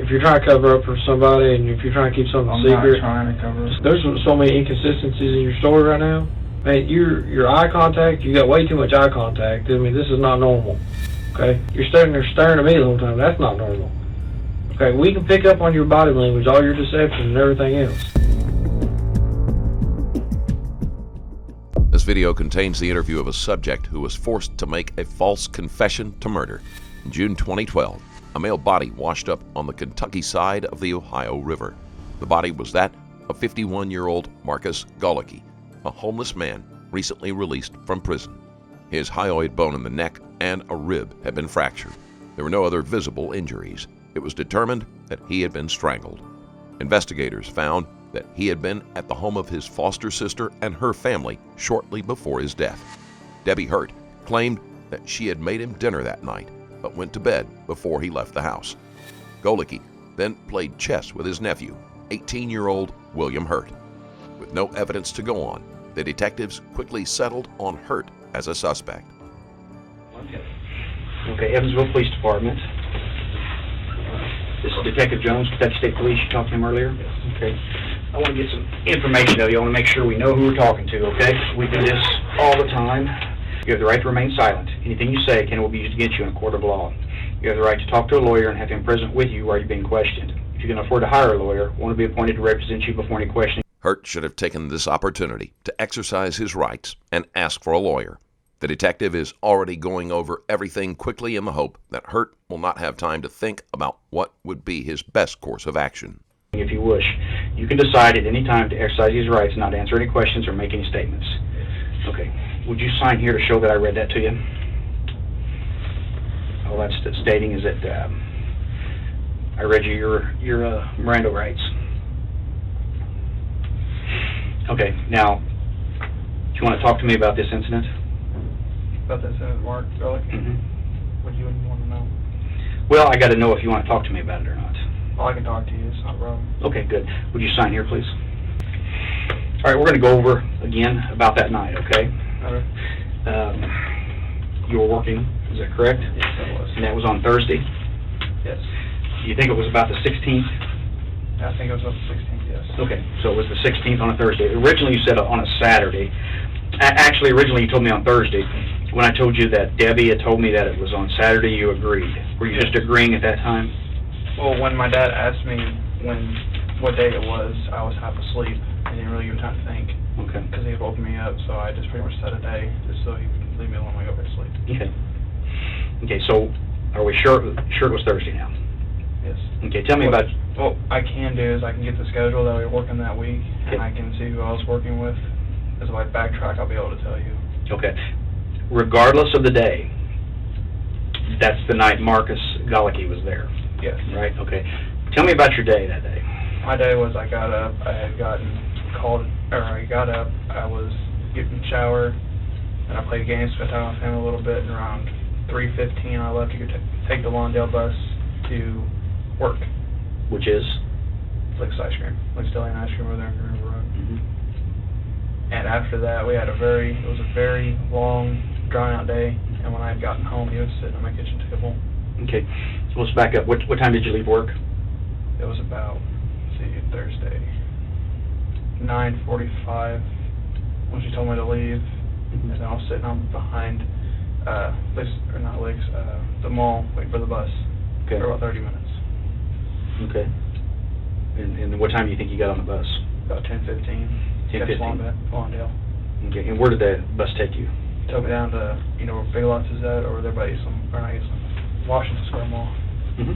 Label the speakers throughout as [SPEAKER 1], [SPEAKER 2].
[SPEAKER 1] If you're trying to cover up for somebody and if you're trying to keep something secret,
[SPEAKER 2] I'm not trying to cover up.
[SPEAKER 1] There's so many inconsistencies in your story right now. Man, your eye contact, you got way too much eye contact. I mean, this is not normal. Okay? You're standing there staring at me the whole time. That's not normal. Okay, we can pick up on your body language, all your deception and everything else.
[SPEAKER 3] This video contains the interview of a subject who was forced to make a false confession to murder. In June 2012, a male body washed up on the Kentucky side of the Ohio River. The body was that of 51-year-old Marcus Golicky, a homeless man recently released from prison. His hyoid bone in the neck and a rib had been fractured. There were no other visible injuries. It was determined that he had been strangled. Investigators found that he had been at the home of his foster sister and her family shortly before his death. Debbie Hurt claimed that she had made him dinner that night, but went to bed before he left the house. Golicky then played chess with his nephew, 18-year-old William Hurt. With no evidence to go on, the detectives quickly settled on Hurt as a suspect.
[SPEAKER 4] Okay, Evansville Police Department. This is Detective Jones, Kentucky State Police. You talked to him earlier? Yes. Okay. I want to get some information of you. I want to make sure we know who we're talking to, okay? We do this all the time. You have the right to remain silent. Anything you say will be used against you in a court of law. You have the right to talk to a lawyer and have him present with you while you're being questioned. If you can afford to hire a lawyer, one will be appointed to represent you before any questioning.
[SPEAKER 3] Hurt should have taken this opportunity to exercise his rights and ask for a lawyer. The detective is already going over everything quickly in the hope that Hurt will not have time to think about what would be his best course of action.
[SPEAKER 4] If you wish, you can decide at any time to exercise these rights and not to answer any questions or make any statements. Okay. Would you sign here to show that I read that to you? All that's stating is that I read you your Miranda rights. Okay. Now, do you want to talk to me about this incident?
[SPEAKER 2] About that incident, Mark Golicky?
[SPEAKER 4] Mm-hmm.
[SPEAKER 2] What do you want to know?
[SPEAKER 4] Well, I got to know if you want to talk to me about it or not.
[SPEAKER 2] Oh, I can talk to you. It's not a problem.
[SPEAKER 4] Okay, good. Would you sign here, please? All right, we're going to go over again about that night, okay?
[SPEAKER 2] Okay.
[SPEAKER 4] You were working, is that correct?
[SPEAKER 2] Yes, I was.
[SPEAKER 4] And that was on Thursday?
[SPEAKER 2] Yes.
[SPEAKER 4] Do you think it was about the 16th?
[SPEAKER 2] I think it was on the 16th, yes.
[SPEAKER 4] Okay, so it was the 16th on a Thursday. Originally you said on a Saturday. Actually, originally you told me on Thursday. When I told you that Debbie had told me that it was on Saturday, you agreed. Were you just agreeing at that time?
[SPEAKER 2] Well, when my dad asked me what day it was, I was half asleep. I didn't really give time to think.
[SPEAKER 4] Okay.
[SPEAKER 2] Because he had woken me up, so I just pretty much set a day just so he would leave me alone when I go back to sleep.
[SPEAKER 4] Okay. Okay, so are we sure it was Thursday now?
[SPEAKER 2] Yes.
[SPEAKER 4] Okay, tell me about...
[SPEAKER 2] What I can do is I can get the schedule that we were working that week,
[SPEAKER 4] Okay.
[SPEAKER 2] and I can see who I was working with. As if I backtrack, I'll be able to tell you.
[SPEAKER 4] Okay. Regardless of the day, that's the night Marcus Golicky was there.
[SPEAKER 2] Yes.
[SPEAKER 4] Right? Okay. Tell me about your day that day.
[SPEAKER 2] My day was I got up, I had gotten called, or I got up, I was getting shower, and I played games, spent time with him a little bit, and around 3:15 I left to go take the Lawndale bus to work.
[SPEAKER 4] Which is?
[SPEAKER 2] Flick's Ice Cream. Flick's Deli and Ice Cream over there in Green River Road.
[SPEAKER 4] Mm-hmm.
[SPEAKER 2] And after that, it was a very long, drawn-out day, and when I had gotten home, he was sitting on my kitchen table.
[SPEAKER 4] Okay. So let's back up. What time did you leave work?
[SPEAKER 2] It was about, Thursday, 9:45 when she told me to leave, and then I was sitting on behind the mall waiting for the bus
[SPEAKER 4] Okay.
[SPEAKER 2] for about 30 minutes.
[SPEAKER 4] Okay. And what time do you think you got on the bus?
[SPEAKER 2] About 10:15.
[SPEAKER 4] 10:15.
[SPEAKER 2] Lawndale.
[SPEAKER 4] Okay. And where did the bus take you?
[SPEAKER 2] Took me down to, where Big Lots is at, over there by Washington Square Mall.
[SPEAKER 4] Mm-hmm.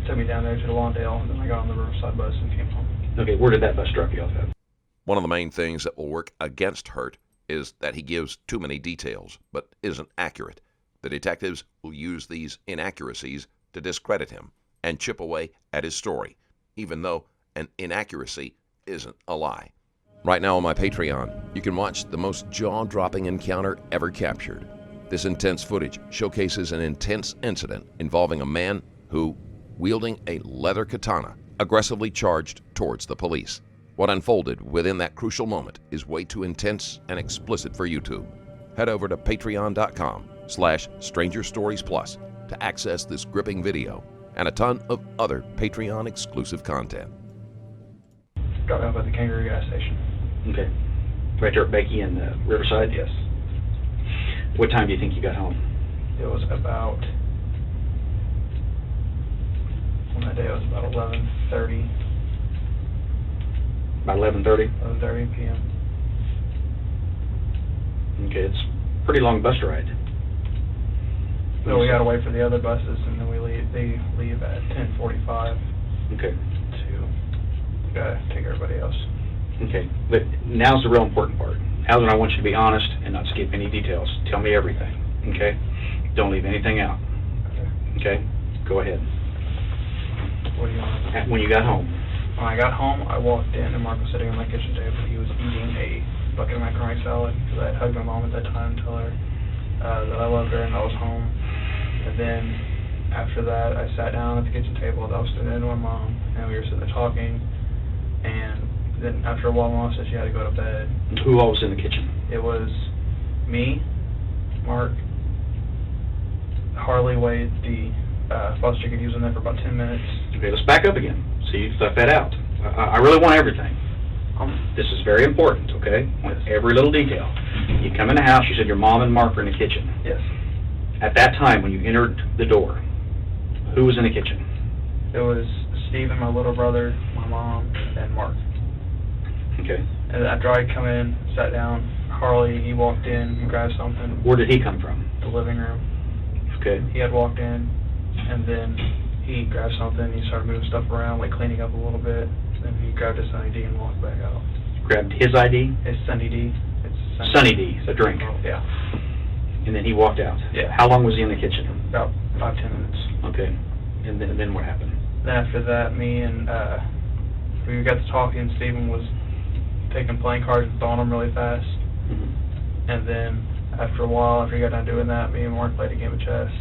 [SPEAKER 2] Took me down there to the Lawndale, and then I got on the Riverside bus and came home.
[SPEAKER 4] Okay. Where did that bus drop you off at?
[SPEAKER 3] One of the main things that will work against Hurt is that he gives too many details, but isn't accurate. The detectives will use these inaccuracies to discredit him and chip away at his story, even though an inaccuracy isn't a lie. Right now on my Patreon, you can watch the most jaw-dropping encounter ever captured. This intense footage showcases an intense incident involving a man who, wielding a leather katana, aggressively charged towards the police. What unfolded within that crucial moment is way too intense and explicit for YouTube. Head over to patreon.com/StrangerStoriesPlus to access this gripping video and a ton of other Patreon exclusive content.
[SPEAKER 2] Dropped me off at the Kangaroo gas station.
[SPEAKER 4] Okay. Right there at Becky in Riverside?
[SPEAKER 2] Yes.
[SPEAKER 4] What time do you think you got home?
[SPEAKER 2] It was about, on that day it was about 11:30.
[SPEAKER 4] About 11:30?
[SPEAKER 2] 11:30 p.m.
[SPEAKER 4] Okay, it's a pretty long bus ride.
[SPEAKER 2] So we gotta wait for the other buses, and then they leave at 10:45
[SPEAKER 4] Okay.
[SPEAKER 2] to take everybody else.
[SPEAKER 4] Okay, but now's the real important part. Now's when I want you to be honest and not skip any details. Tell me everything, okay? Don't leave anything out, okay? Go ahead.
[SPEAKER 2] What do you want?
[SPEAKER 4] When you got home.
[SPEAKER 2] When I got home, I walked in, and Mark was sitting on my kitchen table. He was eating a bucket of macaroni salad, because I had hugged my mom at that time to tell her that I loved her and I was home. And then after that, I sat down at the kitchen table. I was sitting in with my mom, and we were sitting there talking. And then after a while, Mom said she had to go to bed.
[SPEAKER 4] Who all was in the kitchen?
[SPEAKER 2] It was me, Mark, Harley, Wade, the foster chicken. He was in there for about 10 minutes.
[SPEAKER 4] Okay, let's back up again. So you left that out. I really want everything. This is very important, okay? I want every little detail. You come in the house, you said your mom and Mark were in the kitchen.
[SPEAKER 2] Yes.
[SPEAKER 4] At that time, when you entered the door, who was in the kitchen?
[SPEAKER 2] It was Stephen, my little brother, my mom, and Mark.
[SPEAKER 4] Okay.
[SPEAKER 2] And after I come in, sat down, Harley, he walked in, he grabbed something.
[SPEAKER 4] Where did he come from?
[SPEAKER 2] The living room.
[SPEAKER 4] Okay.
[SPEAKER 2] He had walked in, and then he grabbed something, he started moving stuff around, like cleaning up a little bit. Then he grabbed his Sunny D and walked back out.
[SPEAKER 4] Grabbed his ID?
[SPEAKER 2] It's Sunny D. It's
[SPEAKER 4] Sunny D, the drink.
[SPEAKER 2] Yeah.
[SPEAKER 4] And then he walked out?
[SPEAKER 2] Yeah.
[SPEAKER 4] How long was he in the kitchen?
[SPEAKER 2] About 5-10 minutes.
[SPEAKER 4] Okay. And then what happened?
[SPEAKER 2] Then after that, me and we got to talking. Stephen was taking playing cards and throwing them really fast.
[SPEAKER 4] Mm-hmm.
[SPEAKER 2] And then after a while, after he got done doing that, me and Mark played a game of chess,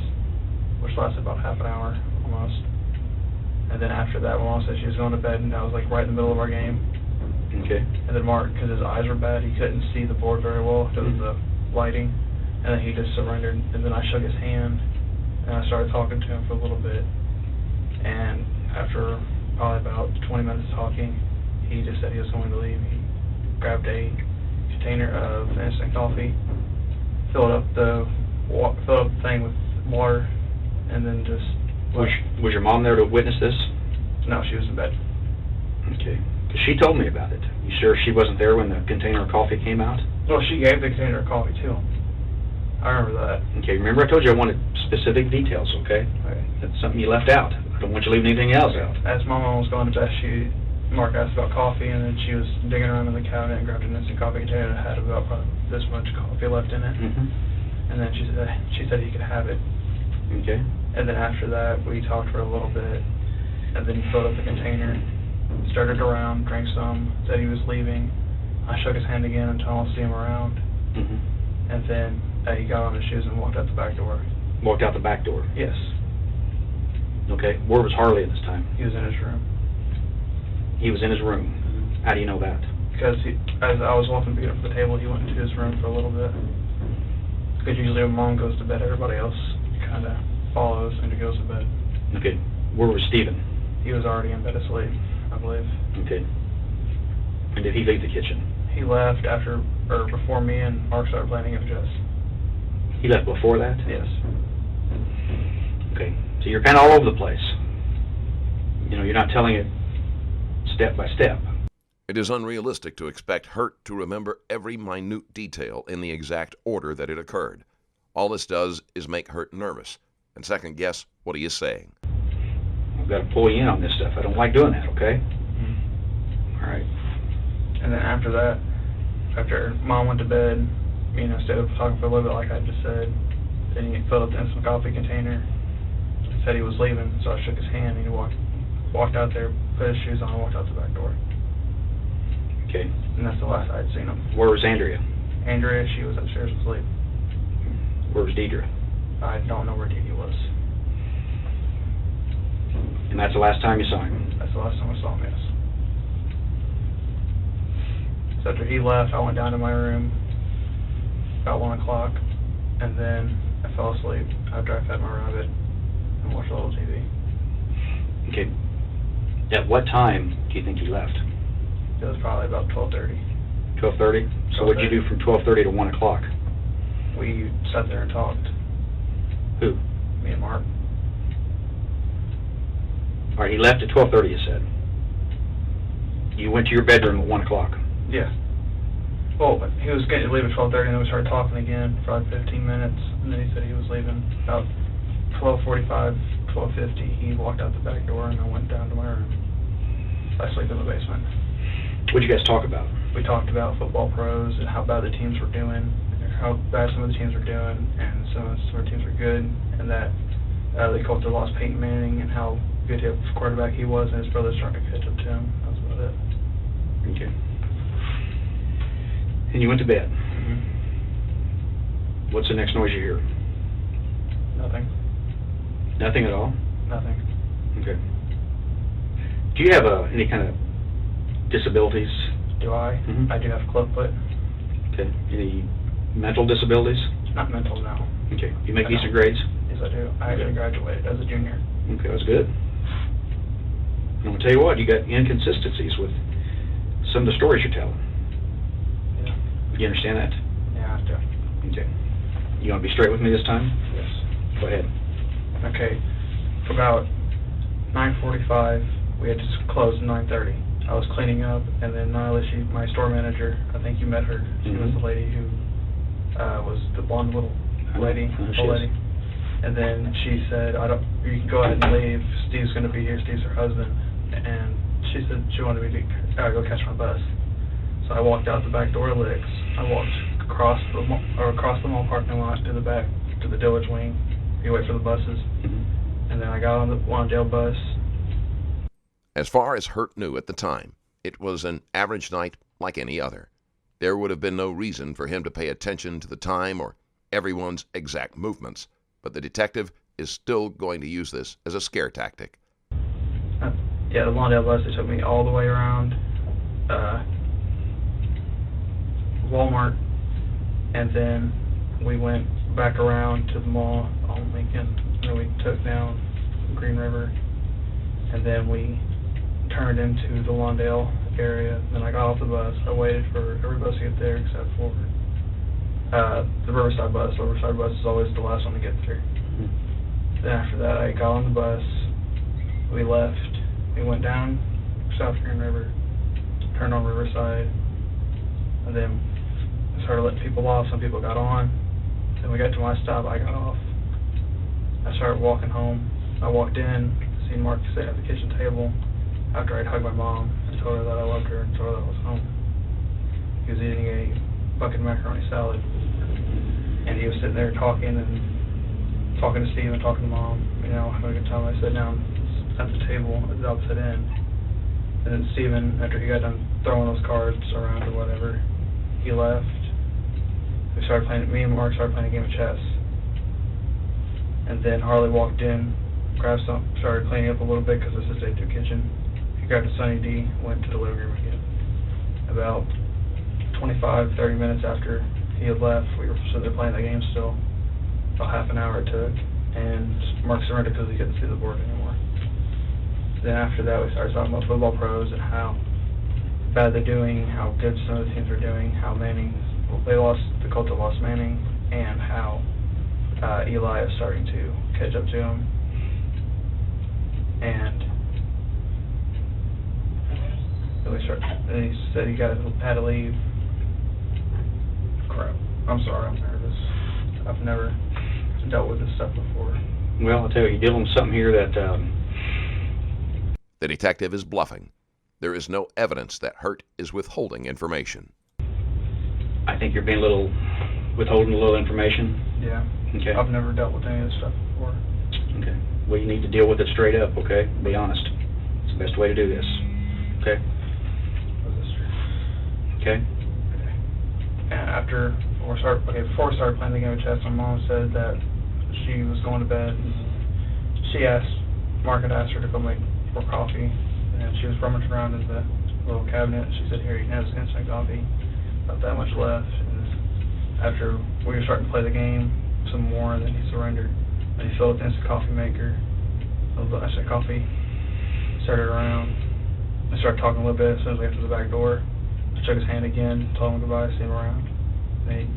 [SPEAKER 2] which lasted about half an hour almost. And then after that, my mom said she was going to bed, and I was like right in the middle of our game.
[SPEAKER 4] Okay.
[SPEAKER 2] And then Mark, because his eyes were bad, he couldn't see the board very well because of the lighting. And then he just surrendered. And then I shook his hand, and I started talking to him for a little bit. And after probably about 20 minutes of talking, he just said he was going to leave. He grabbed a container of instant coffee, filled up the thing with water, and then just left.
[SPEAKER 4] Was your mom there to witness this?
[SPEAKER 2] No, she was in bed.
[SPEAKER 4] Okay. Because she told me about it. You sure she wasn't there when the container of coffee came out?
[SPEAKER 2] Well, she gave the container of coffee to him. I remember that.
[SPEAKER 4] Okay, remember I told you I wanted specific details, okay?
[SPEAKER 2] Okay.
[SPEAKER 4] That's something you left out. I don't want you leaving anything else out.
[SPEAKER 2] As my mom was going to bed, Mark asked about coffee, and then she was digging around in the cabinet and grabbed an instant coffee container that had about probably this much coffee left in it.
[SPEAKER 4] Mm-hmm.
[SPEAKER 2] And then she said he could have it.
[SPEAKER 4] Okay.
[SPEAKER 2] And then after that, we talked for a little bit, and then he filled up the container, started around, drank some, said he was leaving. I shook his hand again until I don't see him around.
[SPEAKER 4] Mm-hmm.
[SPEAKER 2] And then he got on his shoes and walked out the back door.
[SPEAKER 4] Walked out the back door?
[SPEAKER 2] Yes.
[SPEAKER 4] Okay. Where was Harley at this time?
[SPEAKER 2] He was in his room.
[SPEAKER 4] He was in his room.
[SPEAKER 2] Mm-hmm.
[SPEAKER 4] How do you know that?
[SPEAKER 2] Because as I was walking to get up to the table, he went into his room for a little bit. Because usually when Mom goes to bed, everybody else kind of follows and he goes to bed.
[SPEAKER 4] Okay. Where was Stephen?
[SPEAKER 2] He was already in bed asleep, I believe.
[SPEAKER 4] Okay. And did he leave the kitchen?
[SPEAKER 2] He left before me and Mark started playing a game of chess.
[SPEAKER 4] He left before that?
[SPEAKER 2] Yes.
[SPEAKER 4] Okay. So you're kind of all over the place. You know, you're not telling it step by step.
[SPEAKER 3] It is unrealistic to expect Hurt to remember every minute detail in the exact order that it occurred. All this does is make Hurt nervous and second guess what he is saying.
[SPEAKER 4] I've got to pull you in on this stuff. I don't like doing that, okay?
[SPEAKER 2] Mm-hmm.
[SPEAKER 4] All right.
[SPEAKER 2] And then after that, after Mom went to bed, stayed up talking for a little bit like I just said. Then he filled up the instant coffee container, said he was leaving, so I shook his hand and he walked out there, put his shoes on, and walked out the back door.
[SPEAKER 4] Okay.
[SPEAKER 2] And that's the last I'd seen him.
[SPEAKER 4] Where was Andrea?
[SPEAKER 2] Andrea, she was upstairs asleep.
[SPEAKER 4] Where was Deidre? I
[SPEAKER 2] don't know where Deidre was.
[SPEAKER 4] And that's the last time you saw him?
[SPEAKER 2] That's the last time I saw him, yes. So after he left, I went down to my room about 1 o'clock, and then I fell asleep after I fed my rabbit and watched a little TV.
[SPEAKER 4] Okay. At what time do you think he left?
[SPEAKER 2] It was probably about 12:30.
[SPEAKER 4] 12:30? So what did you do from 12:30 to 1 o'clock?
[SPEAKER 2] We sat there and talked.
[SPEAKER 4] Who?
[SPEAKER 2] Me and Mark.
[SPEAKER 4] All right, he left at 12:30, you said. You went to your bedroom at 1 o'clock.
[SPEAKER 2] Yeah. Well, he was getting to leave at 12:30, and then we started talking again for like 15 minutes, and then he said he was leaving about 12:45, 12:50. He walked out the back door, and I went down to my room. I sleep in the basement.
[SPEAKER 4] What did you guys talk about?
[SPEAKER 2] We talked about football pros and how bad the teams were doing, and how bad some of the teams were doing, and some of the teams were good, and that they called the lost Peyton Manning and how good of a quarterback he was, and his brother's trying to catch up to him. That was about it.
[SPEAKER 4] Okay. And you went to bed.
[SPEAKER 2] Mm-hmm.
[SPEAKER 4] What's the next noise you hear?
[SPEAKER 2] Nothing.
[SPEAKER 4] Nothing at all?
[SPEAKER 2] Nothing.
[SPEAKER 4] Okay. Do you have any kind of disabilities?
[SPEAKER 2] Do I?
[SPEAKER 4] Mhm.
[SPEAKER 2] I do have clubfoot.
[SPEAKER 4] Okay. Any mental disabilities?
[SPEAKER 2] Not mental, no.
[SPEAKER 4] Okay. You make
[SPEAKER 2] I
[SPEAKER 4] decent
[SPEAKER 2] don't.
[SPEAKER 4] grades?
[SPEAKER 2] Yes, I do. I actually graduated as a junior.
[SPEAKER 4] Okay, that's good. I'm going to tell you what, you got inconsistencies with some of the stories you're telling.
[SPEAKER 2] Yeah.
[SPEAKER 4] You understand that?
[SPEAKER 2] Yeah, I do.
[SPEAKER 4] Okay. You want to be straight with me this time?
[SPEAKER 2] Yes.
[SPEAKER 4] Go ahead.
[SPEAKER 2] Okay. For about 9:45, we had to close at 9:30. I was cleaning up, and then Nyla, my store manager, I think you met her. She was the lady who was the blonde little lady, old lady. And then she said, you can go ahead and leave. Steve's going to be here. Steve's her husband. And she said she wanted me to go catch my bus. So I walked out the back door licks. I walked across the mall parking lot to the back, to the Dillage wing. You wait for the buses. And then I got on the Wandale bus.
[SPEAKER 3] As far as Hurt knew at the time, it was an average night like any other. There would have been no reason for him to pay attention to the time or everyone's exact movements, but the detective is still going to use this as a scare tactic.
[SPEAKER 2] Yeah, the Wandale bus, it took me all the way around Walmart, and then we went back around to the mall on Lincoln, and then we took down Green River, and then we turned into the Wandale area. Then I got off the bus. I waited for every bus to get there except for the Riverside bus. The Riverside bus is always the last one to get through. Then after that, I got on the bus. We left. We went down South Green River, turned on Riverside, and then I started letting people off. Some people got on. Then we got to my stop. I got off. I started walking home. I walked in, seen Mark sit at the kitchen table after I'd hugged my mom and told her that I loved her and told her that I was home. He was eating a bucket of macaroni salad, and he was sitting there talking to Steve and talking to Mom, having a good time. I sat down at the table at the opposite end, and then Steven, after he got done throwing those cards around or whatever, he left. Me and Mark started playing a game of chess, and then Harley walked in, grabbed some, started cleaning up a little bit because this is a day-2 kitchen. He grabbed a Sunny D, went to the living room again. About 25, 30 minutes after he had left, we were sitting there playing the game still. About half an hour it took, and Mark surrendered because he couldn't see the board anymore. Then after that, we started talking about football pros and how bad they're doing, how good some of the teams are doing, how the Colts lost Manning, and how Eli is starting to catch up to him. And then he said he had to leave. Crap. I'm sorry, I'm nervous. I've never dealt with this stuff before.
[SPEAKER 4] Well, I'll tell you, you're dealing with something here that...
[SPEAKER 3] The detective is bluffing. There is no evidence that Hurt is withholding information.
[SPEAKER 4] I think you're being withholding a little information.
[SPEAKER 2] Yeah.
[SPEAKER 4] Okay.
[SPEAKER 2] I've never dealt with any of this stuff before.
[SPEAKER 4] Okay. Well, you need to deal with it straight up, okay? Be honest. It's the best way to do this. Okay?
[SPEAKER 2] Was this true?
[SPEAKER 4] Okay?
[SPEAKER 2] Okay. And before we started playing the game of chess, my mom said that she was going to bed, and Mark had asked her to go make more coffee, and she was rummaging around in the little cabinet, and she said, here, you can have this instant coffee, about that much left. And after we were starting to play the game some more, and then he surrendered, and he filled up the instant coffee maker, instant coffee, started around. I started talking a little bit as soon as we got to the back door. I shook his hand again, told him goodbye, see him around. Then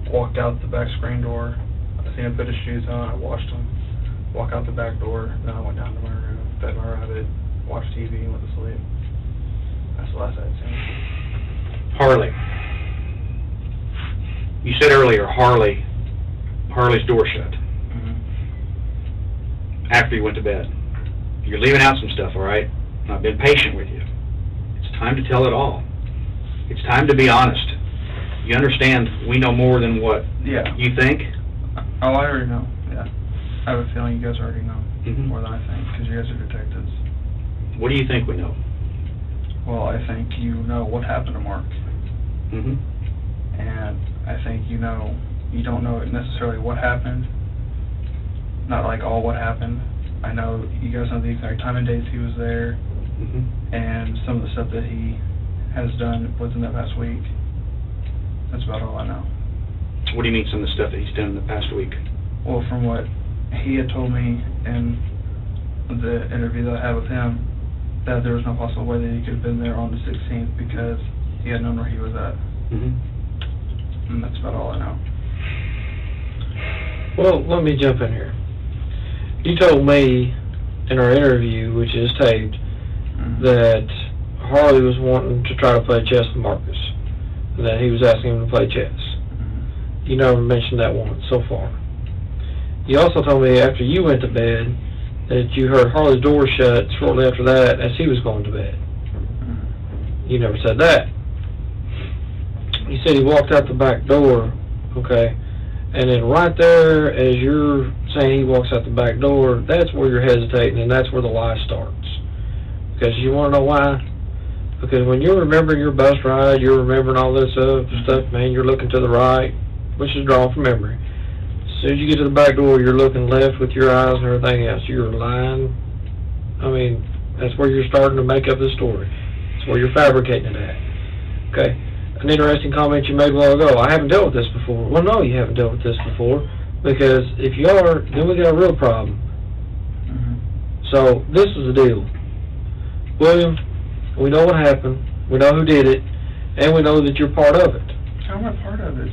[SPEAKER 2] he walked out the back screen door. I seen him put his shoes on. I watched him walk out the back door. Then I went down to my room, fed my rabbit, watched TV, and went to sleep. That's the last I'd seen.
[SPEAKER 4] Harley. You said earlier, Harley's door shut.
[SPEAKER 2] Mm-hmm.
[SPEAKER 4] After you went to bed. You're leaving out some stuff, all right? I've been patient with you. It's time to tell it all. It's time to be honest. You understand we know more than what you think?
[SPEAKER 2] Oh, I already know, yeah. I have a feeling you guys already know more than I think, because you guys are detectives.
[SPEAKER 4] What do you think we know?
[SPEAKER 2] Well, I think you know what happened to Mark.
[SPEAKER 4] Mm-hmm.
[SPEAKER 2] And I think you don't know necessarily what happened, not like all what happened. I know you guys know the exact time and dates he was there, and some of the stuff that he has done within that past week. That's about all I know.
[SPEAKER 4] What do you mean some of the stuff that he's done in the past week?
[SPEAKER 2] Well, from what he had told me in the interview that I had with him, that there was no possible way that he could have been there on the 16th because he had known where he was at. And that's about all I know.
[SPEAKER 1] Well, let me jump in here. You told me in our interview, which is taped, that Harley was wanting to try to play chess with Marcus, and that he was asking him to play chess. You never mentioned that once so far. You also told me after you went to bed that you heard Harley's door shut shortly after that as he was going to bed. You never said that. You said he walked out the back door, okay, and then right there as you're saying he walks out the back door, that's where you're hesitating, and that's where the lie starts. Because you want to know why? Because when you're remembering your bus ride, you're remembering all this stuff, man, you're looking to the right, which is drawn from memory. As soon as you get to the back door, you're looking left with your eyes and everything else. You're lying. I mean, that's where you're starting to make up the story. That's where you're fabricating it at. Okay? An interesting comment you made a while ago. I haven't dealt with this before. Well, no, you haven't dealt with this before. Because if you are, then we got a real problem. So, this is the deal. William, we know what happened. We know who did it. And we know that you're part of it.
[SPEAKER 2] How am I part of it?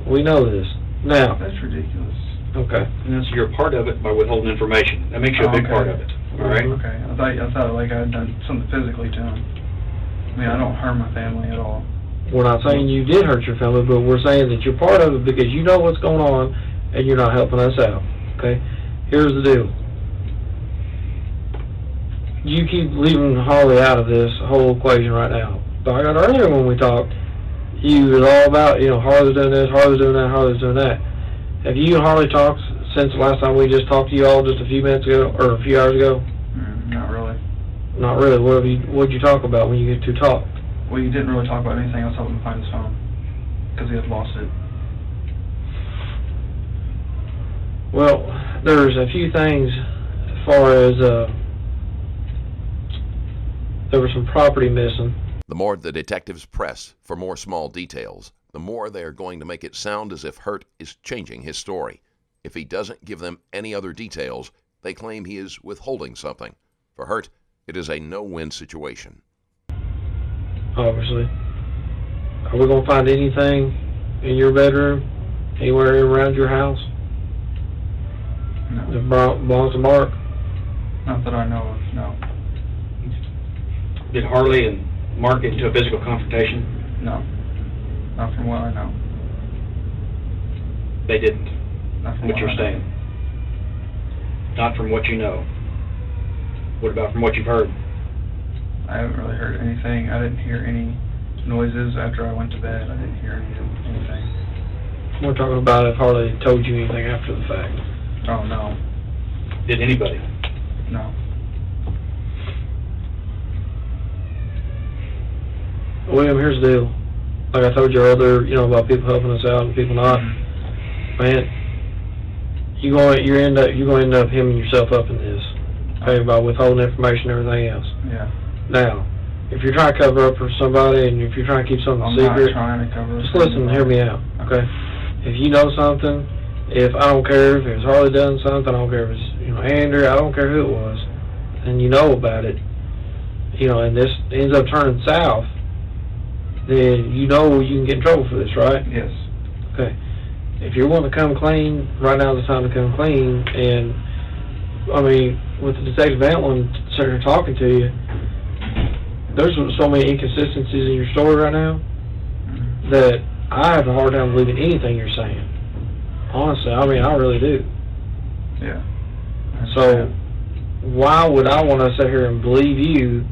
[SPEAKER 1] We know this. Now.
[SPEAKER 2] That's ridiculous.
[SPEAKER 1] Okay.
[SPEAKER 4] And so you're a part of it by withholding information. That makes you a big part of it. All right?
[SPEAKER 2] Okay. I thought like I had done something physically to him. I mean, I don't harm my family at all.
[SPEAKER 1] We're not saying you did hurt your family, but we're saying that you're part of it because you know what's going on and you're not helping us out. Okay? Here's the deal. You keep leaving Harley out of this whole equation right now. But I got earlier when we talked, you was all about, Harley's doing this, Harley's doing that, Harley's doing that. Have you and Harley talked since the last time we just talked to you all just a few minutes ago, or a few hours ago?
[SPEAKER 2] Not really.
[SPEAKER 4] Not really. What did you talk about when you get to talk?
[SPEAKER 2] Well, you didn't really talk about anything. I was helping him find his phone because he had lost it.
[SPEAKER 1] Well, there's a few things as far as there was some property missing.
[SPEAKER 3] The more the detectives press for more small details, the more they are going to make it sound as if Hurt is changing his story. If he doesn't give them any other details, they claim he is withholding something. For Hurt, it is a no-win situation.
[SPEAKER 1] Obviously. Are we going to find anything in your bedroom, anywhere around your house?
[SPEAKER 2] No.
[SPEAKER 1] That belongs to Mark?
[SPEAKER 2] Not that I know of, no.
[SPEAKER 4] Did Harley and Mark get into a physical confrontation?
[SPEAKER 2] No. Not from what I know.
[SPEAKER 4] They didn't.
[SPEAKER 2] Not from
[SPEAKER 4] what you're saying. Not from what you know. What about from what you've heard?
[SPEAKER 2] I haven't really heard anything. I didn't hear any noises after I went to bed. I didn't hear anything.
[SPEAKER 1] We're talking about if Harley told you anything after the fact.
[SPEAKER 2] Oh, no.
[SPEAKER 4] Did anybody?
[SPEAKER 2] No.
[SPEAKER 1] William, here's the deal. Like I told you earlier, about people helping us out and people not. Man, you're going to end up hemming yourself up in this. Okay, by withholding information and everything else.
[SPEAKER 2] Yeah.
[SPEAKER 1] Now, if you're trying to cover up for somebody and if you're trying to keep something secret,
[SPEAKER 2] not trying to cover
[SPEAKER 1] just listen and hear me out, okay? if you know something, if I don't care if it's Harley done something, I don't care if it's, Andrew, I don't care who it was, and you know about it, and this ends up turning south, then you know you can get in trouble for this, right?
[SPEAKER 2] Yes.
[SPEAKER 1] Okay. If you're wanting to come clean, right now's the time to come clean. And I mean, with the Detective Antwin sitting here talking to you, there's so many inconsistencies in your story right now that I have a hard time believing anything you're saying. Honestly, I mean, I really do.
[SPEAKER 2] Yeah.
[SPEAKER 1] So why would I want to sit here and believe you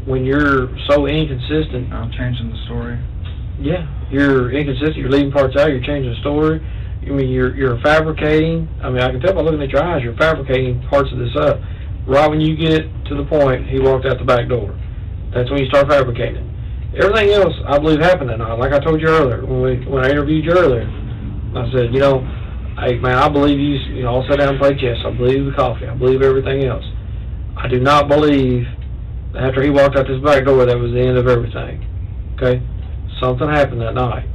[SPEAKER 1] when you're so inconsistent?
[SPEAKER 2] I'm changing the story.
[SPEAKER 1] Yeah, you're inconsistent. You're leaving parts out. You're changing the story. I mean, you're fabricating. I mean, I can tell by looking at your eyes, you're fabricating parts of this up. Right when you get to the point, he walked out the back door. That's when you start fabricating. Everything else, I believe, happened that night. Like I told you earlier, when I interviewed you earlier, I said, hey, man, I believe you all sat down and played chess. I believe the coffee. I believe everything else. I do not believe that after he walked out this back door, that was the end of everything. Okay? Something happened that night.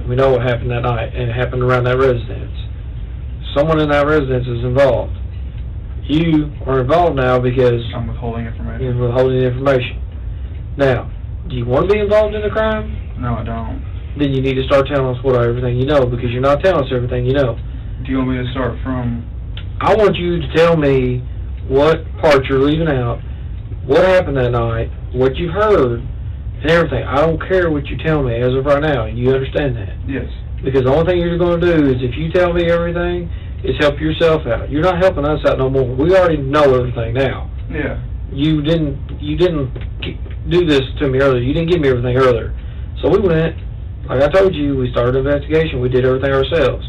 [SPEAKER 1] We know what happened that night, and it happened around that residence. Someone in that residence is involved. You are involved now because
[SPEAKER 2] I'm withholding information.
[SPEAKER 1] You're withholding the information. Now, do you want to be involved in the crime?
[SPEAKER 2] No, I don't.
[SPEAKER 1] Then you need to start telling us everything you know, because you're not telling us everything you know.
[SPEAKER 2] Do you want me to start from?
[SPEAKER 1] I want you to tell me what parts you're leaving out, what happened that night, what you heard, and everything. I don't care what you tell me as of right now. You understand that?
[SPEAKER 2] Yes.
[SPEAKER 1] Because the only thing you're going to do is, if you tell me everything, is help yourself out. You're not helping us out no more. We already know everything now.
[SPEAKER 2] Yeah.
[SPEAKER 1] You didn't do this to me earlier. You didn't give me everything earlier. So we went, like I told you, we started an investigation. We did everything ourselves.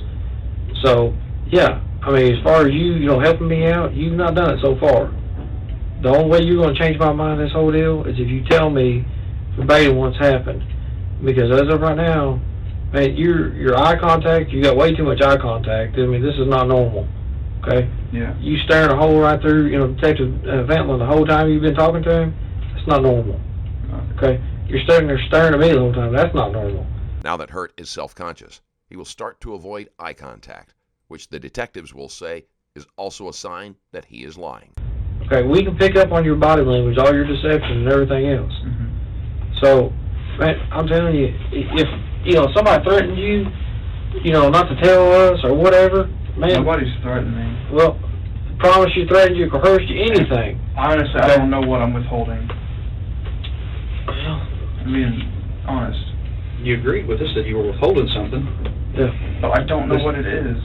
[SPEAKER 1] So, yeah, I mean, as far as you helping me out, you've not done it so far. The only way you're going to change my mind in this whole deal is if you tell me verbatim what's happened. Because as of right now, man, your eye contact, you got way too much eye contact. I mean, this is not normal. Okay?
[SPEAKER 2] Yeah.
[SPEAKER 1] You staring a hole right through, Detective Ventland the whole time you've been talking to him. That's not normal. Okay? You're staring there staring at me the whole time. That's not normal.
[SPEAKER 3] Now that Hurt is self-conscious, he will start to avoid eye contact, which the detectives will say is also a sign that he is lying.
[SPEAKER 1] Okay, we can pick up on your body language, all your deception and everything else.
[SPEAKER 2] Mm-hmm.
[SPEAKER 1] So, man, I'm telling you, if somebody threatened you, not to tell us or whatever, man.
[SPEAKER 2] Nobody's threatened me.
[SPEAKER 1] Well, promise you, threatened you, coerced you, anything.
[SPEAKER 2] Honestly, I don't know what I'm withholding.
[SPEAKER 1] Well,
[SPEAKER 2] I'm being honest.
[SPEAKER 4] You agreed with us that you were withholding something.
[SPEAKER 1] yeah.
[SPEAKER 2] But I don't know what it is,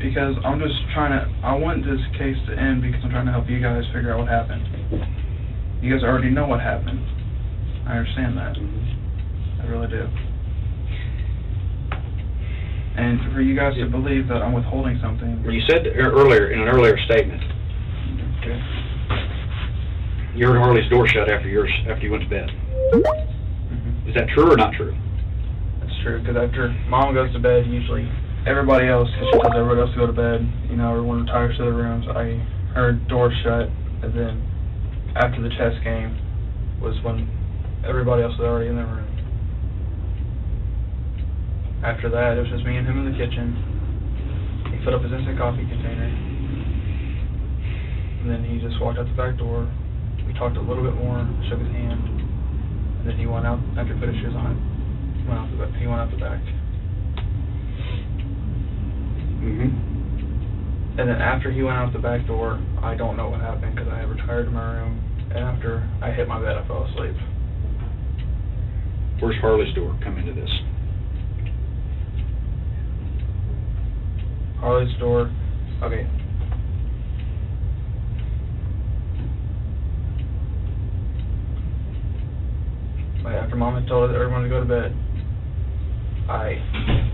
[SPEAKER 2] because I'm just I want this case to end because I'm trying to help you guys figure out what happened. You guys already know what happened. I understand that. I really do. And for you guys to believe that I'm withholding something.
[SPEAKER 4] Well, you said earlier, in an earlier statement,
[SPEAKER 2] Okay.
[SPEAKER 4] you heard Harley's door shut after you went to bed.
[SPEAKER 2] Mm-hmm.
[SPEAKER 4] Is that true or not true?
[SPEAKER 2] That's true, because after Mom goes to bed, usually everybody else, because she tells everybody else to go to bed, everyone retires to their rooms, I heard doors shut, and then after the chess game was when everybody else was already in their room. After that, it was just me and him in the kitchen. He filled up his instant coffee container, and then he just walked out the back door. We talked a little bit more, shook his hand, and then he went out after he put his shoes on. He went out the back.
[SPEAKER 4] Mm-hmm.
[SPEAKER 2] And then after he went out the back door, I don't know what happened because I retired to my room, and after I hit my bed, I fell asleep.
[SPEAKER 4] Where's Harley's door come into this?
[SPEAKER 2] Harley's door, okay. After Mom had told everyone to go to bed, I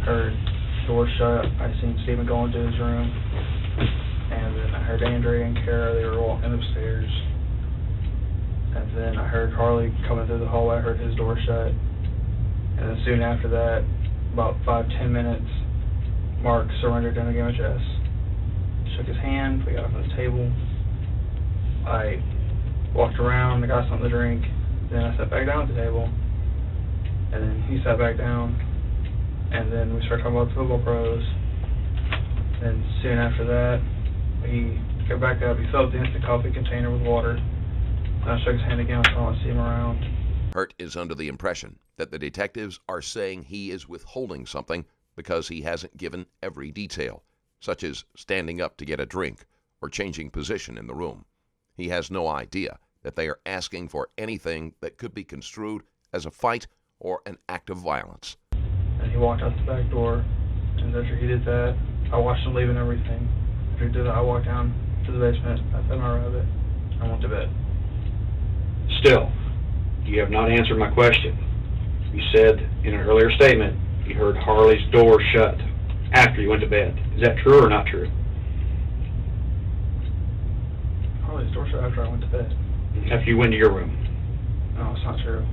[SPEAKER 2] heard door shut. I seen Stephen go into his room, and then I heard Andrea and Kara. They were walking upstairs, and then I heard Harley coming through the hallway. I heard his door shut, and then soon after that, about 5-10 minutes, Mark surrendered in a game of chess. Shook his hand. We got up on the table. I walked around. I got something to drink. Then I sat back down at the table, and then he sat back down, and then we started talking about the football pros. And soon after that, he got back up. He filled the coffee container with water. And I shook his hand again, so I want to see him around.
[SPEAKER 3] Hurt is under the impression that the detectives are saying he is withholding something because he hasn't given every detail, such as standing up to get a drink or changing position in the room. He has no idea that they are asking for anything that could be construed as a fight or an act of violence.
[SPEAKER 2] And he walked out the back door, and after he did that, I watched him leave and everything. After he did that, I walked down to the basement, I fed my rabbit, I went to bed.
[SPEAKER 4] Still, you have not answered my question. You said in an earlier statement you heard Harley's door shut after you went to bed. Is that true or not true?
[SPEAKER 2] Harley's door shut after I went to bed.
[SPEAKER 4] After you went to your room.
[SPEAKER 2] No, it's not true.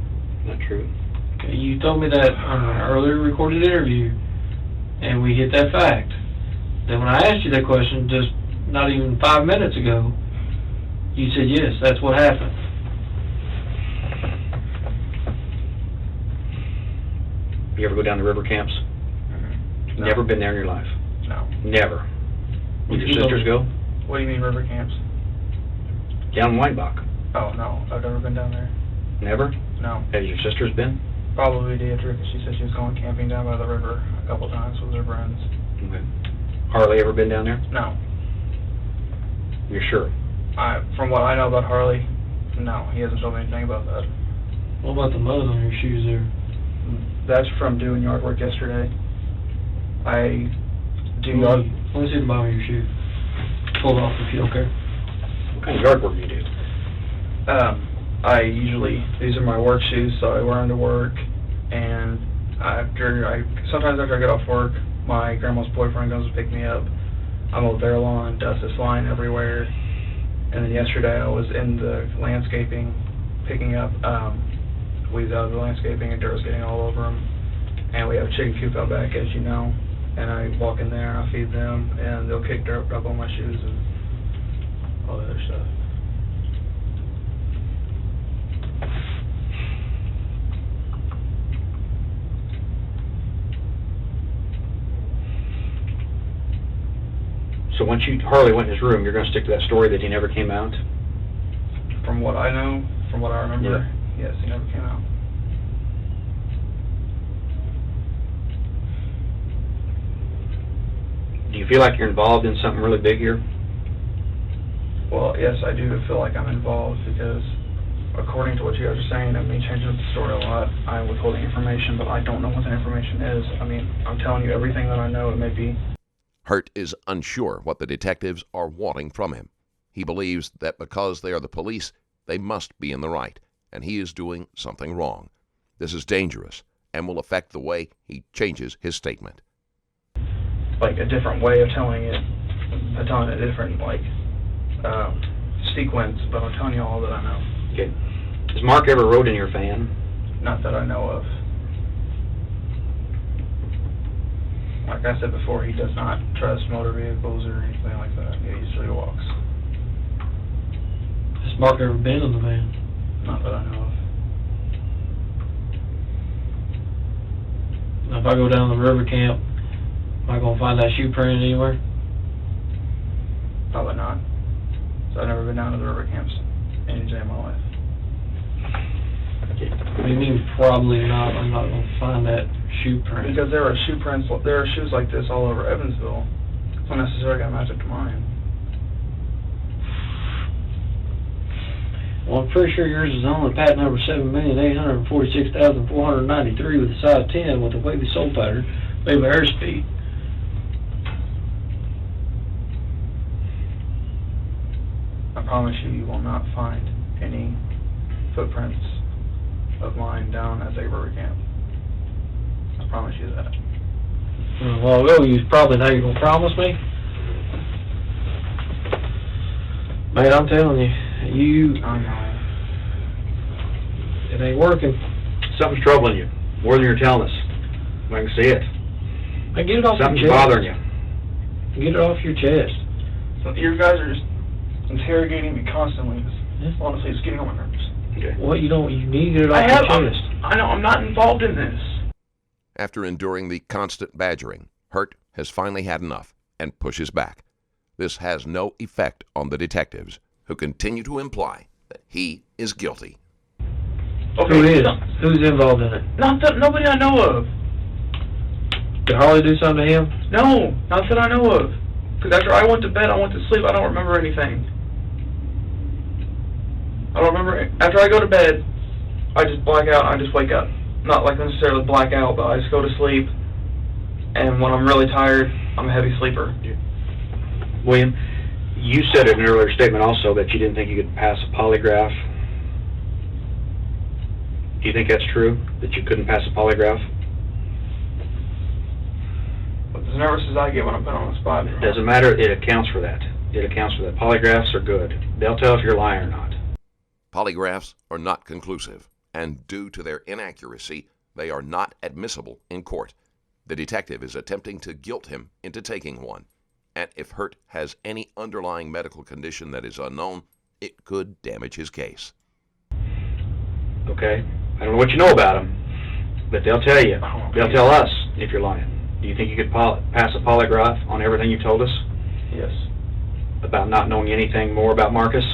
[SPEAKER 4] Not true.
[SPEAKER 1] Okay, you told me that on an earlier recorded interview, and we hit that fact. Then when I asked you that question just not even 5 minutes ago, you said yes, that's what happened.
[SPEAKER 4] You ever go down to river camps?
[SPEAKER 2] No.
[SPEAKER 4] Never been there in your life?
[SPEAKER 2] No.
[SPEAKER 4] Never. Would your sisters go?
[SPEAKER 2] What do you mean river camps?
[SPEAKER 4] Down in Weinbach?
[SPEAKER 2] Oh, no, I've never been down there.
[SPEAKER 4] Never?
[SPEAKER 2] No.
[SPEAKER 4] Have your sisters been?
[SPEAKER 2] Probably did, because she said she was going camping down by the river a couple times with her friends.
[SPEAKER 4] Okay. Harley ever been down there?
[SPEAKER 2] No.
[SPEAKER 4] You're sure?
[SPEAKER 2] From what I know about Harley, no, he hasn't told me anything about that.
[SPEAKER 1] What about the mud on your shoes there?
[SPEAKER 2] That's from doing yard work yesterday. I do yard...
[SPEAKER 1] Let me see the bottom of your shoe. Pull it off if you don't care.
[SPEAKER 4] What kind of yard work do you do?
[SPEAKER 2] These are my work shoes, so I wear them to work, and sometimes after I get off work, my grandma's boyfriend goes to pick me up. I'm over their lawn, dust is flying everywhere, and then yesterday I was in the landscaping, picking up weeds out of the landscaping, and dirt was getting all over them, and we have a chicken coop out back, as you know, and I walk in there and I feed them, and they'll kick dirt up on my shoes and all that other stuff.
[SPEAKER 4] So once Harley went in his room, you're going to stick to that story that he never came out?
[SPEAKER 2] From what I know, from what I remember, yes, he never came out.
[SPEAKER 4] Do you feel like you're involved in something really big here?
[SPEAKER 2] Well, yes, I do feel like I'm involved because, according to what you guys are saying, of me changing up the story a lot, I'm withholding information, but I don't know what that information is. I mean, I'm telling you everything that I know. It may be.
[SPEAKER 3] Hurt is unsure what the detectives are wanting from him. He believes that because they are the police, they must be in the right, and he is doing something wrong. This is dangerous and will affect the way he changes his statement.
[SPEAKER 2] Like a different way of telling it. I'm telling a different, sequence, but I'm telling you all that I know.
[SPEAKER 4] Okay. Has Mark ever rode in your van?
[SPEAKER 2] Not that I know of. Like I said before, he does not trust motor vehicles or anything like that. He usually walks.
[SPEAKER 1] Has Mark ever been in the van?
[SPEAKER 2] Not that I know of.
[SPEAKER 1] Now, if I go down to the river camp, am I going to find that shoe print anywhere?
[SPEAKER 2] Probably not. So I've never been down to the river camps any day of my life.
[SPEAKER 1] What do you mean probably not? I'm not going to find that shoe print.
[SPEAKER 2] Because there are shoes like this all over Evansville. It's not necessarily going to match up to mine.
[SPEAKER 1] Well, I'm pretty sure yours is only patent number 7,846,493 with a size 10 with a wavy sole pattern, wavy airspeed.
[SPEAKER 2] I promise you, you will not find any footprints of mine down at the river camp. I promise you that.
[SPEAKER 1] Well, you probably know you're going to promise me. Man, I'm telling you,
[SPEAKER 2] I know.
[SPEAKER 1] It ain't working.
[SPEAKER 4] Something's troubling you, more than you're telling us. I can see it.
[SPEAKER 1] Get it off
[SPEAKER 4] Something's
[SPEAKER 1] your chest.
[SPEAKER 4] bothering you.
[SPEAKER 1] Get it off your chest.
[SPEAKER 2] So you guys are just interrogating me constantly. Honestly, it's getting on my nerves.
[SPEAKER 4] Okay.
[SPEAKER 1] Well, you need to get it off your chest.
[SPEAKER 2] I know, I'm not involved in this.
[SPEAKER 3] After enduring the constant badgering, Hurt has finally had enough and pushes back. This has no effect on the detectives, who continue to imply that he is guilty.
[SPEAKER 1] Okay, who is? Who's involved in it?
[SPEAKER 2] Nobody I know of.
[SPEAKER 1] Did Harley do something to him?
[SPEAKER 2] No, not that I know of. Because after I went to bed, I went to sleep, I don't remember anything. I don't remember. After I go to bed, I just black out, I just wake up. Not like necessarily black out, but I just go to sleep. And when I'm really tired, I'm a heavy sleeper.
[SPEAKER 4] William, you said in an earlier statement also that you didn't think you could pass a polygraph. Do you think that's true, that you couldn't pass a polygraph?
[SPEAKER 2] As nervous as I get when I'm put on the spot.
[SPEAKER 4] It doesn't matter, it accounts for that. It accounts for that. Polygraphs are good. They'll tell if you're lying or not.
[SPEAKER 3] Polygraphs are not conclusive, and due to their inaccuracy, they are not admissible in court. The detective is attempting to guilt him into taking one, and if Hurt has any underlying medical condition that is unknown, it could damage his case.
[SPEAKER 4] Okay, I don't know what you know about them, but they'll tell you. They'll tell us if you're lying. Do you think you could pass a polygraph on everything you told us?
[SPEAKER 2] Yes.
[SPEAKER 4] About not knowing anything more about Marcus?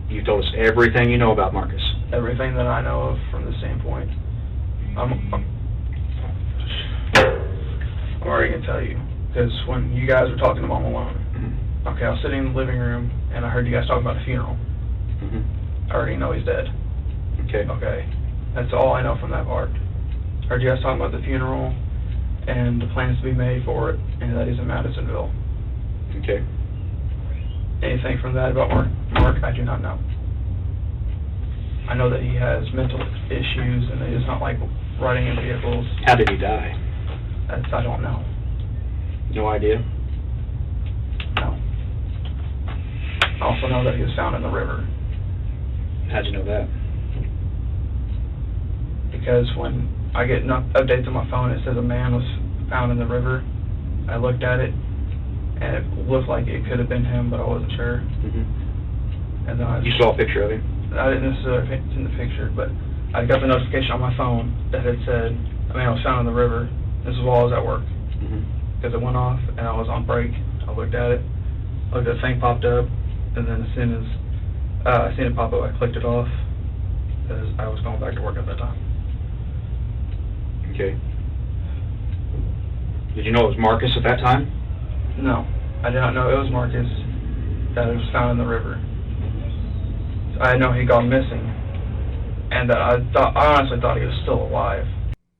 [SPEAKER 4] You told us everything you know about Marcus.
[SPEAKER 2] Everything that I know of from the standpoint. I'm already going to tell you, because when you guys were talking to Mom alone, okay, I was sitting in the living room, and I heard you guys talking about the funeral. I already know he's dead. Okay, that's all I know from that part. Heard you guys talking about the funeral, and the plans to be made for it, and that he's in Madisonville.
[SPEAKER 4] Okay.
[SPEAKER 2] Anything from that about Mark, I do not know. I know that he has mental issues, and that he does not like riding in vehicles.
[SPEAKER 4] How did he die?
[SPEAKER 2] I don't know.
[SPEAKER 4] No idea?
[SPEAKER 2] No. I also know that he was found in the river.
[SPEAKER 4] How'd you know that?
[SPEAKER 2] Because when I get updates on my phone, it says a man was found in the river. I looked at it, and it looked like it could have been him, but I wasn't sure. And then
[SPEAKER 4] you saw a picture of him?
[SPEAKER 2] I didn't necessarily see the picture, but I got the notification on my phone that had said a man was found in the river. This is while I was at work. Because it went off, and I was on break. I looked at it, the thing popped up, and then as soon as I seen it pop up, I clicked it off, because I was going back to work at that time.
[SPEAKER 4] Okay. Did you know it was Marcus at that time?
[SPEAKER 2] No, I did not know it was Marcus that was found in the river. I know he got missing, and that I honestly thought he was still alive.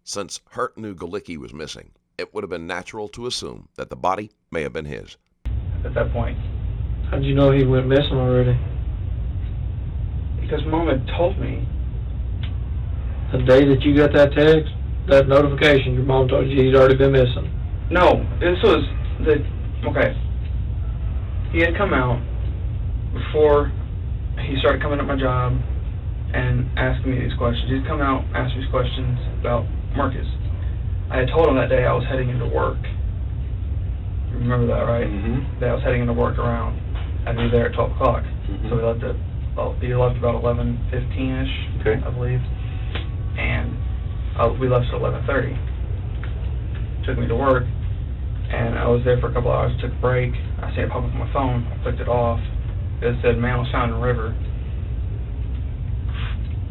[SPEAKER 3] Since Hurt knew Galicki was missing, it would have been natural to assume that the body may have been his.
[SPEAKER 2] At that point.
[SPEAKER 1] How'd you know he went missing already?
[SPEAKER 2] Because Mom had told me.
[SPEAKER 1] The day that you got that text, that notification, your mom told you he'd already been missing.
[SPEAKER 2] No, this was okay. He had come out before he started coming at my job and asking me these questions. He'd come out, ask me these questions about Marcus. I had told him that day I was heading into work. You remember that, right? That I was heading into work around. I'd be there at 12 o'clock. So we left he left about 11:15ish,
[SPEAKER 4] okay,
[SPEAKER 2] I believe. And we left at 11:30. Took me to work, and I was there for a couple hours, took a break. I seen it pop up on my phone, I clicked it off. It said, man was found in the river.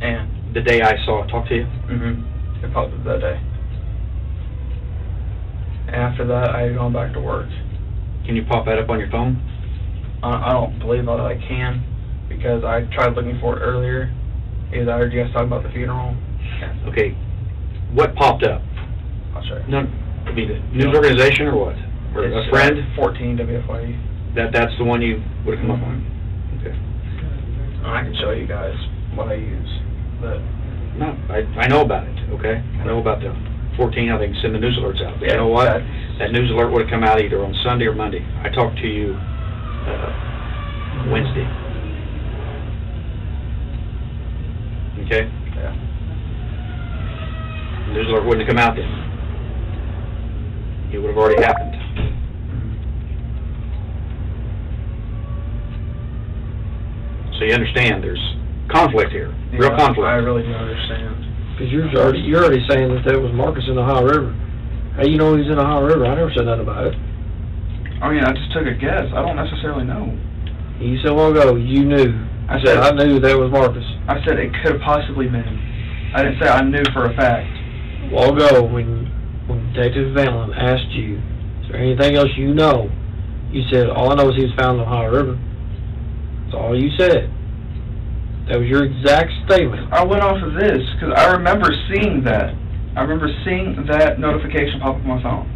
[SPEAKER 2] And
[SPEAKER 4] the day I saw it, talk to you?
[SPEAKER 2] It popped up that day. And after that, I had gone back to work.
[SPEAKER 4] Can you pop that up on your phone?
[SPEAKER 2] I don't believe that I can, because I tried looking for it earlier. Because I heard you guys talking about the funeral.
[SPEAKER 4] Okay, what popped up?
[SPEAKER 2] I'll show you.
[SPEAKER 4] No, I mean, the news organization or what? Or
[SPEAKER 2] It's
[SPEAKER 4] a friend?
[SPEAKER 2] 14 WFYE.
[SPEAKER 4] That's the one you would have come up on? Okay.
[SPEAKER 2] I can show you guys what I use, but
[SPEAKER 4] No, I know about it, okay? I know about the 14, how they can send the news alerts out. But you know what? That news alert would have come out either on Sunday or Monday. I talked to you Wednesday. Okay?
[SPEAKER 2] yeah.
[SPEAKER 4] The news alert wouldn't have come out then. It would have already happened. So you understand there's conflict here, real conflict.
[SPEAKER 2] I really do understand.
[SPEAKER 1] Because you're already saying that was Marcus in the Ohio River. How you know he's in the Ohio River? I never said nothing about it.
[SPEAKER 2] I mean, I just took a guess. I don't necessarily know.
[SPEAKER 1] You said a while ago you knew.
[SPEAKER 2] I said
[SPEAKER 1] I knew that was Marcus.
[SPEAKER 2] I said it could have possibly been. I didn't say I knew for a fact.
[SPEAKER 1] A while ago, when Detective Vanlin asked you, is there anything else you know? You said, all I know is he was found in the Ohio River. That's all you said. That was your exact statement.
[SPEAKER 2] I went off of this because I remember seeing that. I remember seeing that notification pop up on my phone.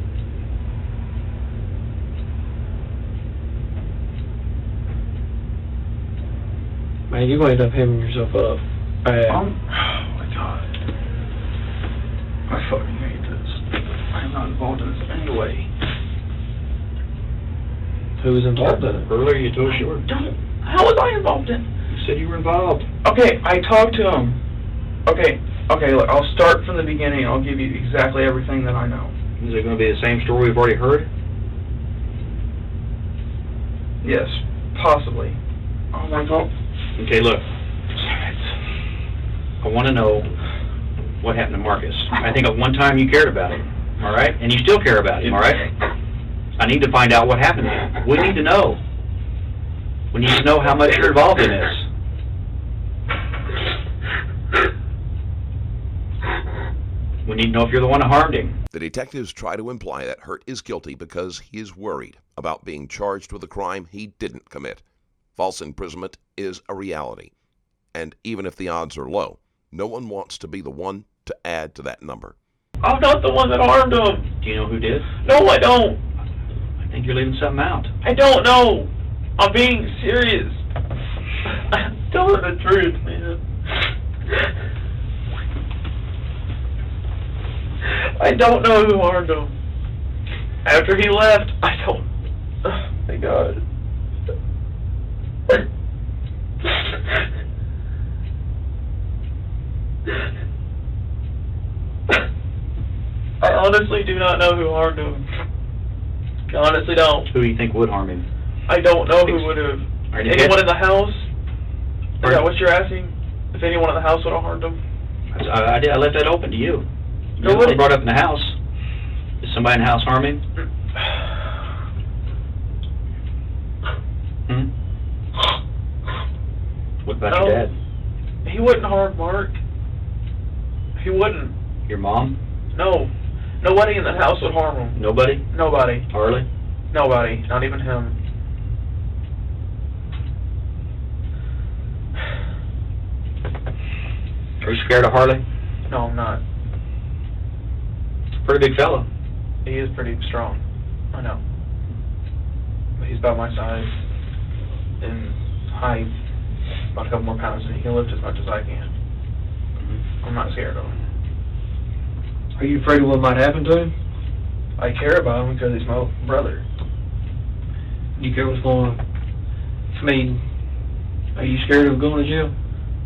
[SPEAKER 1] Man, you're going to end up hemming yourself up bad.
[SPEAKER 2] Oh my God. I fucking hate this. I'm not involved in this anyway.
[SPEAKER 1] Who was involved in it?
[SPEAKER 4] Earlier you told us you were.
[SPEAKER 2] How was I involved in?
[SPEAKER 4] You said you were involved.
[SPEAKER 2] Okay, I talked to him. Okay, look, I'll start from the beginning and I'll give you exactly everything that I know.
[SPEAKER 4] Is it going to be the same story we've already heard?
[SPEAKER 2] Yes, possibly. Oh my God.
[SPEAKER 4] Okay, look. I want to know what happened to Marcus. I think at one time you cared about him, all right? And you still care about him, all right? I need to find out what happened to him. We need to know. We need to know how much you're involved in this. We need to know if you're the one that harmed him.
[SPEAKER 3] The detectives try to imply that Hurt is guilty because he is worried about being charged with a crime he didn't commit. False imprisonment is a reality, and even if the odds are low, no one wants to be the one to add to that number.
[SPEAKER 2] I'm not the one that harmed him.
[SPEAKER 4] Do you know who did?
[SPEAKER 2] No, I don't.
[SPEAKER 4] I think you're leaving something out.
[SPEAKER 2] I don't know. I'm being serious. I'm telling the truth, man. I don't know who harmed him. After he left, I don't. Oh my God. I honestly do not know who harmed him. I honestly don't.
[SPEAKER 4] Who do you think would harm him?
[SPEAKER 2] I don't know who would have. Anyone in the house? Is that what you're asking? If anyone in the house would have harmed him?
[SPEAKER 4] I left that open to you.
[SPEAKER 2] Nobody
[SPEAKER 4] brought up in the house. Did somebody in the house harm him? What about your dad?
[SPEAKER 2] He wouldn't harm Mark. He wouldn't.
[SPEAKER 4] Your mom?
[SPEAKER 2] No. Nobody in the house would harm him.
[SPEAKER 4] Nobody?
[SPEAKER 2] Nobody.
[SPEAKER 4] Harley?
[SPEAKER 2] Nobody. Not even him.
[SPEAKER 4] Are you scared of Harley?
[SPEAKER 2] No, I'm not.
[SPEAKER 4] Pretty big fellow.
[SPEAKER 2] He is pretty strong. I know. But he's about my size in height, about a couple more pounds, and he can lift as much as I can. I'm not scared of him.
[SPEAKER 1] Are you afraid of what might happen to him?
[SPEAKER 2] I care about him because he's my brother.
[SPEAKER 1] Do you care what's going on? I mean, are you scared of going to jail?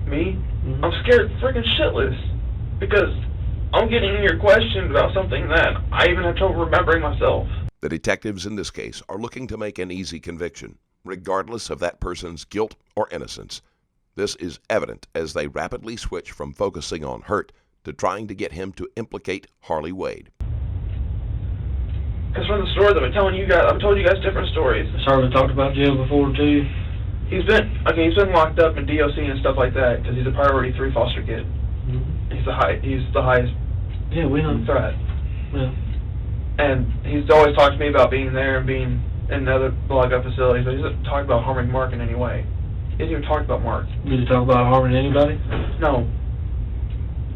[SPEAKER 2] Me?
[SPEAKER 1] Mm-hmm.
[SPEAKER 2] I'm scared freaking shitless because I'm getting in your question about something that I even have trouble remembering myself.
[SPEAKER 3] The detectives in this case are looking to make an easy conviction, regardless of that person's guilt or innocence. This is evident as they rapidly switch from focusing on Hurt to trying to get him to implicate Harley Wade.
[SPEAKER 2] Because from the stories I've been telling you guys, I've told you guys different stories.
[SPEAKER 1] Has Harley talked about jail before to you?
[SPEAKER 2] He's been locked up in DOC and stuff like that because he's a priority 3 foster kid.
[SPEAKER 1] Mm-hmm.
[SPEAKER 2] He's the highest
[SPEAKER 1] Yeah, we know.
[SPEAKER 2] threat.
[SPEAKER 1] Yeah.
[SPEAKER 2] And he's always talked to me about being there and being in other locked up facilities, but he doesn't talk about harming Mark in any way. He hasn't even talked about Mark.
[SPEAKER 1] Did he talk about harming anybody?
[SPEAKER 2] No.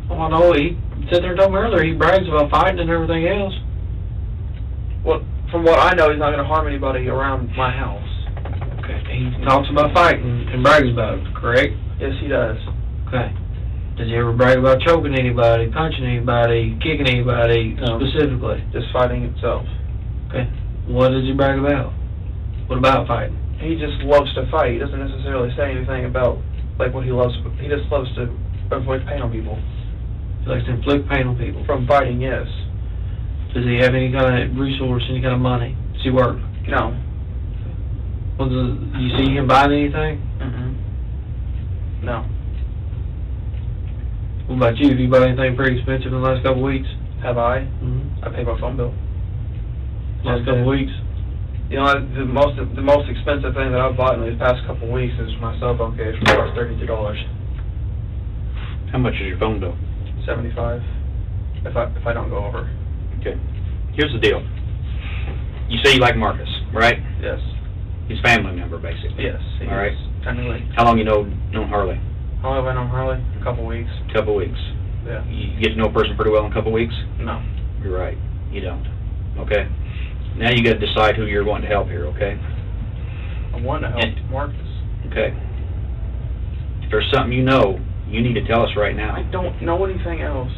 [SPEAKER 1] Oh, I know. He said there told me earlier he brags about fighting and everything else.
[SPEAKER 2] Well, from what I know, he's not going to harm anybody around my house.
[SPEAKER 1] Okay. He talks about fighting and brags about it, correct?
[SPEAKER 2] Yes, he does.
[SPEAKER 1] Okay. Does he ever brag about choking anybody, punching anybody, kicking anybody specifically?
[SPEAKER 2] Just fighting itself.
[SPEAKER 1] Okay. What does he brag about? What about fighting?
[SPEAKER 2] He just loves to fight. He doesn't necessarily say anything about like what he loves. He just loves to avoid pain on people.
[SPEAKER 1] He likes to inflict pain on people.
[SPEAKER 2] From fighting, yes.
[SPEAKER 1] Does he have any kind of resource, any kind of money? Does he work?
[SPEAKER 2] No.
[SPEAKER 1] Well, do you see him buying anything?
[SPEAKER 2] No.
[SPEAKER 1] What about you? Have you bought anything pretty expensive in the last couple of weeks?
[SPEAKER 2] Have I?
[SPEAKER 1] Mm-hmm.
[SPEAKER 2] I paid my phone bill.
[SPEAKER 1] Last couple of weeks?
[SPEAKER 2] You know, the most expensive thing that I've bought in these past couple of weeks is my cell phone case, which cost $32.
[SPEAKER 4] How much is your phone bill?
[SPEAKER 2] $75. If I don't go over.
[SPEAKER 4] Okay. Here's the deal. You say you like Marcus, right?
[SPEAKER 2] Yes.
[SPEAKER 4] He's a family member, basically.
[SPEAKER 2] Yes.
[SPEAKER 4] All right.
[SPEAKER 2] Technically.
[SPEAKER 4] How long you known Harley?
[SPEAKER 2] How long have I known Harley? A couple of weeks.
[SPEAKER 4] A couple of weeks.
[SPEAKER 2] Yeah.
[SPEAKER 4] You get to know a person pretty well in a couple of weeks?
[SPEAKER 2] No.
[SPEAKER 4] You're right. You don't. Okay. Now you got to decide who you're wanting to help here, okay?
[SPEAKER 2] I want to help Marcus.
[SPEAKER 4] Okay. If there's something you know, you need to tell us right now.
[SPEAKER 2] I don't know anything else.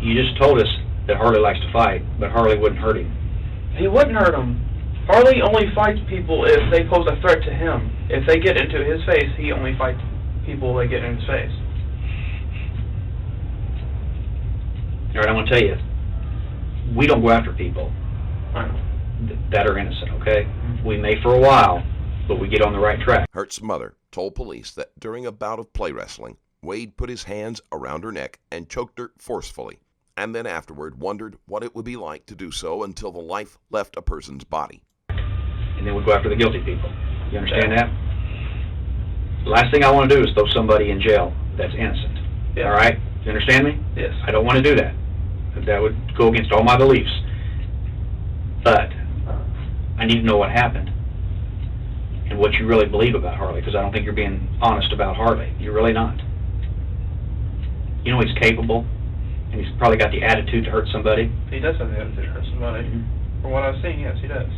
[SPEAKER 4] You just told us that Harley likes to fight, but Harley wouldn't hurt him.
[SPEAKER 2] He wouldn't hurt him. Harley only fights people if they pose a threat to him. If they get into his face, he only fights people that get in his face.
[SPEAKER 4] All right, I'm going to tell you, we don't go after people
[SPEAKER 2] I know.
[SPEAKER 4] that are innocent, okay? We may for a while, but we get on the right track.
[SPEAKER 3] Hurt's mother told police that during a bout of play wrestling, Wade put his hands around her neck and choked her forcefully, and then afterward wondered what it would be like to do so until the life left a person's body.
[SPEAKER 4] And then we go after the guilty people. You understand that? The last thing I want to do is throw somebody in jail that's innocent.
[SPEAKER 2] Yeah.
[SPEAKER 4] All right? You understand me?
[SPEAKER 2] Yes.
[SPEAKER 4] I don't want to do that. That would go against all my beliefs. But I need to know what happened and what you really believe about Harley, because I don't think you're being honest about Harley. You're really not. You know he's capable, and he's probably got the attitude to hurt somebody.
[SPEAKER 2] He does have the attitude to hurt somebody.
[SPEAKER 4] Mm-hmm.
[SPEAKER 2] From what I've seen, yes, he does.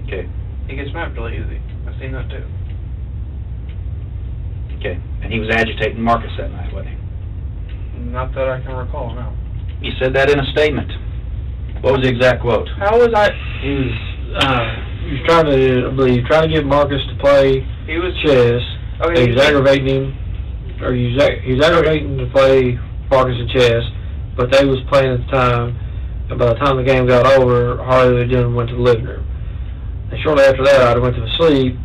[SPEAKER 4] Okay.
[SPEAKER 2] He gets mad really easy. I've seen that too.
[SPEAKER 4] Okay. And he was agitating Marcus that night, wasn't he?
[SPEAKER 2] Not that I can recall, no.
[SPEAKER 4] You said that in a statement. What was the exact quote?
[SPEAKER 2] How was I?
[SPEAKER 1] He was trying to, I believe, trying to get Marcus to play
[SPEAKER 2] He was
[SPEAKER 1] chess.
[SPEAKER 2] Okay.
[SPEAKER 1] He was aggravating him, or he was aggravating to play Marcus at chess, but they was playing at the time, and by the time the game got over, Harley and Jim went to the living room. And shortly after that, I went to sleep,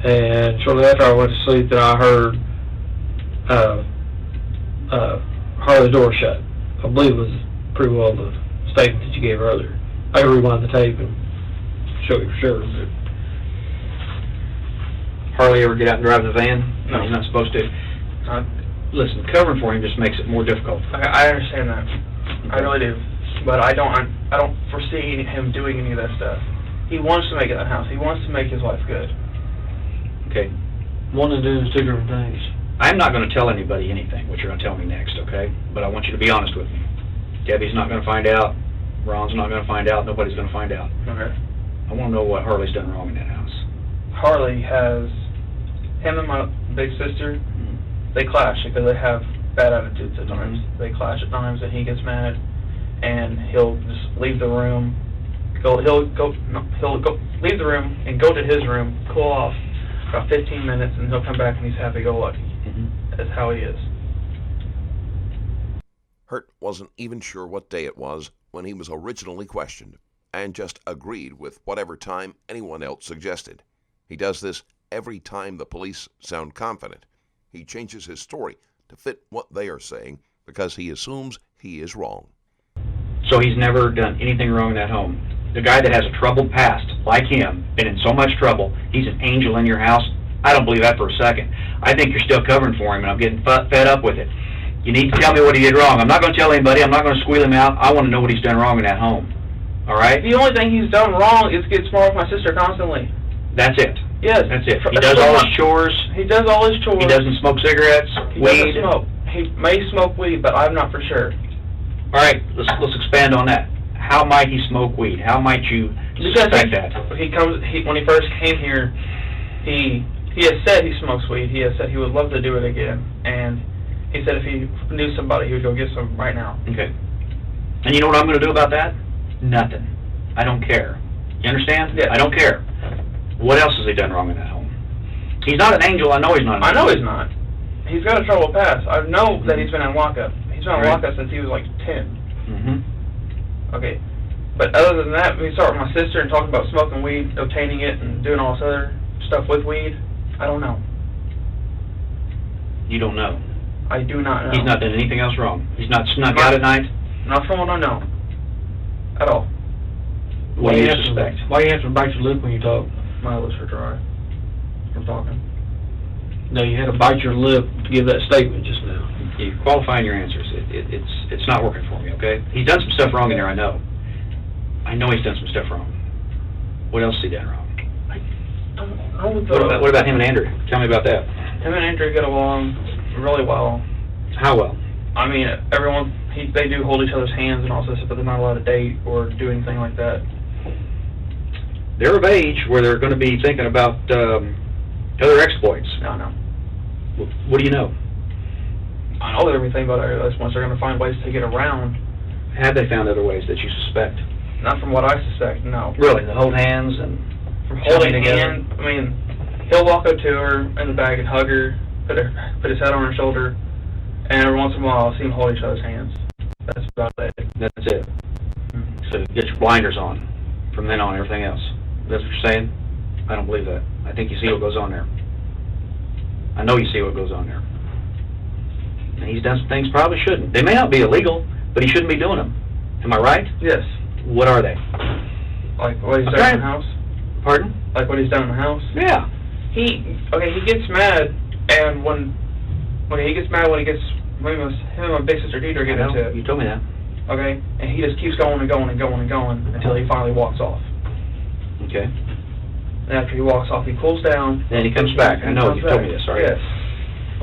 [SPEAKER 1] and shortly after I went to sleep, then I heard Harley's door shut. I believe it was pretty well the statement that you gave earlier. I can rewind the tape and show you for sure. But
[SPEAKER 4] Harley ever get out and drive the van?
[SPEAKER 2] No.
[SPEAKER 4] He's not supposed to. Listen, covering for him just makes it more difficult.
[SPEAKER 2] I understand that. I really do. But I don't foresee him doing any of that stuff. He wants to make it that house. He wants to make his life good.
[SPEAKER 4] Okay.
[SPEAKER 1] one and two is two different things.
[SPEAKER 4] I'm not going to tell anybody anything, what you're going to tell me next, okay? But I want you to be honest with me. Debbie's not going to find out. Ron's not going to find out. Nobody's going to find out.
[SPEAKER 2] Okay.
[SPEAKER 4] I want to know what Harley's done wrong in that house.
[SPEAKER 2] Harley has, him and my big sister, they clash because they have bad attitudes at times. They clash at times, and he gets mad, and he'll just leave the room. He'll leave the room and go to his room, cool off for about 15 minutes, and he'll come back and he's happy-go-lucky. That's how he is.
[SPEAKER 3] Hurt wasn't even sure what day it was when he was originally questioned, and just agreed with whatever time anyone else suggested. He does this every time the police sound confident. He changes his story to fit what they are saying because he assumes he is wrong.
[SPEAKER 4] So he's never done anything wrong in that home. The guy that has a troubled past, like him, been in so much trouble, he's an angel in your house? I don't believe that for a second. I think you're still covering for him, and I'm getting fed up with it. You need to tell me what he did wrong. I'm not going to tell anybody. I'm not going to squeal him out. I want to know what he's done wrong in that home. All right?
[SPEAKER 2] The only thing he's done wrong is get smart with my sister constantly.
[SPEAKER 4] That's it.
[SPEAKER 2] Yes.
[SPEAKER 4] That's it. He does all his chores.
[SPEAKER 2] He does all his chores.
[SPEAKER 4] He doesn't smoke cigarettes,
[SPEAKER 2] He
[SPEAKER 4] weed.
[SPEAKER 2] doesn't smoke. He may smoke weed, but I'm not for sure.
[SPEAKER 4] All right, let's expand on that. How might he smoke weed? How might you suspect that?
[SPEAKER 2] When he first came here, he has said he smokes weed. He has said he would love to do it again, and he said if he knew somebody, he would go get some right now.
[SPEAKER 4] Okay. And you know what I'm going to do about that? Nothing. I don't care. You understand?
[SPEAKER 2] Yeah.
[SPEAKER 4] I don't care. What else has he done wrong in that home? He's not an angel. I know he's not an angel.
[SPEAKER 2] I know he's not. He's got a troubled past. I know that he's been in lockup. He's been in lockup since he was like 10. Okay. But other than that, when we start with my sister and talking about smoking weed, obtaining it, and doing all this other stuff with weed, I don't know.
[SPEAKER 4] You don't know?
[SPEAKER 2] I do not know.
[SPEAKER 4] He's not done anything else wrong? He's not snuck out at night?
[SPEAKER 2] Not from what I know. At all.
[SPEAKER 4] What do you suspect?
[SPEAKER 1] Why you have to bite your lip when you talk?
[SPEAKER 2] My lips are dry from talking.
[SPEAKER 1] No, you had to bite your lip to give that statement just now.
[SPEAKER 4] You're qualifying your answers. It's not working for me, okay? He's done some stuff wrong in there, I know. I know he's done some stuff wrong. What else has he done wrong? What about him and Andrew? Tell me about that.
[SPEAKER 2] Him and Andrew get along really well.
[SPEAKER 4] How well?
[SPEAKER 2] I mean, they do hold each other's hands and all this stuff, but they're not allowed to date or do anything like that.
[SPEAKER 4] They're of age where they're going to be thinking about other exploits.
[SPEAKER 2] No, no.
[SPEAKER 4] What do you know?
[SPEAKER 2] I know everything about this once they're going to find ways to get around.
[SPEAKER 4] Have they found other ways that you suspect?
[SPEAKER 2] Not from what I suspect, no.
[SPEAKER 4] Really? To hold hands and
[SPEAKER 2] from holding hands? I mean, he'll walk up to her in the back and hug her, put his head on her shoulder, and every once in a while I'll see them hold each other's hands. That's about it.
[SPEAKER 4] That's it. Mm-hmm. So get your blinders on from then on, everything else. That's what you're saying? I don't believe that. I think you see what goes on there. I know you see what goes on there. And he's done some things probably shouldn't. They may not be illegal, but he shouldn't be doing them. Am I right?
[SPEAKER 2] Yes.
[SPEAKER 4] What are they?
[SPEAKER 2] Like what he's done in the house?
[SPEAKER 4] Pardon?
[SPEAKER 2] Like what he's done in the house?
[SPEAKER 4] Yeah.
[SPEAKER 2] He gets mad, and when he gets mad, him and my big sister Deidre get into it.
[SPEAKER 4] You told me that.
[SPEAKER 2] Okay? And he just keeps going and going and going and going until he finally walks off.
[SPEAKER 4] Okay.
[SPEAKER 2] And after he walks off, he cools down.
[SPEAKER 4] Then he comes back. I know, you told me this, right?
[SPEAKER 2] Yes.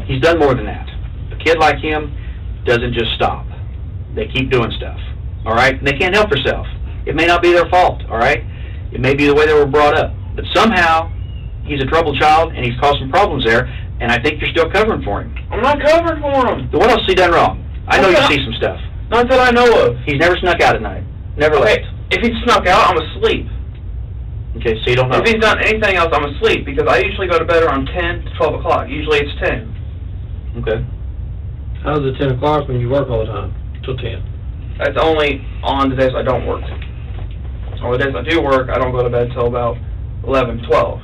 [SPEAKER 4] He's done more than that. A kid like him doesn't just stop. They keep doing stuff, all right? And they can't help themselves. It may not be their fault, all right? It may be the way they were brought up. But somehow, he's a troubled child, and he's caused some problems there, and I think you're still covering for him.
[SPEAKER 2] I'm not covering for him.
[SPEAKER 4] So what else has he done wrong? I know you see some stuff.
[SPEAKER 2] Not that I know of.
[SPEAKER 4] He's never snuck out at night. Never left.
[SPEAKER 2] If he snuck out, I'm asleep.
[SPEAKER 4] Okay, so you don't know.
[SPEAKER 2] If he's done anything else, I'm asleep, because I usually go to bed around 10 to 12 o'clock. Usually it's 10.
[SPEAKER 4] Okay.
[SPEAKER 1] How's it 10 o'clock when you work all the time? Till 10?
[SPEAKER 2] That's only on the days I don't work. On the days I do work, I don't go to bed till about 11, 12.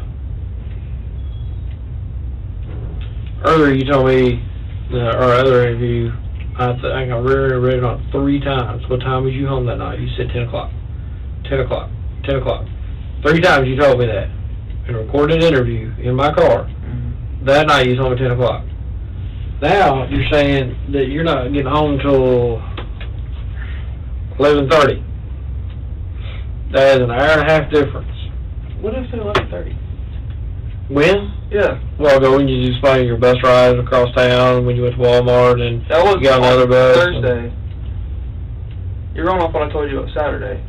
[SPEAKER 1] Earlier you told me, our other interview, I think I read it on 3 times. What time was you home that night? You said 10 o'clock. 10 o'clock. 10 o'clock. 3 times you told me that. In a recorded interview in my car. Mm-hmm. That night you told me 10 o'clock. Now you're saying that you're not getting home till 11:30. That is an hour and a half difference.
[SPEAKER 2] What did I say 11:30?
[SPEAKER 1] When?
[SPEAKER 2] Yeah.
[SPEAKER 1] Well, ago when you just explained your bus ride across town, when you went to Walmart, and
[SPEAKER 2] that was
[SPEAKER 1] you got another bus.
[SPEAKER 2] Thursday. You're wrong off what I told you about Saturday.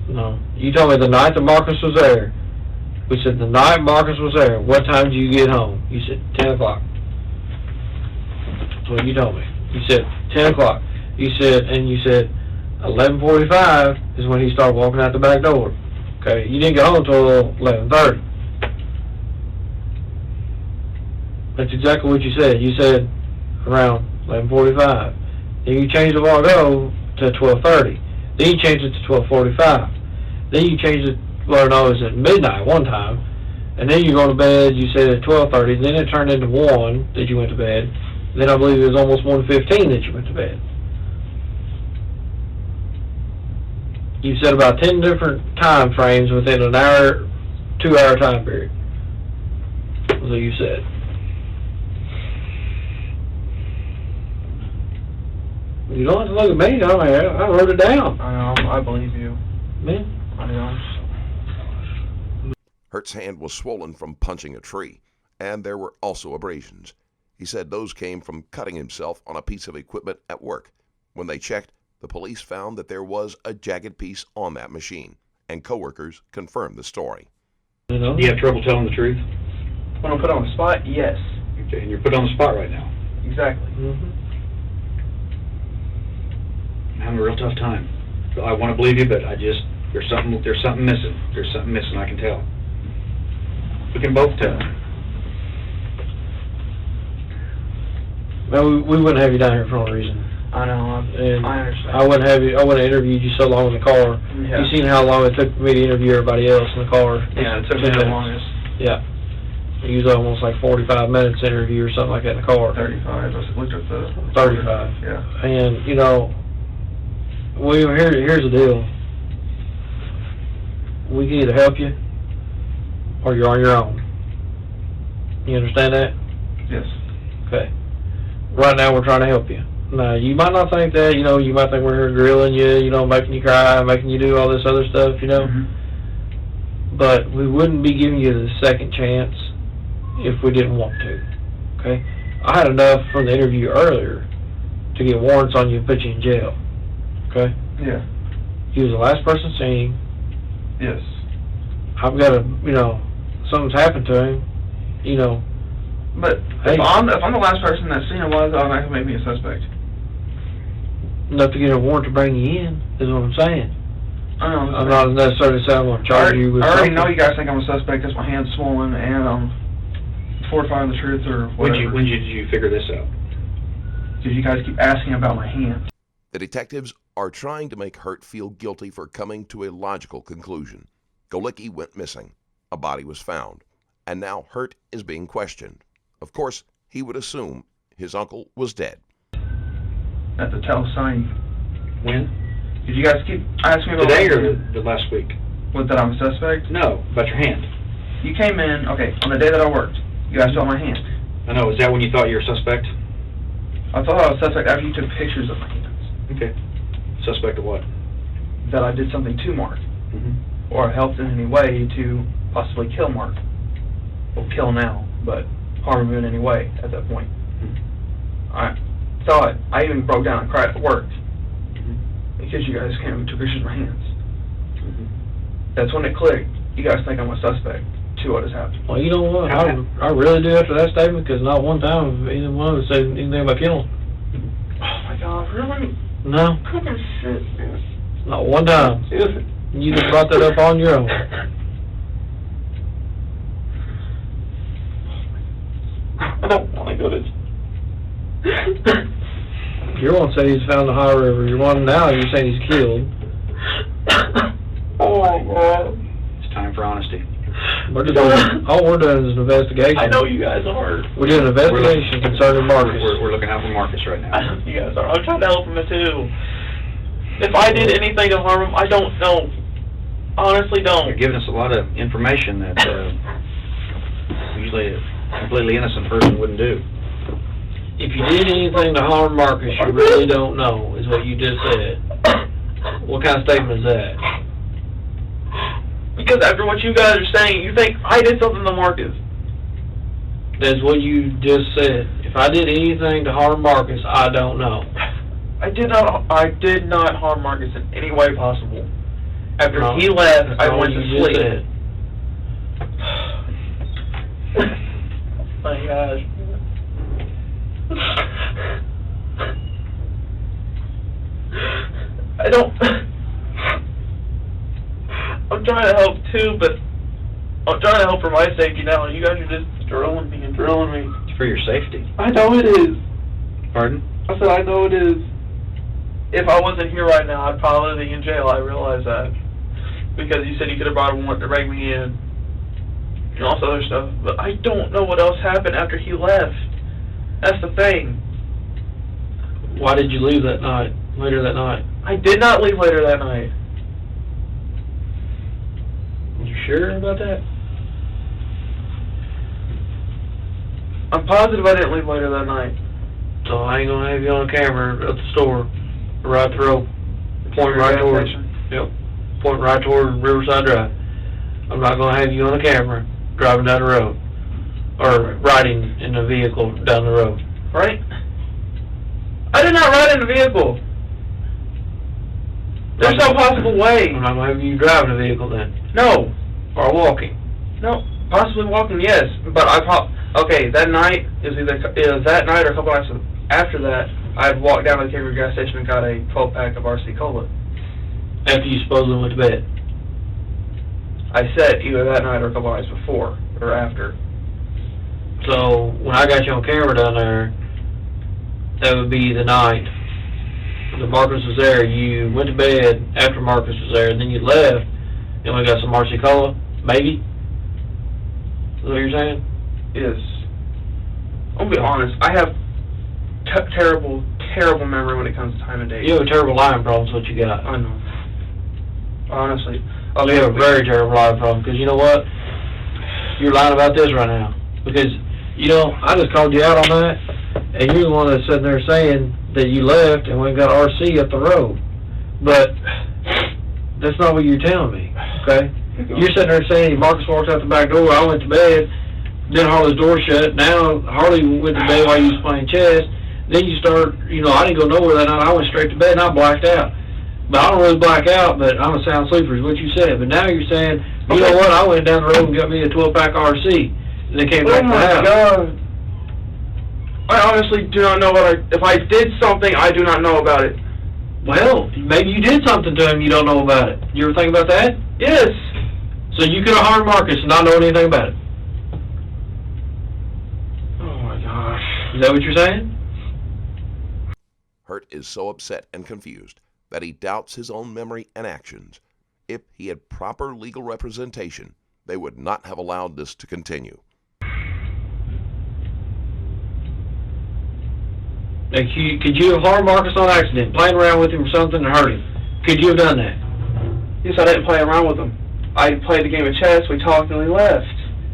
[SPEAKER 1] No. You told me the night that Marcus was there. We said the night Marcus was there. What time did you get home? You said 10 o'clock. That's what you told me. You said 10 o'clock. You said 11:45 is when he started walking out the back door. Okay, you didn't get home until 11:30. That's exactly what you said. You said around 11:45. Then you changed it a while ago to 12:30. Then you changed it to 12:45. Then you changed it, well, no, it was at midnight one time. And then you go to bed, you said at 12:30. Then it turned into 1 that you went to bed. Then I believe it was almost 1:15 that you went to bed. You said about 10 different time frames within an hour, 2-hour time period. That's what you said. You don't have to look at me. I wrote it down.
[SPEAKER 2] I know. I believe you.
[SPEAKER 1] Man.
[SPEAKER 2] I know.
[SPEAKER 3] Hurt's hand was swollen from punching a tree, and there were also abrasions. He said those came from cutting himself on a piece of equipment at work. When they checked, the police found that there was a jagged piece on that machine, and coworkers confirmed the story.
[SPEAKER 1] You know?
[SPEAKER 4] Do you have trouble telling the truth?
[SPEAKER 2] When I'm put on the spot, yes.
[SPEAKER 4] Okay, and you're put on the spot right now.
[SPEAKER 2] Exactly.
[SPEAKER 1] Mm-hmm.
[SPEAKER 4] I'm having a real tough time. I want to believe you, but there's something missing. There's something missing, I can tell. We can both tell.
[SPEAKER 1] Well, we wouldn't have you down here for no reason.
[SPEAKER 2] I know. I understand.
[SPEAKER 1] I wouldn't have interviewed you so long in the car.
[SPEAKER 2] Yeah.
[SPEAKER 1] You seen how long it took me to interview everybody else in the car.
[SPEAKER 2] Yeah, it took me the longest.
[SPEAKER 1] Yeah. It was almost like 45 minutes interview or something like that in the car.
[SPEAKER 2] 35. I looked at the...
[SPEAKER 1] 35.
[SPEAKER 2] Yeah.
[SPEAKER 1] And, you know, here's the deal. We can either help you or you're on your own. You understand that?
[SPEAKER 2] Yes.
[SPEAKER 1] Okay. Right now we're trying to help you. Now, you might not think that, you know, you might think we're here grilling you, you know, making you cry, making you do all this other stuff, you know.
[SPEAKER 2] Mm-hmm.
[SPEAKER 1] But we wouldn't be giving you the second chance if we didn't want to, okay? I had enough from the interview earlier to get warrants on you and put you in jail, okay?
[SPEAKER 2] Yeah.
[SPEAKER 1] He was the last person seen.
[SPEAKER 2] Yes.
[SPEAKER 1] I've got to, you know, something's happened to him, you know.
[SPEAKER 2] But
[SPEAKER 1] Hey.
[SPEAKER 2] if I'm the last person that's seen him, why does that automatically make me a suspect?
[SPEAKER 1] Enough to get a warrant to bring you in, is what I'm saying.
[SPEAKER 2] I know.
[SPEAKER 1] I'm not necessarily saying I'm going to charge you with
[SPEAKER 2] I already
[SPEAKER 1] something.
[SPEAKER 2] know you guys think I'm a suspect because my hand's swollen and I'm fortifying the truth or whatever.
[SPEAKER 4] When did you figure this out?
[SPEAKER 2] Because you guys keep asking about my hand.
[SPEAKER 3] The detectives are trying to make Hurt feel guilty for coming to a logical conclusion. Golicki went missing. A body was found. And now Hurt is being questioned. Of course, he would assume his uncle was dead.
[SPEAKER 2] At the tell sign.
[SPEAKER 4] When?
[SPEAKER 2] Did you guys keep asking me about
[SPEAKER 4] Today
[SPEAKER 2] my
[SPEAKER 4] or
[SPEAKER 2] hand?
[SPEAKER 4] the last week?
[SPEAKER 2] What, that I'm a suspect?
[SPEAKER 4] No, about your hand.
[SPEAKER 2] You came in, okay, on the day that I worked. You asked about my hand.
[SPEAKER 4] I know, is that when you thought you were a suspect?
[SPEAKER 2] I thought I was a suspect after you took pictures of my hands.
[SPEAKER 4] Okay. Suspect of what?
[SPEAKER 2] That I did something to Mark.
[SPEAKER 4] Mm-hmm.
[SPEAKER 2] Or helped in any way to possibly kill Mark. Well, kill now, but harm him in any way at that point. I thought, I even broke down and cried at work because you guys came and took pictures of my hands. That's when it clicked. You guys think I'm a suspect to what has happened.
[SPEAKER 1] Well, you know what? I really do after that statement, because not one time have either one of us said anything about killing.
[SPEAKER 2] Oh my God, really?
[SPEAKER 1] No,
[SPEAKER 2] Goodness shit, man.
[SPEAKER 1] not one time. You just brought that up on your own.
[SPEAKER 2] I don't want to go to...
[SPEAKER 1] You're one said he's found the high river. You're one now. You're saying he's killed.
[SPEAKER 2] Oh my God.
[SPEAKER 4] It's time for honesty.
[SPEAKER 1] We're just doing, all we're doing is an investigation.
[SPEAKER 2] I know you guys are.
[SPEAKER 1] We're doing an investigation concerning Marcus.
[SPEAKER 4] We're looking out for Marcus right now.
[SPEAKER 2] I know you guys are. I'm trying to help him too. If I did anything to harm him, I don't know. Honestly, don't.
[SPEAKER 4] You're giving us a lot of information that usually a completely innocent person wouldn't do.
[SPEAKER 1] If you did anything to harm Marcus, you really don't know, is what you just said. What kind of statement is that?
[SPEAKER 2] Because after what you guys are saying, you think I did something to Marcus.
[SPEAKER 1] That's what you just said. If I did anything to harm Marcus, I don't know.
[SPEAKER 2] I did not harm Marcus in any way possible. After
[SPEAKER 1] No,
[SPEAKER 2] he left,
[SPEAKER 1] that's
[SPEAKER 2] I
[SPEAKER 1] all
[SPEAKER 2] went
[SPEAKER 1] you
[SPEAKER 2] to
[SPEAKER 1] just
[SPEAKER 2] sleep.
[SPEAKER 1] said.
[SPEAKER 2] My gosh. I don't... I'm trying to help too, but I'm trying to help for my safety now, and you guys are just drilling me and drilling me.
[SPEAKER 4] It's for your safety.
[SPEAKER 2] I know it is.
[SPEAKER 4] Pardon?
[SPEAKER 2] I said I know it is. If I wasn't here right now, I'd probably be in jail. I realize that. Because you said you could have brought a warrant to bring me in. And all this other stuff. But I don't know what else happened after he left. That's the thing.
[SPEAKER 1] Why did you leave that night, later that night?
[SPEAKER 2] I did not leave later that night.
[SPEAKER 1] You sure about that?
[SPEAKER 2] I'm positive I didn't leave later that night.
[SPEAKER 1] So I ain't gonna have you on camera at the store, right through, pointing right towards, yep, pointing right toward Riverside Drive. I'm not gonna have you on the camera driving down the road, or riding in a vehicle down the road.
[SPEAKER 2] Right? I did not ride in a vehicle. There's no possible way.
[SPEAKER 1] I'm not gonna have you driving a vehicle then,
[SPEAKER 2] No.
[SPEAKER 1] or walking.
[SPEAKER 2] No. Possibly walking, yes. But okay, that night, it was that night or a couple nights after that, I had walked down to the Career gas station and got a 12-pack of RC Cola.
[SPEAKER 1] After you supposedly went to bed.
[SPEAKER 2] I said either that night or a couple nights before or after.
[SPEAKER 1] So when I got you on camera down there, that would be the night that Marcus was there. You went to bed after Marcus was there, and then you left, and we got some RC Cola, maybe? Is that what you're saying?
[SPEAKER 2] Yes. I'll be honest, I have terrible memory when it comes to time and date.
[SPEAKER 1] You have a terrible lying problem, is what you got.
[SPEAKER 2] I know. Honestly.
[SPEAKER 1] You have a very terrible lying problem, because you know what? You're lying about this right now. Because, you know, I just called you out on that, and you're the one that's sitting there saying that you left and went and got RC up the road. But that's not what you're telling me, okay? You're sitting there saying Marcus walked out the back door, I went to bed, then Harley's door shut, now Harley went to bed while you was playing chess, then you start, you know, I didn't go nowhere that night, I went straight to bed and I blacked out. But I don't really black out, but I'm a sound sleeper is what you said. But now you're saying, you know what, I went down the road and got me a 12-pack RC, and then came back to the house.
[SPEAKER 2] Oh my God. I honestly do not know if I did something, I do not know about it.
[SPEAKER 1] Well, maybe you did something to him you don't know about it. You ever think about that?
[SPEAKER 2] Yes.
[SPEAKER 1] So you could have harmed Marcus and not know anything about it.
[SPEAKER 2] Oh my gosh.
[SPEAKER 1] Is that what you're saying?
[SPEAKER 3] Hurt is so upset and confused that he doubts his own memory and actions. If he had proper legal representation, they would not have allowed this to continue.
[SPEAKER 1] Like could you have harmed Marcus on accident, playing around with him or something and hurt him? Could you have done that?
[SPEAKER 2] Yes, I didn't play around with him. I played a game of chess, we talked, and we left.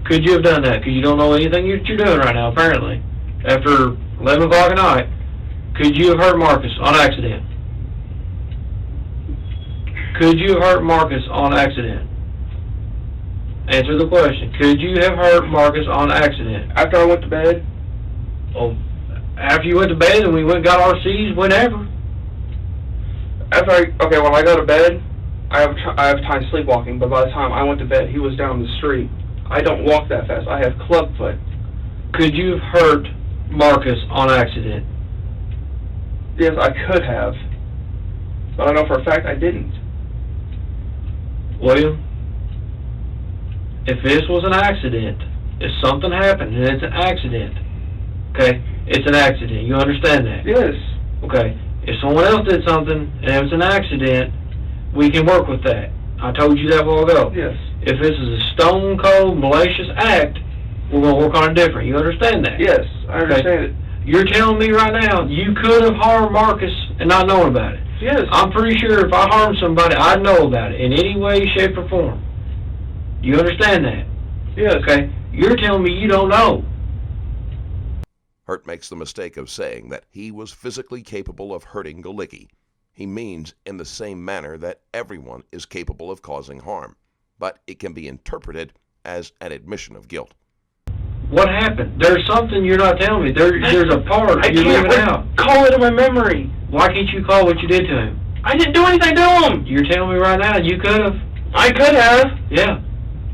[SPEAKER 1] Could you have done that? Because you don't know anything that you're doing right now, apparently. After 11 o'clock at night, could you have hurt Marcus on accident? Could you have hurt Marcus on accident? Answer the question. Could you have hurt Marcus on accident?
[SPEAKER 2] After I went to bed?
[SPEAKER 1] Oh, after you went to bed and we went and got RCs, whenever.
[SPEAKER 2] When I go to bed, I have time sleepwalking, but by the time I went to bed, he was down the street. I don't walk that fast. I have club foot.
[SPEAKER 1] Could you have hurt Marcus on accident?
[SPEAKER 2] Yes, I could have. But I know for a fact I didn't.
[SPEAKER 1] William, if this was an accident, if something happened and it's an accident, okay, it's an accident. You understand that?
[SPEAKER 2] Yes.
[SPEAKER 1] Okay. If someone else did something and it was an accident, we can work with that. I told you that a while ago.
[SPEAKER 2] Yes.
[SPEAKER 1] If this is a stone cold malicious act, we're going to work on it different. You understand that?
[SPEAKER 2] Yes, I understand it.
[SPEAKER 1] You're telling me right now you could have harmed Marcus and not known about it.
[SPEAKER 2] Yes.
[SPEAKER 1] I'm pretty sure if I harmed somebody, I'd know about it in any way, shape, or form. You understand that?
[SPEAKER 2] Yes.
[SPEAKER 1] Okay. You're telling me you don't know.
[SPEAKER 3] Hurt makes the mistake of saying that he was physically capable of hurting Galicki. He means in the same manner that everyone is capable of causing harm, but it can be interpreted as an admission of guilt.
[SPEAKER 1] What happened? There's something you're not telling me. There's a part you're leaving out.
[SPEAKER 2] Call it in my memory.
[SPEAKER 1] Why can't you call what you did to him?
[SPEAKER 2] I didn't do anything to him.
[SPEAKER 1] You're telling me right now you could have.
[SPEAKER 2] I could have.
[SPEAKER 1] Yeah.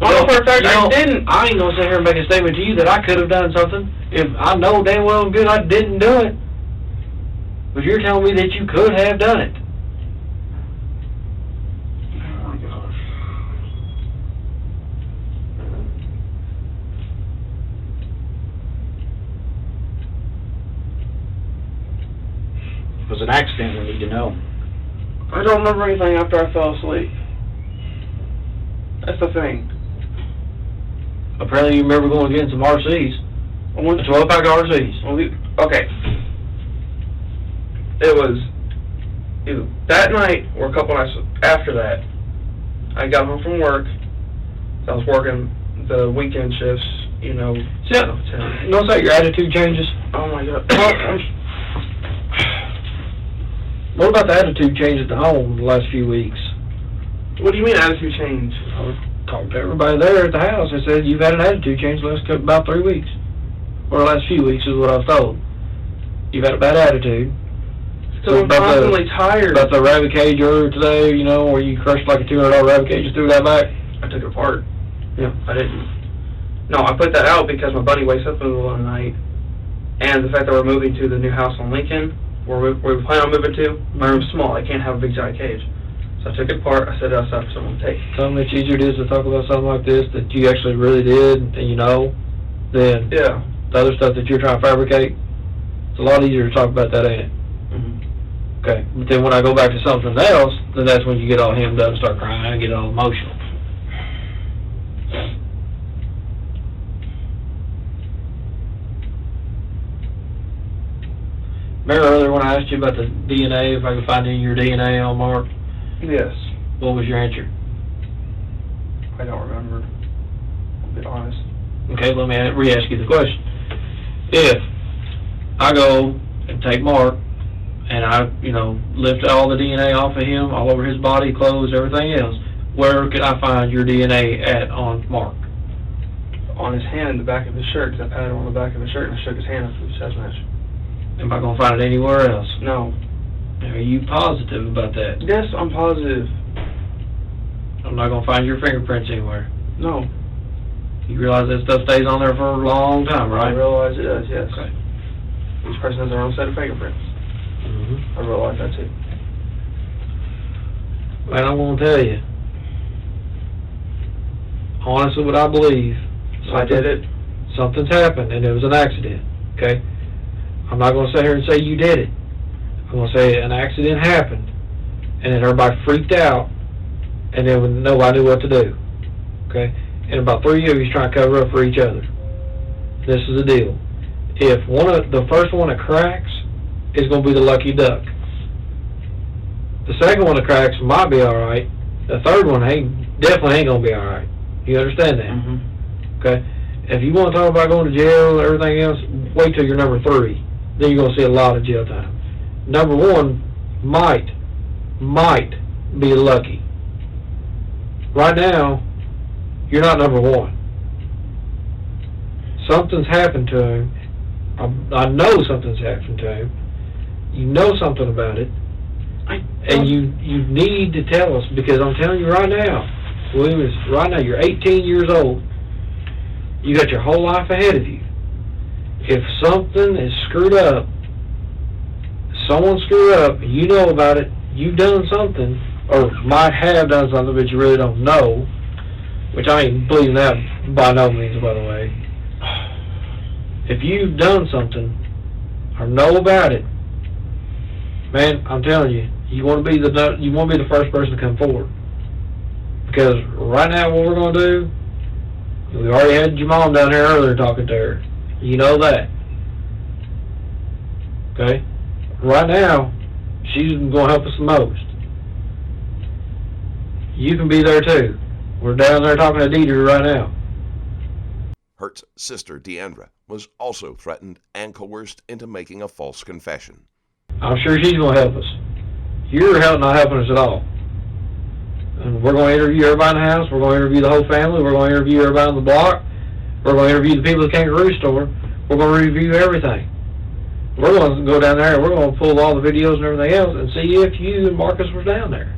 [SPEAKER 2] Well, for a fact, I didn't.
[SPEAKER 1] I ain't gonna sit here and make a statement to you that I could have done something if I know damn well and good I didn't do it. But you're telling me that you could have done it.
[SPEAKER 2] Oh my gosh.
[SPEAKER 4] If it was an accident, we need to know.
[SPEAKER 2] I don't remember anything after I fell asleep. That's the thing.
[SPEAKER 1] Apparently you remember going against some RCs.
[SPEAKER 2] I went
[SPEAKER 1] A 12-pack RCs.
[SPEAKER 2] Okay. It was either that night or a couple nights after that. I got home from work. I was working the weekend shifts, you know.
[SPEAKER 1] Notice how your attitude changes?
[SPEAKER 2] Oh my God.
[SPEAKER 1] What about the attitude change at the home the last few weeks?
[SPEAKER 2] What do you mean attitude change?
[SPEAKER 1] I talked to everybody there at the house. I said, you've had an attitude change the last about 3 weeks. Or the last few weeks is what I was told. You've had a bad attitude.
[SPEAKER 2] So I'm constantly tired.
[SPEAKER 1] About the rabbit cage earlier today, you know, where you crushed like a $200 rabbit cage and threw that back.
[SPEAKER 2] I took it apart.
[SPEAKER 1] Yeah.
[SPEAKER 2] I didn't. No, I put that out because my buddy wakes up in the middle of the night. And the fact that we're moving to the new house on Lincoln, where we plan on moving to, my room's small. I can't have a big giant cage. So I took it apart. I set it outside for someone to take.
[SPEAKER 1] Something much easier it is to talk about something like this that you actually really did and you know, than
[SPEAKER 2] the
[SPEAKER 1] other stuff that you're trying to fabricate. It's a lot easier to talk about that, ain't it?
[SPEAKER 2] Mm-hmm.
[SPEAKER 1] Okay. But then when I go back to something else, then that's when you get all hemmed up and start crying and get all emotional. Remember earlier when I asked you about the DNA, if I could find any of your DNA on Mark?
[SPEAKER 2] Yes.
[SPEAKER 1] What was your answer?
[SPEAKER 2] I don't remember. I'll be honest.
[SPEAKER 1] Okay, let me re-ask you the question. If I go and take Mark, and I, lift all the DNA off of him, all over his body, clothes, everything else, where could I find your DNA at on Mark?
[SPEAKER 2] On his hand, in the back of his shirt, because I patted him on the back of his shirt and I shook his hand after the chest match.
[SPEAKER 1] Am I going to find it anywhere else?
[SPEAKER 2] No.
[SPEAKER 1] Are you positive about that?
[SPEAKER 2] Yes, I'm positive.
[SPEAKER 1] I'm not going to find your fingerprints anywhere?
[SPEAKER 2] No.
[SPEAKER 1] You realize that stuff stays on there for a long time, right?
[SPEAKER 2] I realize it does, yes.
[SPEAKER 1] Okay.
[SPEAKER 2] Each person has their own set of fingerprints. I realize that too.
[SPEAKER 1] And I'm going to tell you, honestly, what I believe,
[SPEAKER 2] I did it.
[SPEAKER 1] Something's happened, and it was an accident, okay? I'm not going to sit here and say you did it. I'm going to say an accident happened, and then everybody freaked out, and then nobody knew what to do, okay? And about 3 of you trying to cover up for each other. This is the deal. If the first one that cracks is going to be the lucky duck. The second one that cracks might be all right. The third one definitely ain't going to be all right. You understand that? Okay? If you want to talk about going to jail and everything else, wait till you're number 3. Then you're going to see a lot of jail time. Number 1 might be lucky. Right now, you're not number 1. Something's happened to him. I know something's happened to him. You know something about it. And you need to tell us, because I'm telling you right now, William, right now you're 18 years old. You got your whole life ahead of you. If something is screwed up, someone screwed up, you know about it, you've done something, or might have done something, but you really don't know, which I ain't believing that by no means, by the way. If you've done something, or know about it, man, I'm telling you, you want to be the first person to come forward. Because right now, what we're going to do, we already had your mom down here earlier talking to her. You know that. Okay? Right now, she's going to help us the most. You can be there too. We're down there talking to Deidre right now.
[SPEAKER 3] Hurt's sister, Deandra, was also threatened and coerced into making a false confession.
[SPEAKER 1] I'm sure she's going to help us. You're not helping us at all. And we're going to interview everybody in the house. We're going to interview the whole family. We're going to interview everybody on the block. We're going to interview the people at the Kangaroo Store. We're going to review everything. We're going to go down there and we're going to pull all the videos and everything else and see if you and Marcus was down there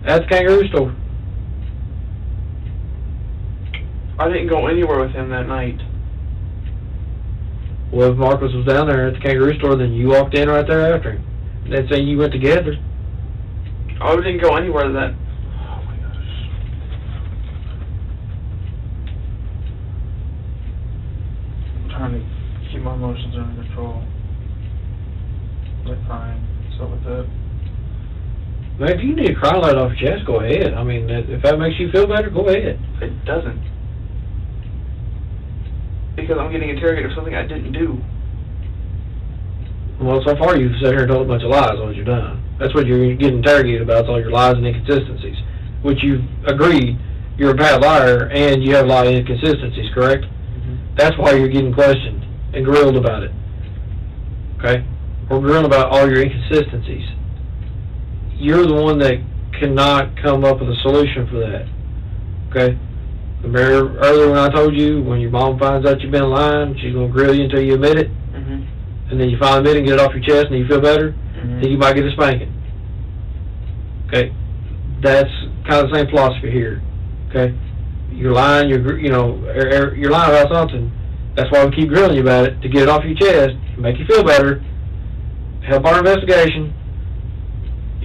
[SPEAKER 1] at the Kangaroo Store.
[SPEAKER 2] I didn't go anywhere with him that night.
[SPEAKER 1] Well, if Marcus was down there at the Kangaroo Store, then you walked in right there after him. They'd say you went together.
[SPEAKER 2] I didn't go anywhere that... Oh my gosh. I'm trying to keep my emotions under control. Like crying, stuff like that.
[SPEAKER 1] Man, if you need to cry light off your chest, go ahead. I mean, if that makes you feel better, go ahead.
[SPEAKER 2] It doesn't. Because I'm getting interrogated for something I didn't do.
[SPEAKER 1] Well, so far you've sat here and told a bunch of lies on what you've done. That's what you're getting interrogated about, is all your lies and inconsistencies. Which you've agreed you're a bad liar and you have a lot of inconsistencies, correct? That's why you're getting questioned and grilled about it. Okay? We're grilling about all your inconsistencies. You're the one that cannot come up with a solution for that. Okay? Remember earlier when I told you, when your mom finds out you've been lying, she's going to grill you until you admit it? And then you finally admit it and get it off your chest and you feel better? Then you might get a spanking. Okay? That's kind of the same philosophy here. Okay? You're lying, you're lying about something. That's why we keep grilling you about it, to get it off your chest, make you feel better, help our investigation.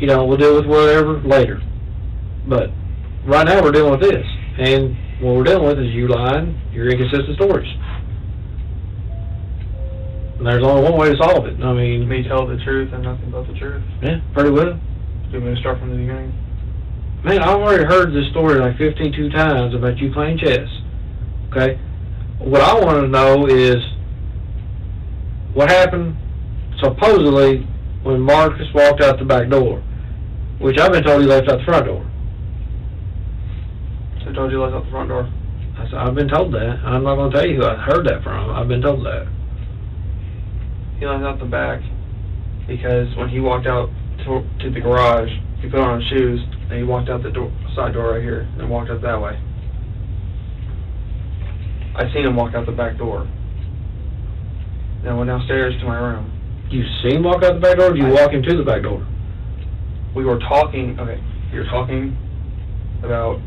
[SPEAKER 1] We'll deal with whatever later. But right now we're dealing with this. And what we're dealing with is you lying, your inconsistent stories. And there's only one way to solve it. I mean...
[SPEAKER 2] Me tell the truth and nothing but the truth.
[SPEAKER 1] Yeah, pretty well.
[SPEAKER 2] Do you want me to start from the beginning?
[SPEAKER 1] Man, I've already heard this story like 52 times about you playing chess. Okay? What I want to know is what happened supposedly, when Marcus walked out the back door, which I've been told he left out the front door.
[SPEAKER 2] Who told you to let out the front door?
[SPEAKER 1] I've been told that. I'm not going to tell you who I heard that from. I've been told that.
[SPEAKER 2] He let out the back because when he walked out to the garage, he put on his shoes and he walked out the side door right here and walked out that way. I seen him walk out the back door. Then I went downstairs to my room.
[SPEAKER 1] You see him walk out the back door, or did you walk him to the back door?
[SPEAKER 2] We were talking, okay, you were talking about,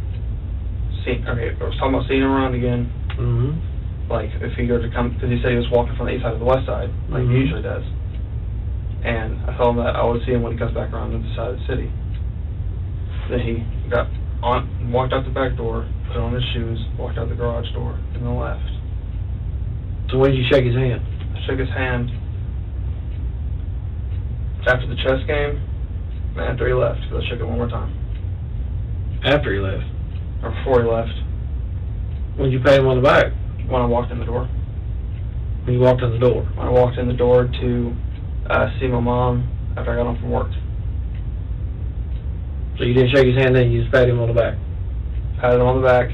[SPEAKER 2] I was talking about seeing him around again.
[SPEAKER 1] Mm-hmm.
[SPEAKER 2] Like, if he were to come, because he said he was walking from the east side to the west side, like he usually does. And I told him that I would see him when he comes back around to the side of the city. Then he got on, walked out the back door, put on his shoes, walked out the garage door, and then left.
[SPEAKER 1] So when did you shake his hand?
[SPEAKER 2] I shook his hand after the chess game, and after he left, because I shook it one more time.
[SPEAKER 1] After he left?
[SPEAKER 2] Or before he left.
[SPEAKER 1] When did you pat him on the back?
[SPEAKER 2] When I walked in the door.
[SPEAKER 1] When you walked in the door?
[SPEAKER 2] When I walked in the door to see my mom after I got home from work.
[SPEAKER 1] So you didn't shake his hand then, you just patted him on the back?
[SPEAKER 2] Patted him on the back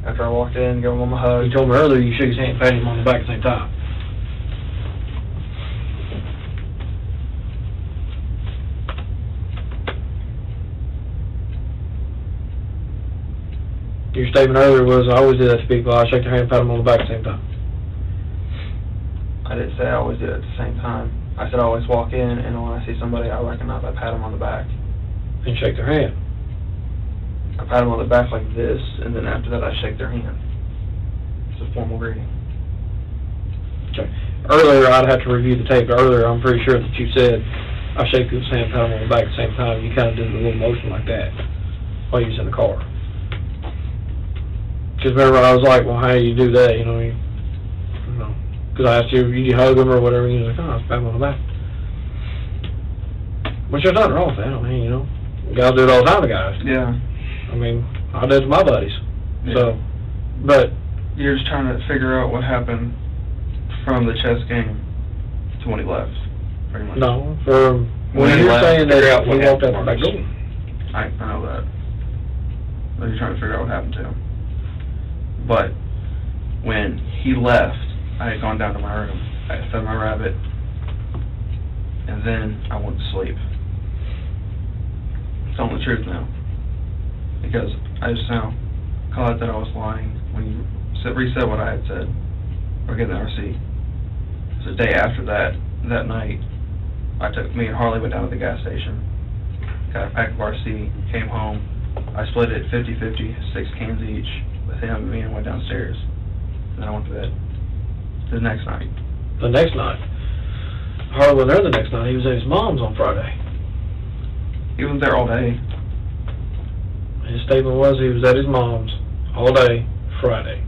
[SPEAKER 2] after I walked in, gave him a hug.
[SPEAKER 1] You told me earlier you shook his hand and patted him on the back at the same time. Your statement earlier was, I always do that to people. I shake their hand and pat them on the back at the same time.
[SPEAKER 2] I didn't say I always do it at the same time. I said I always walk in, and when I see somebody I recognize, I pat them on the back.
[SPEAKER 1] And shake their hand.
[SPEAKER 2] I pat them on the back like this, and then after that I shake their hand. It's a formal greeting.
[SPEAKER 1] Okay. Earlier, I'd have to review the tape. Earlier, I'm pretty sure that you said, I shake people's hand and pat them on the back at the same time. You kind of did a little motion like that while you was in the car. Because remember, I was like, well, how do you do that? You know, because I asked you, you hug them or whatever, and you was like, oh, I pat them on the back. Which there's nothing wrong with that. I mean, you know, guys do it all the time to guys.
[SPEAKER 2] Yeah.
[SPEAKER 1] I mean, I do it to my buddies.
[SPEAKER 2] Yeah.
[SPEAKER 1] So, but
[SPEAKER 2] You're just trying to figure out what happened from the chess game to when he left, pretty much.
[SPEAKER 1] no, for
[SPEAKER 2] When
[SPEAKER 1] when
[SPEAKER 2] he
[SPEAKER 1] you're
[SPEAKER 2] left,
[SPEAKER 1] saying
[SPEAKER 2] figure
[SPEAKER 1] that
[SPEAKER 2] out what
[SPEAKER 1] he walked out
[SPEAKER 2] happened,
[SPEAKER 1] the back door.
[SPEAKER 2] I know that. But you're trying to figure out what happened to him. But when he left, I had gone down to my room. I had fed my rabbit, and then I went to sleep. I'm telling the truth now, because I just now caught that I was lying when you resaid what I had said, or get the RC. So the day after that night, me and Harley went down to the gas station, got a pack of RC, came home. I split it 50-50, 6 cans each, with him and me, and went downstairs. And then I went to bed. The next night.
[SPEAKER 1] The next night. Harley wasn't there the next night. He was at his mom's on Friday.
[SPEAKER 2] He wasn't there all day.
[SPEAKER 1] His statement was he was at his mom's all day Friday.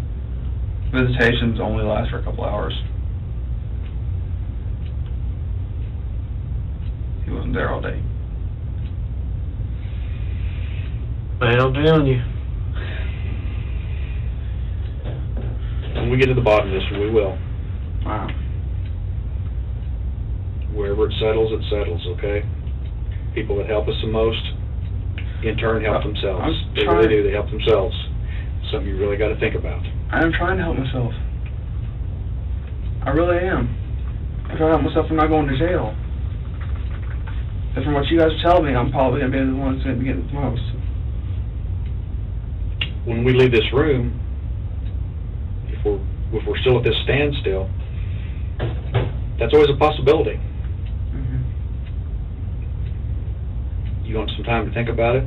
[SPEAKER 2] Visitations only last for a couple hours. He wasn't there all day.
[SPEAKER 1] Man, I'm telling you.
[SPEAKER 4] When we get to the bottom of this, we will.
[SPEAKER 2] Wow.
[SPEAKER 4] Wherever it settles, okay? People that help us the most, in turn, help themselves. They really do. They help themselves. Something you really got to think about.
[SPEAKER 2] I am trying to help myself. I really am. I'm trying to help myself from not going to jail. And from what you guys are telling me, I'm probably going to be the one that's going to be getting the most.
[SPEAKER 4] When we leave this room, if we're still at this standstill, that's always a possibility.
[SPEAKER 2] Mm-hmm.
[SPEAKER 4] You want some time to think about it?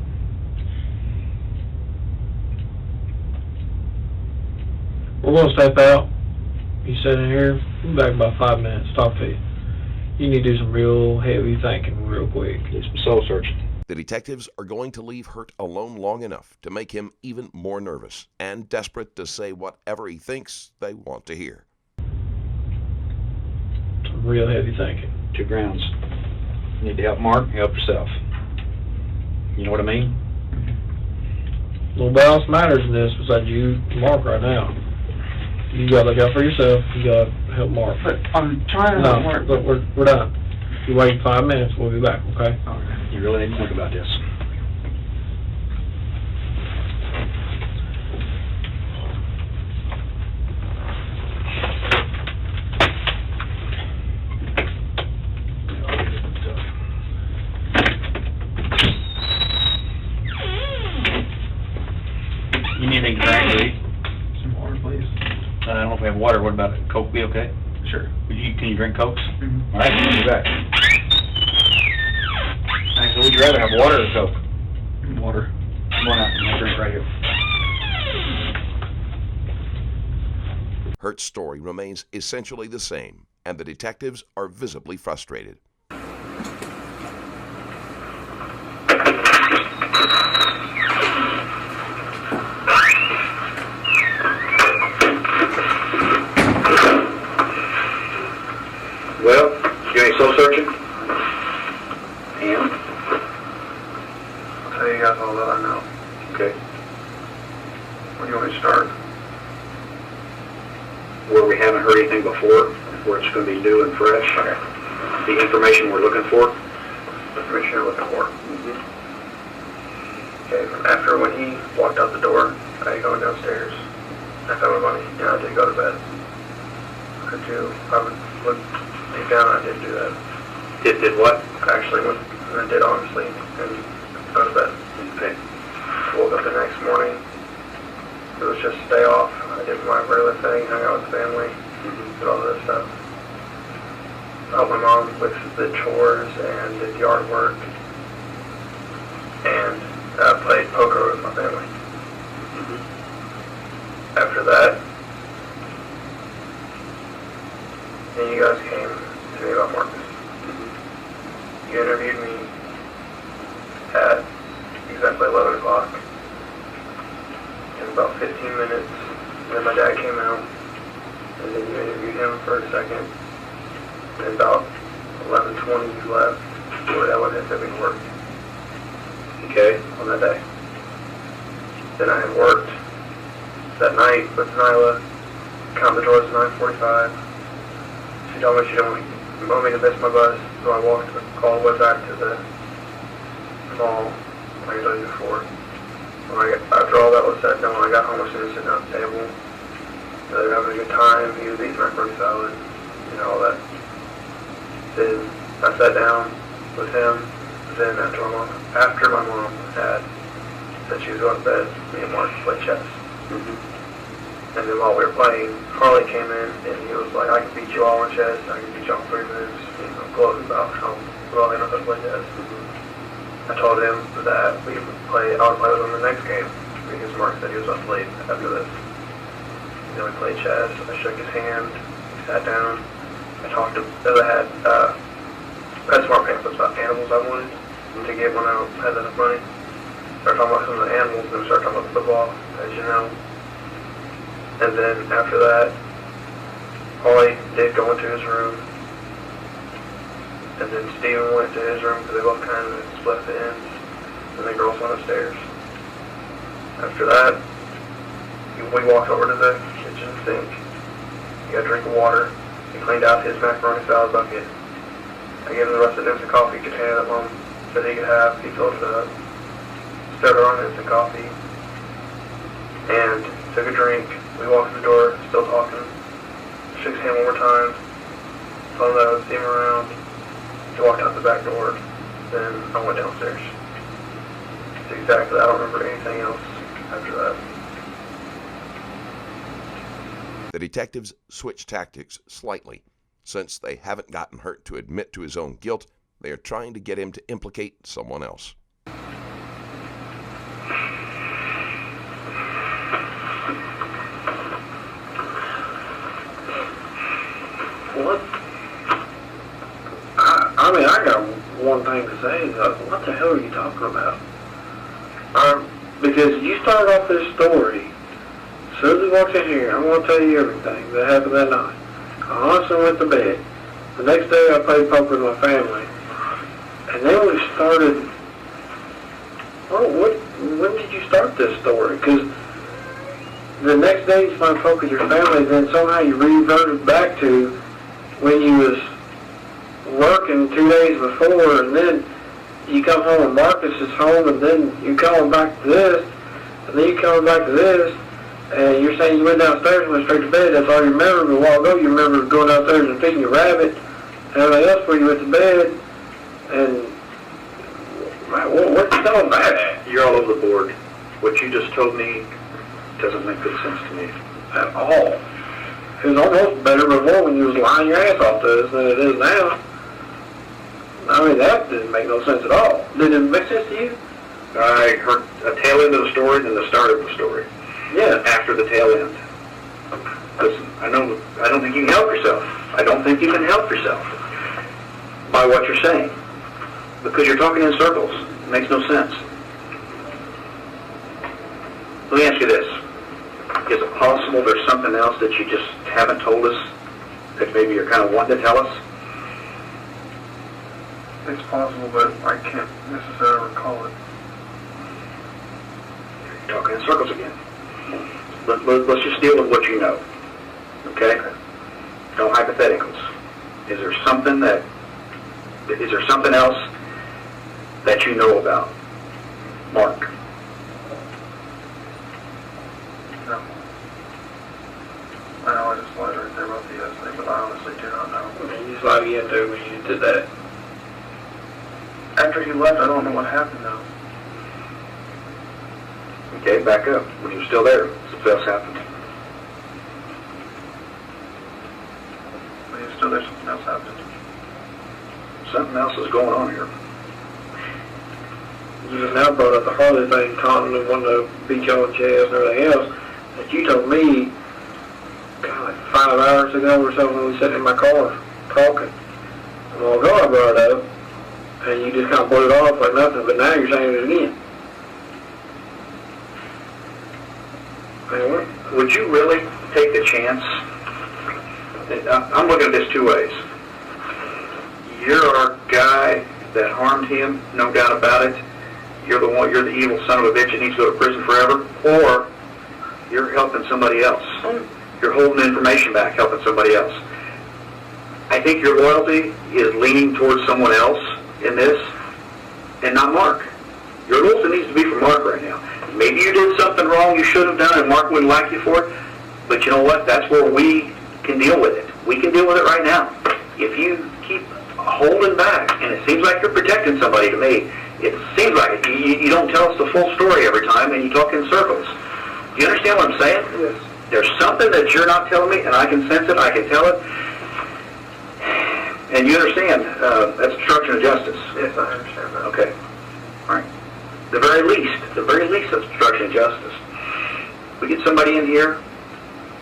[SPEAKER 1] We're going to step out. You sit in here. We'll be back in about 5 minutes. Talk to you. You need to do some real heavy thinking real quick.
[SPEAKER 4] Do some soul searching.
[SPEAKER 3] The detectives are going to leave Hurt alone long enough to make him even more nervous and desperate to say whatever he thinks they want to hear.
[SPEAKER 1] Some real heavy thinking.
[SPEAKER 4] 2 grounds. You need to help Mark, help yourself. You know what I mean?
[SPEAKER 1] Nobody else matters in this besides you and Mark right now. You got to look out for yourself. You got to help Mark.
[SPEAKER 2] But I'm trying to help Mark.
[SPEAKER 1] But we're done. If you wait 5 minutes, we'll be back, okay?
[SPEAKER 4] All right. You really need to think about this.
[SPEAKER 5] You need anything to drink or eat?
[SPEAKER 2] Some water, please.
[SPEAKER 5] I don't know if we have water. What about it? Coke be okay?
[SPEAKER 2] Sure.
[SPEAKER 5] Can you drink Cokes?
[SPEAKER 2] Mm-hmm.
[SPEAKER 5] All right, we'll be back.
[SPEAKER 4] Actually, would you rather have water or Coke?
[SPEAKER 2] Water.
[SPEAKER 4] Come on out, I'm gonna drink right here.
[SPEAKER 3] Hurt's story remains essentially the same, and the detectives are visibly frustrated.
[SPEAKER 4] Well, you any soul searching? And?
[SPEAKER 2] I'll tell you guys all that I know.
[SPEAKER 4] Okay.
[SPEAKER 2] Where do you want me to start?
[SPEAKER 4] Where we haven't heard anything before, where it's going to be new and fresh.
[SPEAKER 2] Okay.
[SPEAKER 4] The information we're looking for.
[SPEAKER 2] Information you're looking for.
[SPEAKER 4] Mm-hmm.
[SPEAKER 2] Okay, from after when he walked out the door, I going downstairs. I found my money, and I did go to bed. I would lay down, I did do that.
[SPEAKER 4] Did what?
[SPEAKER 2] I actually went, and I did honestly, and go to bed.
[SPEAKER 4] Okay.
[SPEAKER 2] Woke up the next morning. It was just a day off. I did my regular thing, hung out with the family, did all this stuff. Helped my mom with the chores and did yard work. And played poker with my family. After that, then you guys came to me about Marcus. You interviewed me at exactly 11 o'clock. In about 15 minutes, then my dad came out, and then you interviewed him for a second. And about 11:20 you left, so that went into big work.
[SPEAKER 4] Okay.
[SPEAKER 2] On that day. Then I had worked that night with Nyla, counting the doors at 9:45. She told me she didn't want me to miss my bus, so I walked all the way back to the mall, like I told you before. After all that was said, then when I got home, I was sitting at the table. They were having a good time. He was eating macaroni salad, all that. Then I sat down with him. Then after my mom had said she was going to bed, me and Mark played chess. And then while we were playing, Harley came in and he was like, I can beat you all in chess. I can beat you all in 3 moves. Gloating about how well he knows how to play chess. I told him that I would play with him the next game because Mark said he was asleep after this. Then we played chess. I shook his hand. We sat down. I talked to I had smart pamphlets about animals I wanted to get when I had enough money. Started talking about some of the animals, then we started talking about the football, as you know. And then after that, Holly did go into his room. And then Steven went to his room because they both kind of split the ends. And the girls went upstairs. After that, we walked over to the kitchen sink. He got a drink of water. He cleaned out his macaroni salad bucket. I gave him the rest of the instant coffee container that Mom said he could have. He filled it up. Stirred it on instant coffee. And took a drink. We walked to the door, still talking. Shook his hand one more time. Told him that I would see him around. He walked out the back door. Then I went downstairs. It's exactly, I don't remember anything else after that.
[SPEAKER 3] The detectives switch tactics slightly. Since they haven't gotten Hurt to admit to his own guilt, they are trying to get him to implicate someone else.
[SPEAKER 1] What? I got one thing to say. What the hell are you talking about? Because you started off this story. As soon as we walked in here, I'm going to tell you everything that happened that night. I honestly went to bed. The next day I played poker with my family. And then we started... when did you start this story? Because the next day you played poker with your family, then somehow you reverted back to when you was working 2 days before, and then you come home and Marcus is home, and then you coming back to this, and then you coming back to this, and you're saying you went downstairs and went straight to bed. That's all you remember. But a while ago, you remember going downstairs and feeding your rabbit and everything else before you went to bed. And what's you telling that at?
[SPEAKER 6] You're all over the board. What you just told me doesn't make good sense to me.
[SPEAKER 1] At all. It was almost better before when you was lying your ass off to us than it is now. I mean, that didn't make no sense at all. Did it make sense to you?
[SPEAKER 6] I heard a tail end of the story than the start of the story.
[SPEAKER 1] Yeah.
[SPEAKER 6] After the tail end. Listen, I don't think you can help yourself. I don't think you can help yourself by what you're saying. Because you're talking in circles. It makes no sense. Let me ask you this. Is it possible there's something else that you just haven't told us that maybe you're kind of wanting to tell us?
[SPEAKER 2] It's possible, but I can't necessarily recall it.
[SPEAKER 6] You're talking in circles again. Let's just deal with what you know. Okay? No hypotheticals. Is there something else that you know about Mark?
[SPEAKER 2] No. I know I just lied right there about the yes thing, but I honestly do not know.
[SPEAKER 1] I mean, you just lied again, too, when you did that.
[SPEAKER 2] After he left, I don't know what happened, though.
[SPEAKER 6] Okay, back up. When you were still there, something else happened.
[SPEAKER 2] When he was still there, something else happened.
[SPEAKER 6] Something else is going on here.
[SPEAKER 1] You just now brought up the Harley thing, Taunton, and wanting to beat you on the chest and everything else, that you told me, God, like 5 hours ago or so when we sat in my car talking. A while ago I brought it up, and you just kind of blew it off like nothing, but now you're saying it again.
[SPEAKER 6] Would you really take the chance? I'm looking at this 2 ways. You're our guy that harmed him, no doubt about it. You're the evil son of a bitch that needs to go to prison forever, or you're helping somebody else. You're holding information back, helping somebody else. I think your loyalty is leaning towards someone else in this, and not Mark. Your loyalty needs to be for Mark right now. Maybe you did something wrong you should have done, and Mark wouldn't like you for it, but you know what? That's where we can deal with it. We can deal with it right now. If you keep holding back, and it seems like you're protecting somebody to me, it seems like it. You don't tell us the full story every time, and you talk in circles. Do you understand what I'm saying?
[SPEAKER 1] Yes.
[SPEAKER 6] There's something that you're not telling me, and I can sense it, I can tell it. And you understand, that's obstruction of justice.
[SPEAKER 2] Yes, I understand that.
[SPEAKER 6] Okay. All right. The very least, that's obstruction of justice. We get somebody in here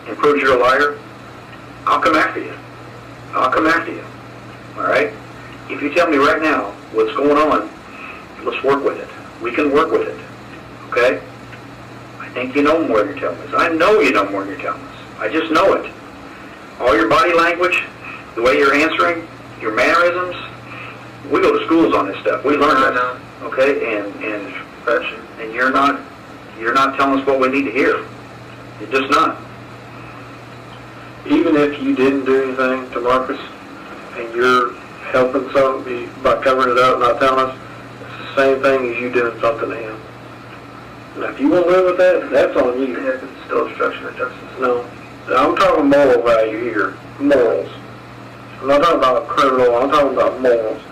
[SPEAKER 6] and proves you're a liar, I'll come after you. I'll come after you. All right? If you tell me right now what's going on, let's work with it. We can work with it. Okay? I think you know more than you're telling us. I know you know more than you're telling us. I just know it. All your body language, the way you're answering, your mannerisms, we go to schools on this stuff. We learn this. Okay? And you're not telling us what we need to hear. You're just not.
[SPEAKER 1] Even if you didn't do anything to Marcus, and you're helping somebody by covering it up and not telling us, it's the same thing as you doing something to him. Now, if you want to live with that, that's on you.
[SPEAKER 2] Yeah, it's still obstruction of justice.
[SPEAKER 1] No. Now, I'm talking moral value here. Morals. I'm not talking about criminal, I'm talking about morals.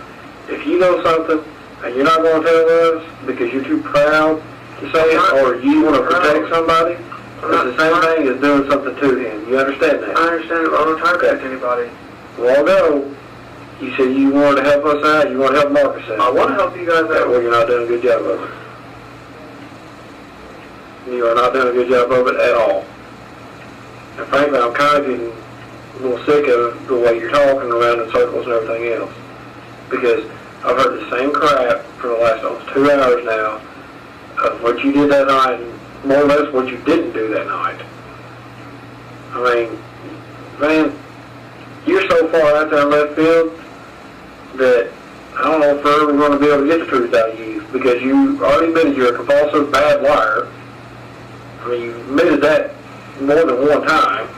[SPEAKER 1] If you know something, and you're not going to tell us because you're too proud to say it, or you want to protect somebody, it's the same thing as doing something to him. You understand that?
[SPEAKER 2] I understand it, but I don't try to protect anybody.
[SPEAKER 1] Well, no. You said you wanted to help us out, you want to help Marcus out.
[SPEAKER 2] I want to help you guys out.
[SPEAKER 1] Well, you're not doing a good job of it. You are not doing a good job of it at all. And frankly, I'm kind of getting a little sick of the way you're talking around in circles and everything else. Because I've heard the same crap for the last almost 2 hours now of what you did that night and more or less what you didn't do that night. I mean, man, you're so far out there in left field that I don't know if we're ever going to be able to get the truth out of you, because you already admitted you're a compulsive bad liar. I mean, you admitted that more than one time.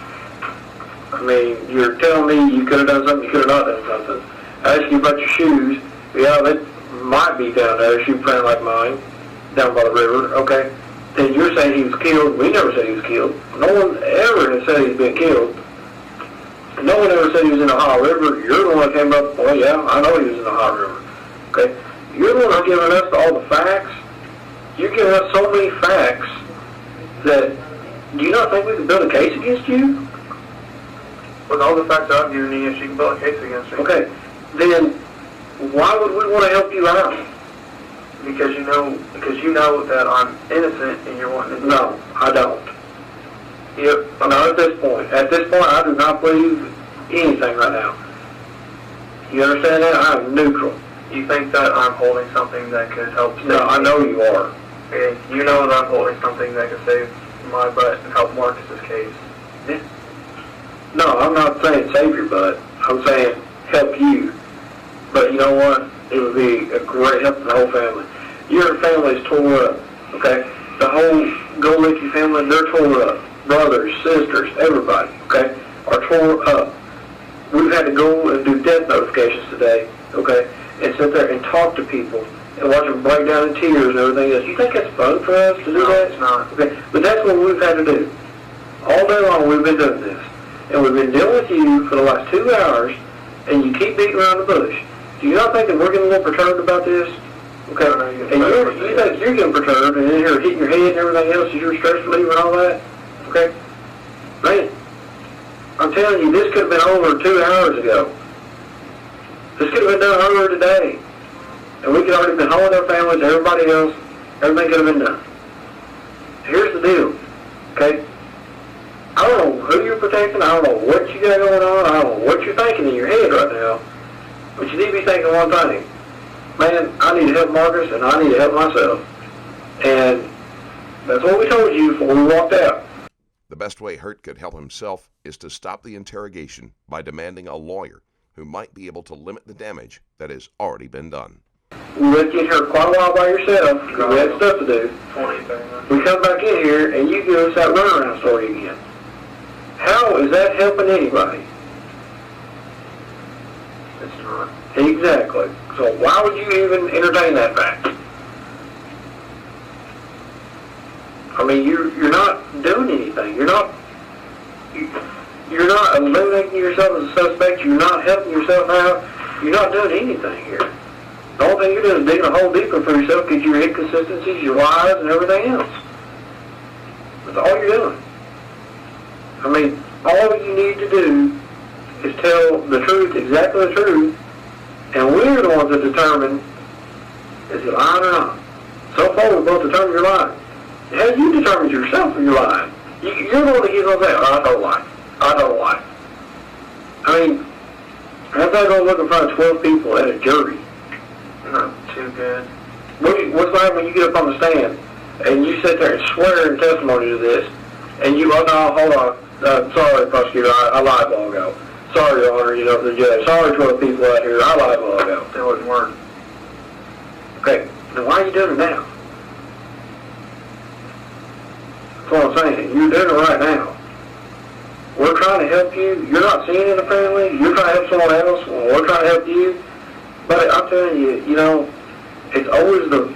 [SPEAKER 1] I mean, you're telling me you could have done something, you could have not done something. I asked you about your shoes. Yeah, they might be down there, shoe print like mine, down by the river, okay? And you're saying he was killed. We never said he was killed. No one ever has said he's been killed. No one ever said he was in the Ohio River. You're the one that came up, well, yeah, I know he was in the Ohio River, okay? You're the one that's giving us all the facts. You're giving us so many facts that, do you not think we can build a case against you?
[SPEAKER 2] With all the facts I've given you, yes, you can build a case against me.
[SPEAKER 1] Okay, then why would we want to help you out?
[SPEAKER 2] Because you know that I'm innocent and you're wanting to...
[SPEAKER 1] No, I don't. Yep, not at this point. At this point, I do not believe anything right now. You understand that? I'm neutral.
[SPEAKER 2] You think that I'm holding something that could help save
[SPEAKER 1] No, I know you are.
[SPEAKER 2] Okay, you know that I'm holding something that could save my butt and help Marcus's case.
[SPEAKER 1] Yeah. No, I'm not saying save your butt. I'm saying help you. But you know what? It would be a great help to the whole family. Your family's tore up, okay? The whole Golicki family, they're tore up. Brothers, sisters, everybody, okay, are tore up. We've had to go and do death notifications today, okay, and sit there and talk to people and watch them break down in tears and everything else. You think that's fun for us to do
[SPEAKER 2] No,
[SPEAKER 1] that?
[SPEAKER 2] it's not.
[SPEAKER 1] Okay, but that's what we've had to do. All day long we've been doing this. And we've been dealing with you for the last 2 hours, and you keep beating around the bush. Do you not think that we're getting a little perturbed about this? Okay, and you think you're getting perturbed, and then you're hitting your head and everything else, and you're stress reliever and all that? Okay? Man, I'm telling you, this could have been over 2 hours ago. This could have been done earlier today. And we could already been home with our families, everybody else, everything could have been done. Here's the deal, okay? I don't know who you're protecting, I don't know what you got going on, I don't know what you're thinking in your head right now, but you need to be thinking one thing. Man, I need to help Marcus, and I need to help myself. And that's what we told you before we walked out.
[SPEAKER 3] The best way Hurt could help himself is to stop the interrogation by demanding a lawyer who might be able to limit the damage that has already been done.
[SPEAKER 1] We let you in here quite a while by yourself, because we had stuff to do.
[SPEAKER 2] 20, 30.
[SPEAKER 1] We come back in here, and you give us that runaround story again. How is that helping anybody?
[SPEAKER 2] It's not.
[SPEAKER 1] Exactly. So why would you even entertain that fact? I mean, you're not doing anything. You're not eliminating yourself as a suspect. You're not helping yourself out. You're not doing anything here. The only thing you're doing is digging a hole deeper for yourself, get your inconsistencies, your lies, and everything else. That's all you're doing. I mean, all you need to do is tell the truth, exactly the truth, and we're the ones that determine is he lying or not. So far, we both determined you're lying. Hell, you determined yourself if you're lying. You're the one that keeps on saying, oh, I don't lie. I don't lie. I mean, how's that going to look in front of 12 people at a jury?
[SPEAKER 2] Not too good.
[SPEAKER 1] What's going to happen when you get up on the stand and you sit there and swear in testimony to this, and you, oh, no, hold on. Sorry, prosecutor, I lied long ago. Sorry, Your Honor, you know, the judge. Sorry, 12 people out here, I lied long ago.
[SPEAKER 2] That wouldn't work.
[SPEAKER 1] Okay, then why are you doing it now? That's what I'm saying. You're doing it right now. We're trying to help you. You're not seeing it in the family. You're trying to help someone else. Well, we're trying to help you. But I'm telling you, you know, it's always the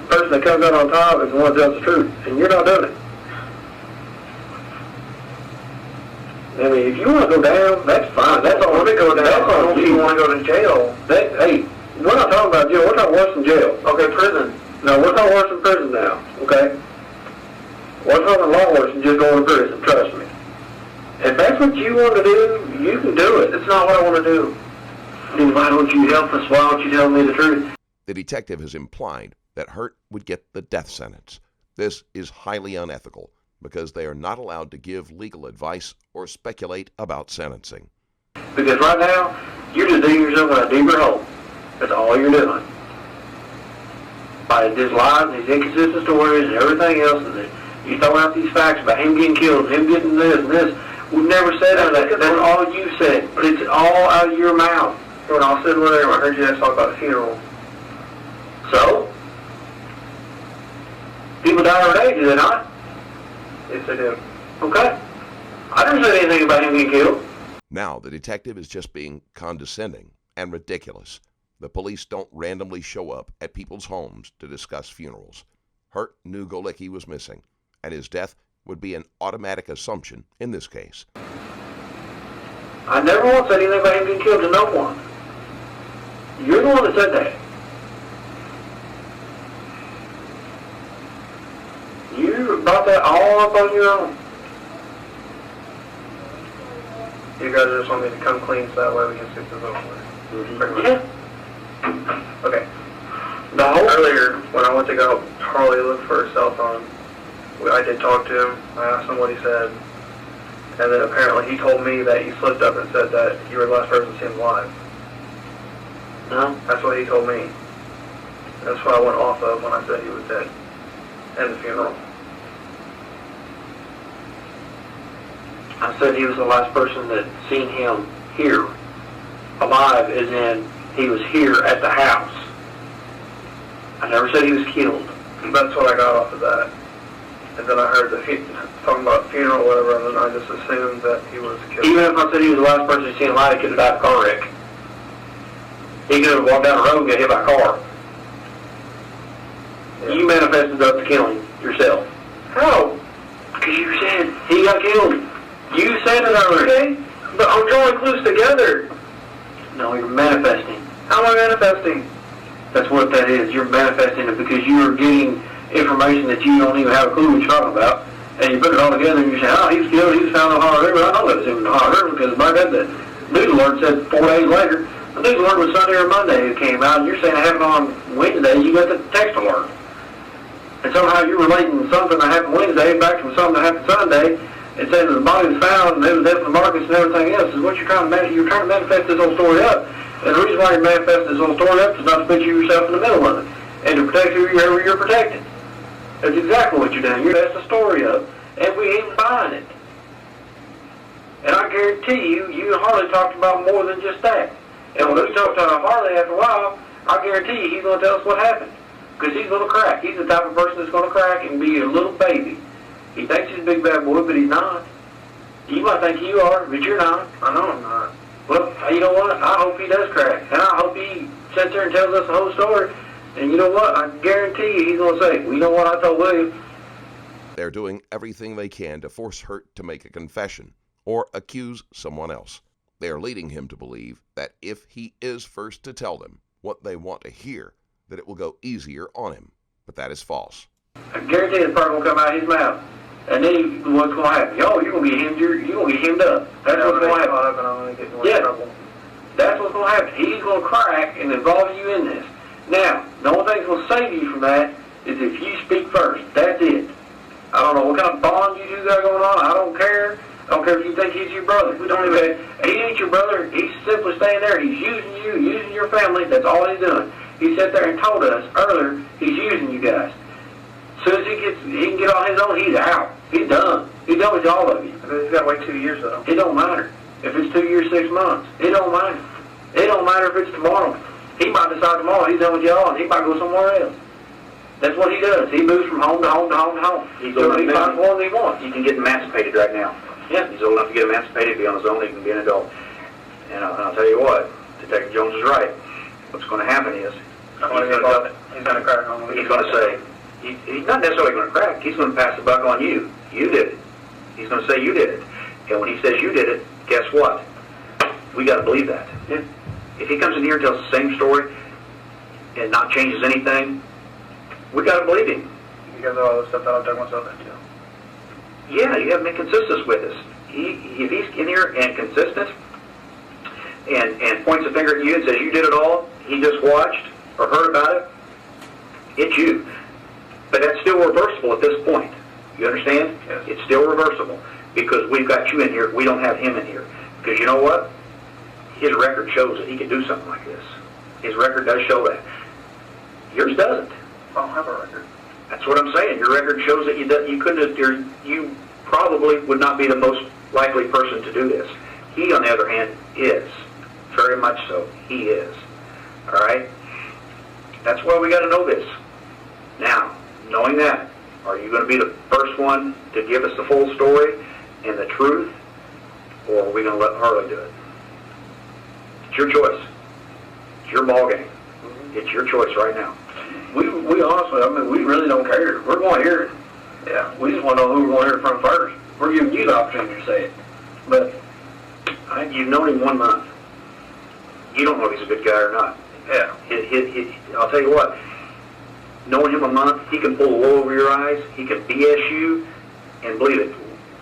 [SPEAKER 1] person that comes out on top is the one that tells the truth. And you're not doing it. I mean, if you want to go down, that's fine. That's all. Let me go down. That's all. If you want to go to jail, hey, we're not talking about jail. We're talking worse than jail. Okay, prison. No, we're talking worse than prison now. Okay. We're talking a lot worse than just going to prison. Trust me. If that's what you want to do, you can do it. It's not what I want to do. Then why don't you help us? Why don't you tell me the truth?
[SPEAKER 3] The detective has implied that Hurt would get the death sentence. This is highly unethical because they are not allowed to give legal advice or speculate about sentencing.
[SPEAKER 1] Because right now, you're just digging yourself in a deeper hole. That's all you're doing. By these lies, these inconsistent stories, and everything else, and you throw out these facts about him getting killed, him getting this and this. We've never said that. That's all you said. But it's all out of your mouth.
[SPEAKER 2] When I was sitting with him, I heard you guys talk about the funeral.
[SPEAKER 1] So? People die every day, do they not?
[SPEAKER 2] Yes, they do.
[SPEAKER 1] Okay. I didn't say anything about him getting killed.
[SPEAKER 3] Now the detective is just being condescending and ridiculous. The police don't randomly show up at people's homes to discuss funerals. Hurt knew Golicki was missing, and his death would be an automatic assumption in this case.
[SPEAKER 1] I never once said anything about him being killed to no one. You're the one that said that. You brought that all up on your own.
[SPEAKER 2] You guys just want me to come clean so that way we can stick this over with. Pretty much.
[SPEAKER 1] Yeah.
[SPEAKER 2] Okay.
[SPEAKER 1] No.
[SPEAKER 2] Earlier, when I went to go help Harley look for her cell phone, I did talk to him. I asked him what he said. And then apparently he told me that you slipped up and said that you were the last person to see him alive.
[SPEAKER 1] No.
[SPEAKER 2] That's what he told me. That's what I went off of when I said he was dead. And the funeral.
[SPEAKER 1] I said he was the last person that seen him here, alive, as in he was here at the house. I never said he was killed.
[SPEAKER 2] That's what I got off of that. And then I heard talking about funeral or whatever, and then I just assumed that he was killed.
[SPEAKER 1] Even if I said he was the last person to see him alive, he could have died in a car wreck. He could have walked down the road and got hit by a car.
[SPEAKER 2] Yeah.
[SPEAKER 1] You manifested up to killing yourself.
[SPEAKER 2] How?
[SPEAKER 1] Because you said he got killed. You said it earlier.
[SPEAKER 2] Okay, but I'm drawing clues together.
[SPEAKER 1] No, you're manifesting.
[SPEAKER 2] How am I manifesting?
[SPEAKER 1] That's what that is. You're manifesting it because you are getting information that you don't even have a clue what you're talking about. And you put it all together and you say, oh, he was killed, he was found in the Ohio River. I know that was him in the Ohio River because my dad, the news alert said 4 days later. The news alert was Sunday or Monday it came out, and you're saying it happened on Wednesday. You got the text alert. And somehow you're relating something that happened Wednesday back to something that happened Sunday, and saying that the body was found and it was dead from the markets and everything else. Is what you're trying to manifest. You're trying to manifest this whole story up. And the reason why you're manifesting this whole story up is not to put yourself in the middle of it and to protect whoever you're protecting. That's exactly what you're doing. You're messing the story up, and we ain't buying it. And I guarantee you, you and Harley talked about more than just that. And when we talk to Harley after a while, I guarantee you he's going to tell us what happened. Because he's going to crack. He's the type of person that's going to crack and be a little baby. He thinks he's a big bad boy, but he's not. You might think you are, but you're not.
[SPEAKER 2] I know I'm not.
[SPEAKER 1] Well, you know what? I hope he does crack. And I hope he sits there and tells us the whole story. And you know what? I guarantee you he's going to say, well, you know what I told William?
[SPEAKER 3] They're doing everything they can to force Hurt to make a confession or accuse someone else. They are leading him to believe that if he is first to tell them what they want to hear, that it will go easier on him. But that is false.
[SPEAKER 1] I guarantee it's probably going to come out of his mouth. And then what's going to happen? Yo, you're going to get hemmed. You're going to get hemmed up. That's what's going to happen.
[SPEAKER 2] Up and I'm going to get more trouble.
[SPEAKER 1] That's what's going to happen. He's going to crack and involve you in this. Now, the only thing that's going to save you from that is if you speak first. That's it. I don't know what kind of bond you two got going on. I don't care. I don't care if you think he's your brother. We don't even. He ain't your brother. He's simply staying there. He's using you, using your family. That's all he's doing. He sat there and told us earlier he's using you guys. As soon as he can get on his own, he's out. He's done. He's done with all of you.
[SPEAKER 2] He's got to wait 2 years though.
[SPEAKER 1] It don't matter if it's 2 years, 6 months. It don't matter. It don't matter if it's tomorrow. He might decide tomorrow he's done with y'all and he might go somewhere else. That's what he does. He moves from home to home to home to home.
[SPEAKER 4] He's
[SPEAKER 1] So
[SPEAKER 4] old
[SPEAKER 1] he
[SPEAKER 4] enough
[SPEAKER 1] finds one that he wants.
[SPEAKER 4] He can get emancipated right now.
[SPEAKER 1] Yeah.
[SPEAKER 4] He's old enough to get emancipated, be on his own, he can be an adult. And I'll tell you what, Detective Jones is right. What's going to happen is,
[SPEAKER 2] He's going to crack on me.
[SPEAKER 4] he's going to say, he's not necessarily going to crack, he's going to pass the buck on you. You did it. He's going to say you did it. And when he says you did it, guess what? We got to believe that.
[SPEAKER 1] Yeah.
[SPEAKER 4] If he comes in here and tells the same story and not changes anything, we got to believe him.
[SPEAKER 2] Because of all the stuff that I've done myself into.
[SPEAKER 4] Yeah, you haven't been consistent with us. If he's in here and consistent and points a finger at you and says you did it all, he just watched or heard about it, it's you. But that's still reversible at this point. You understand?
[SPEAKER 2] Yes.
[SPEAKER 4] It's still reversible because we've got you in here. We don't have him in here. Because you know what? His record shows that he can do something like this. His record does show that. Yours doesn't.
[SPEAKER 2] I don't have a record.
[SPEAKER 4] That's what I'm saying. Your record shows that you couldn't. You probably would not be the most likely person to do this. He, on the other hand, is very much so. He is. All right. That's why we got to know this. Now, knowing that, are you going to be the first one to give us the full story and the truth, or are we going to let Harley do it? It's your choice.
[SPEAKER 6] It's your ball game. It's your choice right now.
[SPEAKER 1] We honestly, I mean, we really don't care. We're going to hear it. Yeah, we just want to know who we're going to hear from first. We're giving you the opportunity to say it. But
[SPEAKER 6] You've known him 1 month. You don't know if he's a good guy or not.
[SPEAKER 1] yeah,
[SPEAKER 6] I'll tell you what, knowing him a month, he can pull the wool over your eyes, he can BS you, and believe it,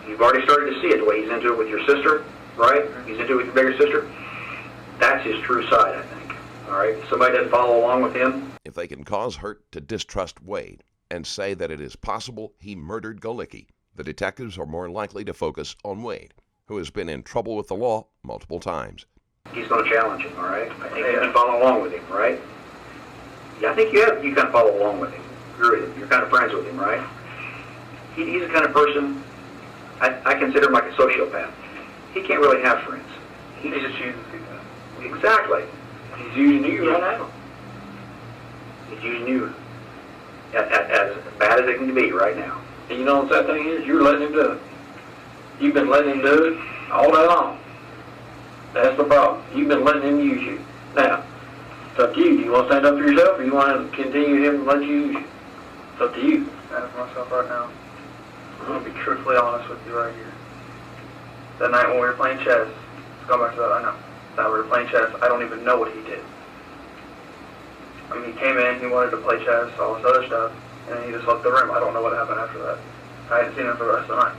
[SPEAKER 6] you've already started to see it, the way he's into it with your sister, right? He's into it with your bigger sister. That's his true side, I think. All right? If somebody doesn't follow along with him,
[SPEAKER 3] If they can cause Hurt to distrust Wade and say that it is possible he murdered Galicki, the detectives are more likely to focus on Wade, who has been in trouble with the law multiple times.
[SPEAKER 6] he's going to challenge him, all right? I think you can follow along with him, right? Yeah, I think you kind of follow along with him. You're kind of friends with him, right? He's the kind of person, I consider him like a sociopath. He can't really have friends.
[SPEAKER 2] He just chooses to do that.
[SPEAKER 6] Exactly.
[SPEAKER 1] he's using you right now.
[SPEAKER 6] He's using you as bad as it can be right now.
[SPEAKER 1] And you know what that thing is? You're letting him do it. You've been letting him do it all day long. That's the problem. You've been letting him use you. Now, it's up to you. Do you want to stand up for yourself, or you want to continue him to let you use you? It's up to you.
[SPEAKER 2] Stand for myself right now. I'm going to be truthfully honest with you right here. That night when we were playing chess, let's go back to that, I know. That we were playing chess, I don't even know what he did. I mean, he came in, he wanted to play chess, all this other stuff, and then he just left the room. I don't know what happened after that. I hadn't seen him for the rest of the night.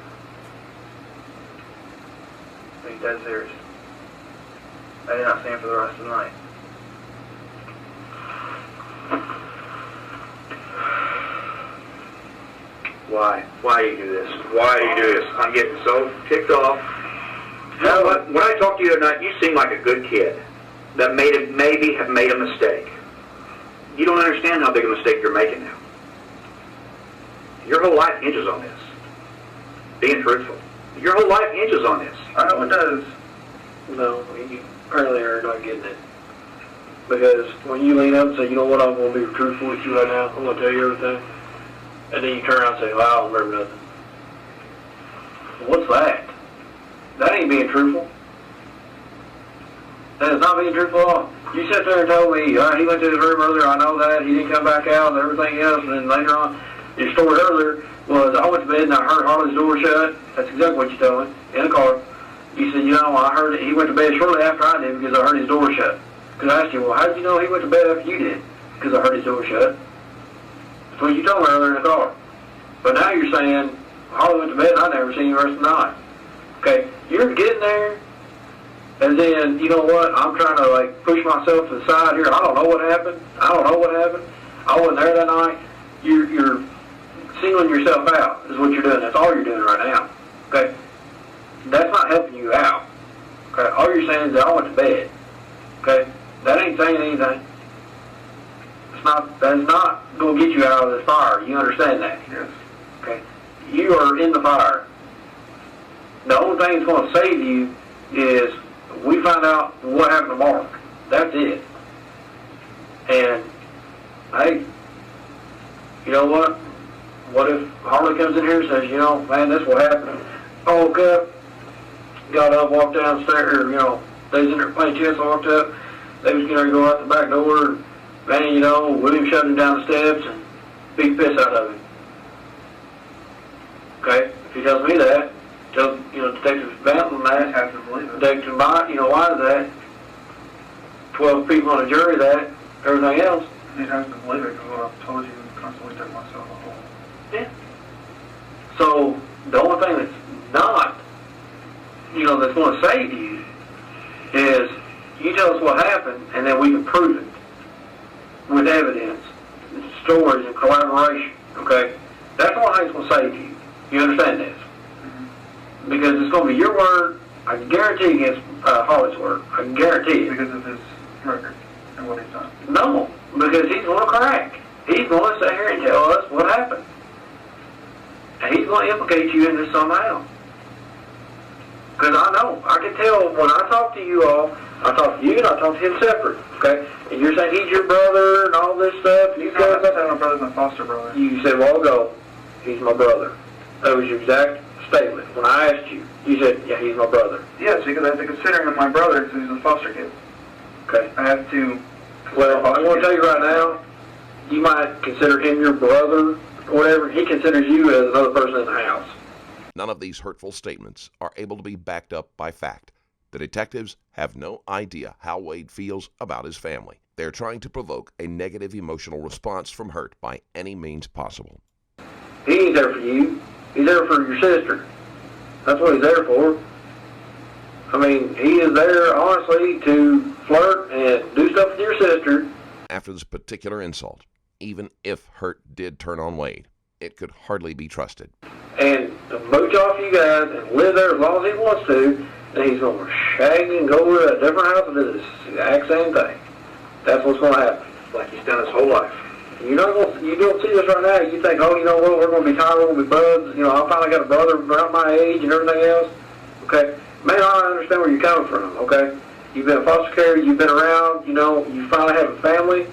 [SPEAKER 2] Being dead serious. I did not see him for the rest of the night.
[SPEAKER 6] Why do you do this? Why do you do this? I'm getting so ticked off. You know what? When I talked to you the other night, you seem like a good kid that maybe have made a mistake. You don't understand how big a mistake you're making now. Your whole life hinges on this. Being truthful. Your whole life hinges on this.
[SPEAKER 2] I know it does.
[SPEAKER 1] No, you apparently are not getting it. Because when you lean up and say, you know what, I'm going to be truthful with you right now, I'm going to tell you everything, and then you turn around and say, well, I don't remember nothing. What's that? That ain't being truthful. That is not being truthful at all. You sat there and told me, all right, he went to his room earlier, I know that, he didn't come back out and everything else, and then later on, your story earlier was, I went to bed and I heard Harley's door shut. That's exactly what you told me, in the car. You said, you know, I heard it, he went to bed shortly after I did because I heard his door shut. Because I asked you, well, how did you know he went to bed after you did? Because I heard his door shut. That's what you told me earlier in the car. But now you're saying, Harley went to bed and I never seen you the rest of the night. Okay, you're getting there, and then, you know what, I'm trying to, like, push myself to the side here. I don't know what happened. I wasn't there that night. You're singling yourself out is what you're doing. That's all you're doing right now. Okay? That's not helping you out. Okay? All you're saying is that I went to bed. Okay? That ain't saying anything. That's not going to get you out of this fire. You understand that?
[SPEAKER 2] Yes.
[SPEAKER 1] Okay? You are in the fire. The only thing that's going to save you is we find out what happened to Mark. That's it. And, hey, you know what? What if Harley comes in here and says, you know, man, this will happen. I woke up, got up, walked downstairs, or, you know, they was in there playing chess, I walked up, they was going to go out the back door, man, you know, William shoved him down the steps and beat the piss out of him. Okay? If he tells me that, tells, you know, Detective Bantam that,
[SPEAKER 2] I have to believe it.
[SPEAKER 1] Detective Mott, you know, why is that? 12 people on a jury that, everything else.
[SPEAKER 2] You have to believe it because what I've told you constantly took myself a whole.
[SPEAKER 1] Yeah. So, the only thing that's not, you know, that's going to save you is you tell us what happened and then we can prove it with evidence, stories, and collaboration, okay? That's the only thing that's going to save you. You understand this?
[SPEAKER 2] Mm-hmm.
[SPEAKER 1] Because it's going to be your word, I can guarantee against Harley's word. I can guarantee it.
[SPEAKER 2] Because of his record and what he's done.
[SPEAKER 1] No, because he's going to crack. He's going to sit here and tell us what happened. And he's going to implicate you in this somehow. Because I know, I can tell when I talk to you all, I talk to you and I talk to him separate, okay? And you're saying he's your brother and all this stuff. You
[SPEAKER 2] I said my brother's my foster brother.
[SPEAKER 1] You said a while ago, he's my brother. That was your exact statement. When I asked you, you said, yeah, he's my brother.
[SPEAKER 2] Yes, because I have to consider him my brother because he's a foster kid.
[SPEAKER 1] Okay.
[SPEAKER 2] I have to
[SPEAKER 1] Well, I'm going to tell you right now, you might consider him your brother or whatever. He considers you as another person in the house.
[SPEAKER 3] None of these hurtful statements are able to be backed up by fact. The detectives have no idea how Wade feels about his family. They're trying to provoke a negative emotional response from Hurt by any means possible.
[SPEAKER 1] He ain't there for you. He's there for your sister. That's what he's there for. I mean, he is there, honestly, to flirt and do stuff with your sister.
[SPEAKER 3] After this particular insult, even if Hurt did turn on Wade, it could hardly be trusted.
[SPEAKER 1] And to mooch off you guys and live there as long as he wants to, then he's going to shag you and go to a different house and do this exact same thing. That's what's going to happen, like he's done his whole life. You don't see this right now. You think, oh, you know what, we're going to be tired, we're going to be buds. You know, I finally got a brother around my age and everything else. Okay? Man, I understand where you're coming from, okay? You've been in foster care, you've been around, you know, you finally have a family.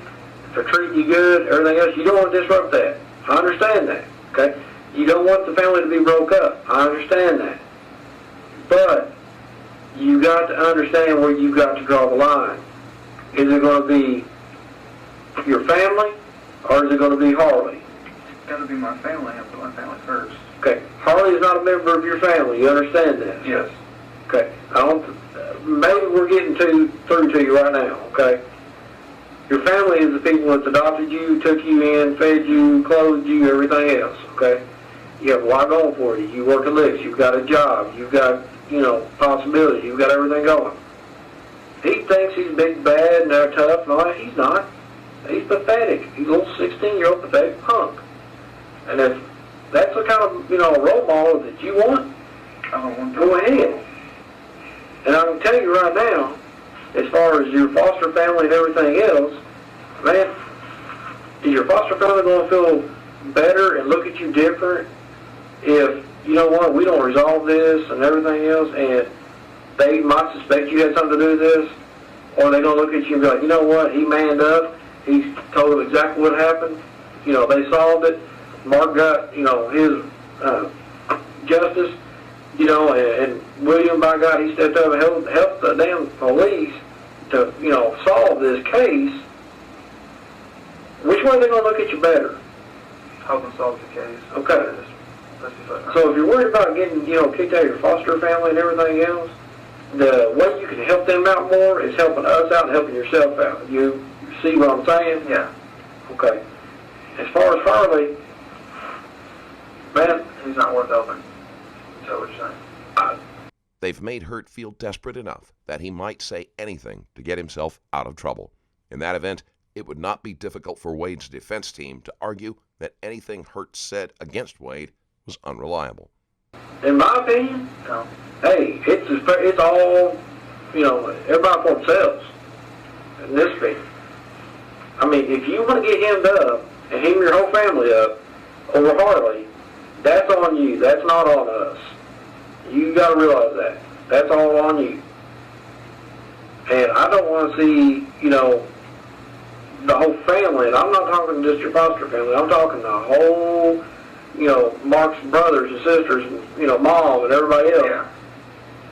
[SPEAKER 1] They're treating you good, everything else. You don't want to disrupt that. I understand that, okay? You don't want the family to be broke up. I understand that. But you got to understand where you got to draw the line. Is it going to be your family, or is it going to be Harley?
[SPEAKER 2] It's got to be my family. I have to put my family first.
[SPEAKER 1] Okay, Harley is not a member of your family. You understand that?
[SPEAKER 2] Yes.
[SPEAKER 1] Okay, maybe we're getting through to you right now, okay? Your family is the people that adopted you, took you in, fed you, clothed you, everything else, okay? You have a lot going for you. You work a licks, you've got a job, you've got, you know, possibilities, you've got everything going. He thinks he's big, bad, and they're tough. No, he's not. He's pathetic. He's a little 16-year-old pathetic punk. And if that's the kind of, you know, role model that you want,
[SPEAKER 2] I don't want to.
[SPEAKER 1] go ahead. And I can tell you right now, as far as your foster family and everything else, man, is your foster family going to feel better and look at you different if, you know what, we don't resolve this and everything else, and they might suspect you had something to do with this, or are they going to look at you and be like, you know what, he manned up, he told them exactly what happened, you know, they solved it, Mark got, you know, his justice, you know, and William, by God, he stepped up and helped the damn police to, you know, solve this case. Which way are they going to look at you better?
[SPEAKER 2] Help them solve the case.
[SPEAKER 1] Okay.
[SPEAKER 2] Let's be fair.
[SPEAKER 1] So if you're worried about getting, you know, kicked out of your foster family and everything else, the way you can help them out more is helping us out and helping yourself out. You see what I'm saying?
[SPEAKER 2] Yeah.
[SPEAKER 1] Okay. As far as Harley, man,
[SPEAKER 2] He's not worth helping. Is that what you're saying?
[SPEAKER 3] They've made Hurt feel desperate enough that he might say anything to get himself out of trouble. In that event, it would not be difficult for Wade's defense team to argue that anything Hurt said against Wade was unreliable.
[SPEAKER 1] in my opinion,
[SPEAKER 2] No.
[SPEAKER 1] hey, it's all, you know, everybody for themselves in this field. I mean, if you want to get hemmed up and hem your whole family up over Harley, that's on you. That's not on us. You got to realize that. That's all on you. And I don't want to see, you know, the whole family, and I'm not talking just your foster family, I'm talking the whole, you know, Mark's brothers and sisters, and, you know, mom and everybody else.
[SPEAKER 2] Yeah.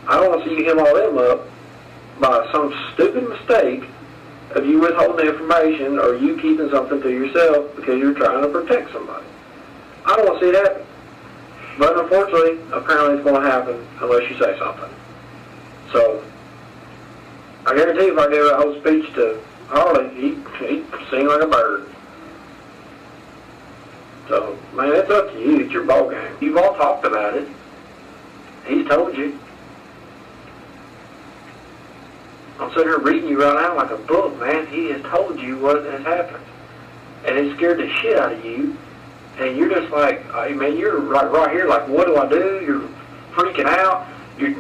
[SPEAKER 1] I don't want to see you hem all them up by some stupid mistake of you withholding information or you keeping something to yourself because you're trying to protect somebody. I don't want to see it happen. But unfortunately, apparently it's going to happen unless you say something. So, I guarantee if I gave that whole speech to Harley, he'd sing like a bird. So, man, it's up to you. It's your ball game. You've all talked about it. He's told you. I'm sitting here reading you right now like a book, man. He has told you what has happened. And it scared the shit out of you. And you're just like, hey, man, you're right here like, what do I do? You're freaking out. You're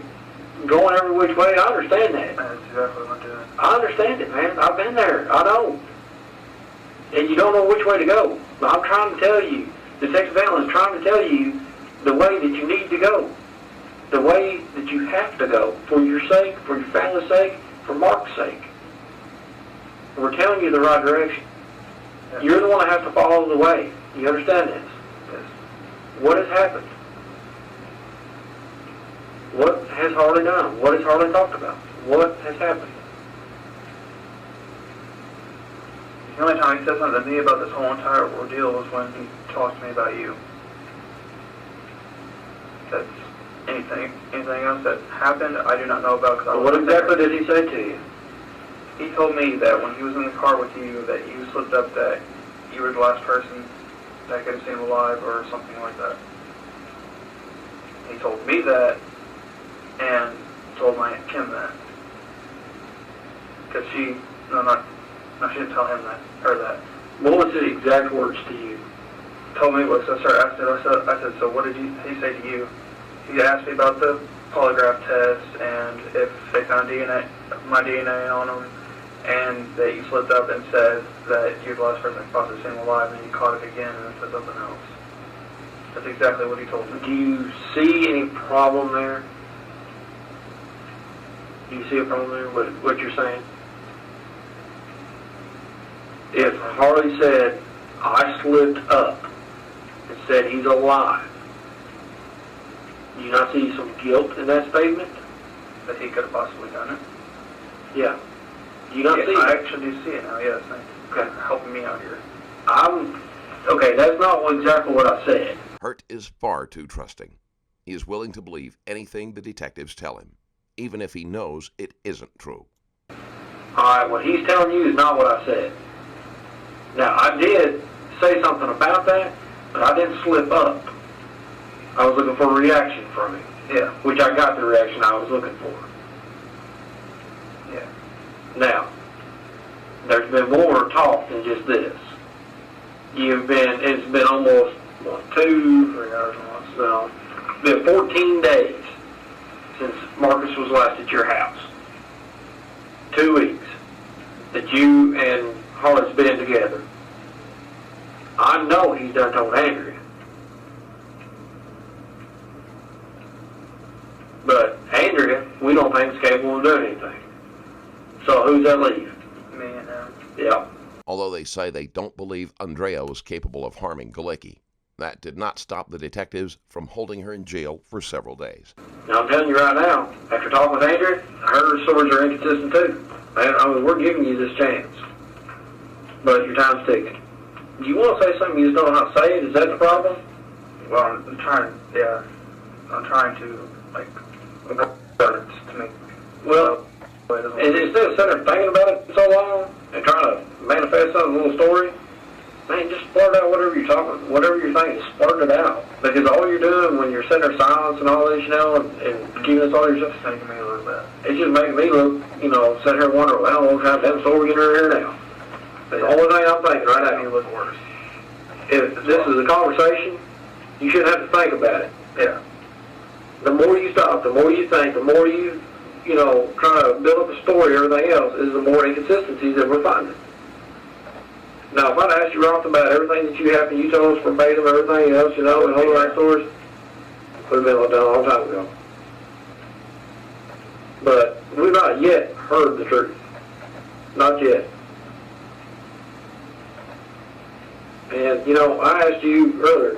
[SPEAKER 1] going every which way. I understand that.
[SPEAKER 2] That's exactly what I'm doing.
[SPEAKER 1] I understand it, man. I've been there. I know. And you don't know which way to go. But I'm trying to tell you, Detective Allen is trying to tell you the way that you need to go. The way that you have to go for your sake, for your family's sake, for Mark's sake. We're telling you the right direction.
[SPEAKER 2] Yes.
[SPEAKER 1] You're the one that has to follow the way. You understand this?
[SPEAKER 2] Yes.
[SPEAKER 1] What has happened? What has Harley done? What has Harley talked about? What has happened?
[SPEAKER 6] The only time he said something to me about this whole entire ordeal was when he talked to me about you. That's anything else that happened, I do not know about. Cause I
[SPEAKER 1] What
[SPEAKER 6] wasn't
[SPEAKER 1] exactly
[SPEAKER 6] there.
[SPEAKER 1] did he say to you?
[SPEAKER 6] He told me that when he was in the car with you, that you slipped up that you were the last person that could have seen him alive or something like that. He told me that and told my Aunt Kim that. Because she didn't tell him that, or that.
[SPEAKER 1] What was his exact words to you?
[SPEAKER 6] Told me what, so I said, so what did he say to you? He asked me about the polygraph test and if they found my DNA on him, and that you slipped up and said that you're the last person that possibly seen him alive, and you caught it again and then said something else. That's exactly what he told me.
[SPEAKER 1] Do you see any problem there? Do you see a problem there, what you're saying? If Harley said, I slipped up and said he's alive, do you not see some guilt in that statement?
[SPEAKER 6] That he could have possibly done it?
[SPEAKER 1] Yeah. Do you not see
[SPEAKER 6] I
[SPEAKER 1] it?
[SPEAKER 6] actually do see it now, yes. Thank you for helping me out here.
[SPEAKER 1] Okay, that's not exactly what I said.
[SPEAKER 3] Hurt is far too trusting. He is willing to believe anything the detectives tell him, even if he knows it isn't true.
[SPEAKER 1] Alright, what he's telling you is not what I said. Now, I did say something about that, but I didn't slip up. I was looking for a reaction from him.
[SPEAKER 6] Yeah.
[SPEAKER 1] Which I got the reaction I was looking for.
[SPEAKER 6] Yeah.
[SPEAKER 1] Now, there's been more talk than just this. It's been almost, 3 hours almost. Well, it's been 14 days since Marcus was last at your house. 2 weeks that you and Harlan's been together. I know he's done told Andrea. But Andrea, we don't think is capable of doing anything. So who's that leave?
[SPEAKER 6] Me and him.
[SPEAKER 1] Yeah.
[SPEAKER 3] Although they say they don't believe Andrea was capable of harming Galecki, that did not stop the detectives from holding her in jail for several days.
[SPEAKER 1] Now I'm telling you right now, after talking with Andrea, her stories are inconsistent too. We're giving you this chance. But your time's ticking. Do you want to say something you just don't know how to say it? Is that the problem?
[SPEAKER 6] Well, I'm trying to, like, to make...
[SPEAKER 1] Well, instead of sitting there thinking about it so long and trying to manifest some little story, man, just blurt out whatever you're thinking, just blurt it out. Because all you're doing when you're sitting there silence and all this, and giving us all your stuff,
[SPEAKER 6] making me look bad.
[SPEAKER 1] it's just making me look, sitting here wondering, well, what kind of damn story getting her here now? That's the only thing I'm thinking right now.
[SPEAKER 6] Making me look worse.
[SPEAKER 1] If this is a conversation, you shouldn't have to think about it.
[SPEAKER 6] Yeah.
[SPEAKER 1] The more you stop, the more you think, the more you try to build up a story, everything else, is the more inconsistencies that we're finding. Now, if I'd asked you right off the bat everything that you happened, you told us verbatim, everything else, and all the right stories, would have been done a long time ago. But we've not yet heard the truth. Not yet. And, I asked you earlier,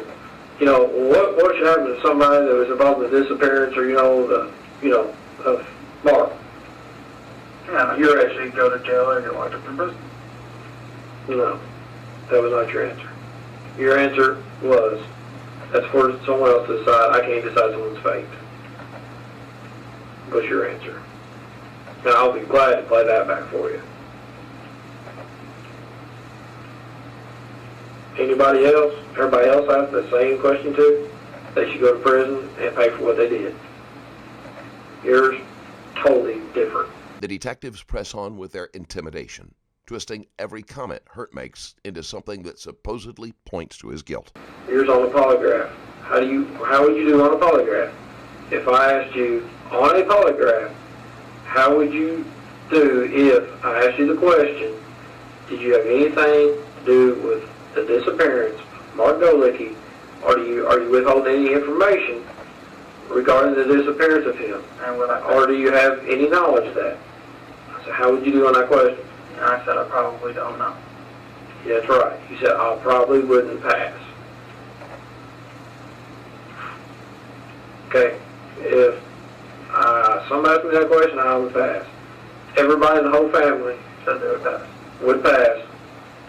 [SPEAKER 1] what should happen to somebody that was involved in the disappearance or, of Mark?
[SPEAKER 6] Yeah, you actually go to jail or get locked up in prison.
[SPEAKER 1] No, that was not your answer. Your answer was, that's for someone else to decide. I can't decide someone's fate. Was your answer. And I'll be glad to play that back for you. Anybody else, everybody else asked the same question too? They should go to prison and pay for what they did. Yours, totally different.
[SPEAKER 3] The detectives press on with their intimidation, twisting every comment Hurt makes into something that supposedly points to his guilt.
[SPEAKER 1] Yours on the polygraph. How would you do on a polygraph? If I asked you on a polygraph, how would you do if I asked you the question, did you have anything to do with the disappearance of Mark Galecki, or are you withholding any information regarding the disappearance of him? Or do you have any knowledge of that? So how would you do on that question?
[SPEAKER 6] And I said I probably don't know.
[SPEAKER 1] Yeah, that's right. You said I probably wouldn't pass. Okay, if somebody asked me that question, I would pass. Everybody in the whole family
[SPEAKER 6] Said they would pass.
[SPEAKER 1] would pass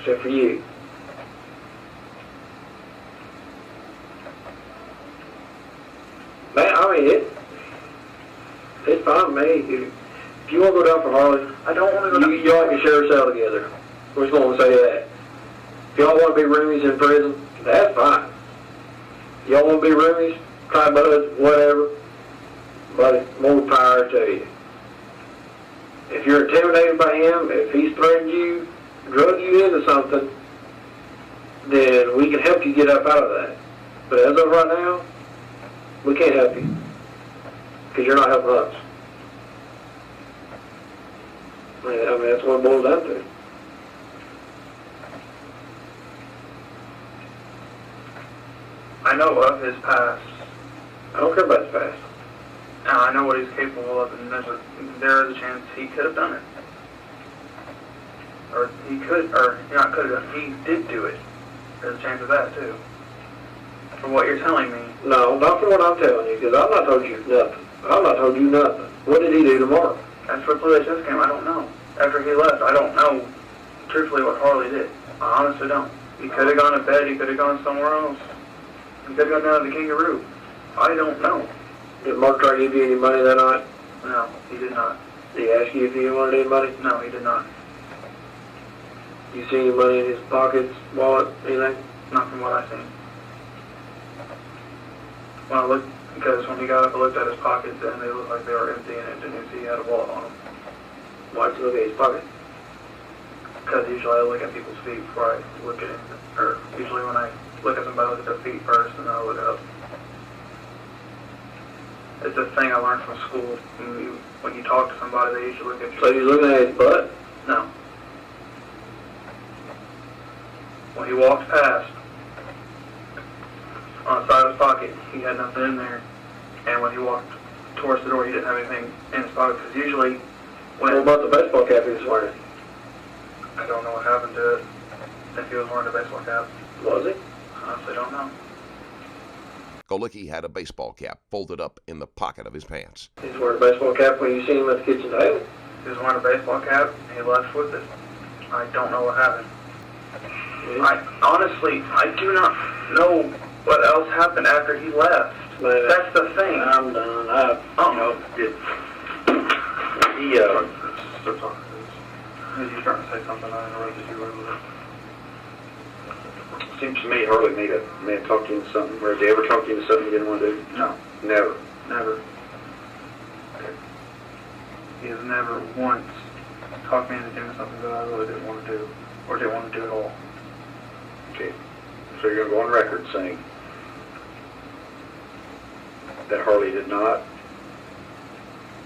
[SPEAKER 1] except for you. Man, I mean, it's fine with me. If you want to go down for Harley,
[SPEAKER 2] I don't want to go down.
[SPEAKER 1] y'all can share a cell together. We're just going to say that. If y'all want to be roomies in prison, that's fine. Y'all want to be roomies, try buds, whatever, but more power to you. If you're intimidated by him, if he's threatened you, drug you into something, then we can help you get up out of that. But as of right now, we can't help you because you're not helping us. I mean, that's what it boils down to.
[SPEAKER 2] I know of his past.
[SPEAKER 1] I don't care about his past.
[SPEAKER 2] Now, I know what he's capable of, and there is a chance he could have done it. Or he could, or not could have done, he did do it. There's a chance of that, too. From what you're telling me.
[SPEAKER 1] No, not from what I'm telling you, because I've not told you nothing. I've not told you nothing. What did he do to Mark?
[SPEAKER 2] As for PlayStation game, I don't know. After he left, I don't know, truthfully, what Harley did. I honestly don't. He could have gone to bed, he could have gone somewhere else. He could have gone down to the Kangaroo. I don't know.
[SPEAKER 1] Did Mark try to give you any money that night?
[SPEAKER 2] No, he did not.
[SPEAKER 1] Did he ask you if you wanted any money?
[SPEAKER 2] No, he did not.
[SPEAKER 1] You see any money in his pockets, wallet, anything?
[SPEAKER 2] Not from what I seen. When I looked, because when he got up, I looked at his pockets and they looked like they were empty, and it didn't see he had a wallet on him.
[SPEAKER 1] Why'd you look at his pocket?
[SPEAKER 2] Because usually I look at people's feet before I look at him. Or usually when I look at somebody, I look at their feet first, and then I look up. It's a thing I learned from school. When you talk to somebody, they usually look at your
[SPEAKER 1] So you're looking at his butt?
[SPEAKER 2] No. When he walked past, on the side of his pocket, he had nothing in there. And when he walked towards the door, he didn't have anything in his pocket. Because usually, when...
[SPEAKER 1] What about the baseball cap he was wearing?
[SPEAKER 2] I don't know what happened to it. If he was wearing a baseball cap.
[SPEAKER 1] Was he?
[SPEAKER 2] I honestly don't know.
[SPEAKER 3] Golicki had a baseball cap folded up in the pocket of his pants.
[SPEAKER 1] He's wearing a baseball cap when you seen him at the kitchen table?
[SPEAKER 2] He was wearing a baseball cap, and he left with it. I don't know what happened. I do not know what else happened after he left.
[SPEAKER 1] Man,
[SPEAKER 2] that's the thing.
[SPEAKER 1] I'm done.
[SPEAKER 2] Stop talking. You were trying to say something, I interrupted you right with it.
[SPEAKER 4] Seems to me Harley may have talked to you into something, or did they ever talk to you into something you didn't want to do?
[SPEAKER 2] No.
[SPEAKER 4] Never.
[SPEAKER 2] Never. He has never once talked me into doing something that I really didn't want to do, or didn't want to do at all.
[SPEAKER 4] Okay. So you're going to go on record saying that Harley did not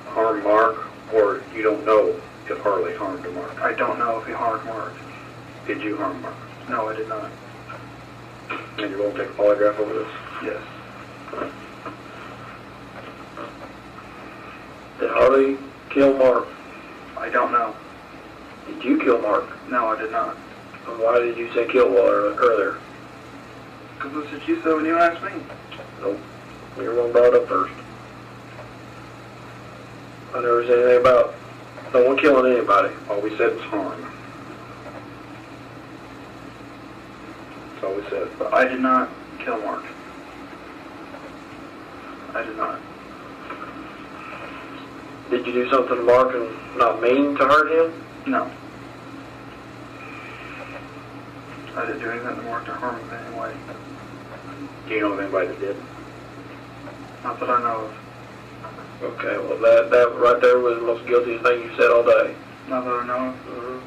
[SPEAKER 4] harm Mark, or you don't know if Harley harmed Mark?
[SPEAKER 2] I don't know if he harmed Mark.
[SPEAKER 4] Did you harm Mark?
[SPEAKER 2] No, I did not.
[SPEAKER 4] And you won't take a polygraph over this?
[SPEAKER 2] Yes.
[SPEAKER 1] Did Harley kill Mark?
[SPEAKER 2] I don't know.
[SPEAKER 1] Did you kill Mark?
[SPEAKER 2] No, I did not.
[SPEAKER 1] And why did you say kill earlier?
[SPEAKER 2] Because that's what you said when you asked me.
[SPEAKER 1] Nope. You were one brought up first. I never said anything about no one killing anybody.
[SPEAKER 4] All we said was harm. That's all we said.
[SPEAKER 2] But I did not kill Mark. I did not.
[SPEAKER 1] Did you do something to Mark and not mean to hurt him?
[SPEAKER 2] No. I didn't do anything to Mark to harm him in any way.
[SPEAKER 4] Do you know of anybody that did?
[SPEAKER 2] Not that I know of.
[SPEAKER 1] Okay, well that right there was the most guiltiest thing you said all day.
[SPEAKER 2] Not that I know of.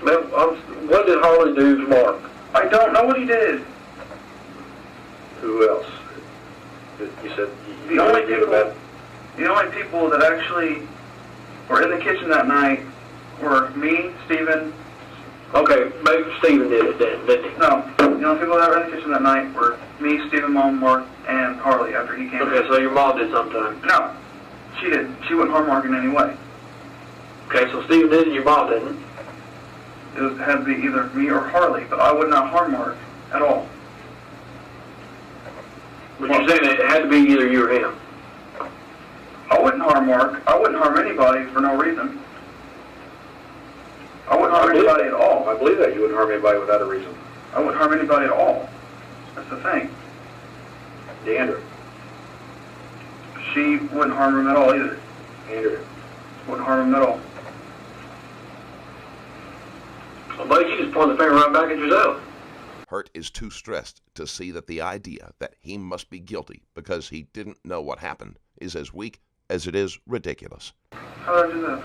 [SPEAKER 1] Man, what did Harley do to Mark?
[SPEAKER 2] I don't know what he did.
[SPEAKER 4] Who else? You said you
[SPEAKER 2] The only
[SPEAKER 4] knew
[SPEAKER 2] people,
[SPEAKER 4] about.
[SPEAKER 2] the only people that actually were in the kitchen that night were me, Stephen.
[SPEAKER 1] Okay, maybe Stephen did it then, didn't he?
[SPEAKER 2] No, the only people that were in the kitchen that night were me, Stephen, Mom, Mark, and Harley after he came.
[SPEAKER 1] Okay, so your mom did something to him.
[SPEAKER 2] No, she didn't. She wouldn't harm Mark in any way.
[SPEAKER 1] Okay, so Stephen did and your mom didn't.
[SPEAKER 2] It had to be either me or Harley, but I would not harm Mark at all.
[SPEAKER 1] But you're saying it had to be either you or him.
[SPEAKER 2] I wouldn't harm Mark. I wouldn't harm anybody for no reason.
[SPEAKER 6] I wouldn't harm anybody at all. I believe that you wouldn't harm anybody without a reason. I wouldn't harm anybody at all. That's the thing. Deandra. She wouldn't harm him at all either. Andrew. Wouldn't harm him at all.
[SPEAKER 1] Well, buddy, you just pointed the finger right back at yourself.
[SPEAKER 3] Hurt is too stressed to see that the idea that he must be guilty because he didn't know what happened is as weak as it is ridiculous.
[SPEAKER 6] How did I do that?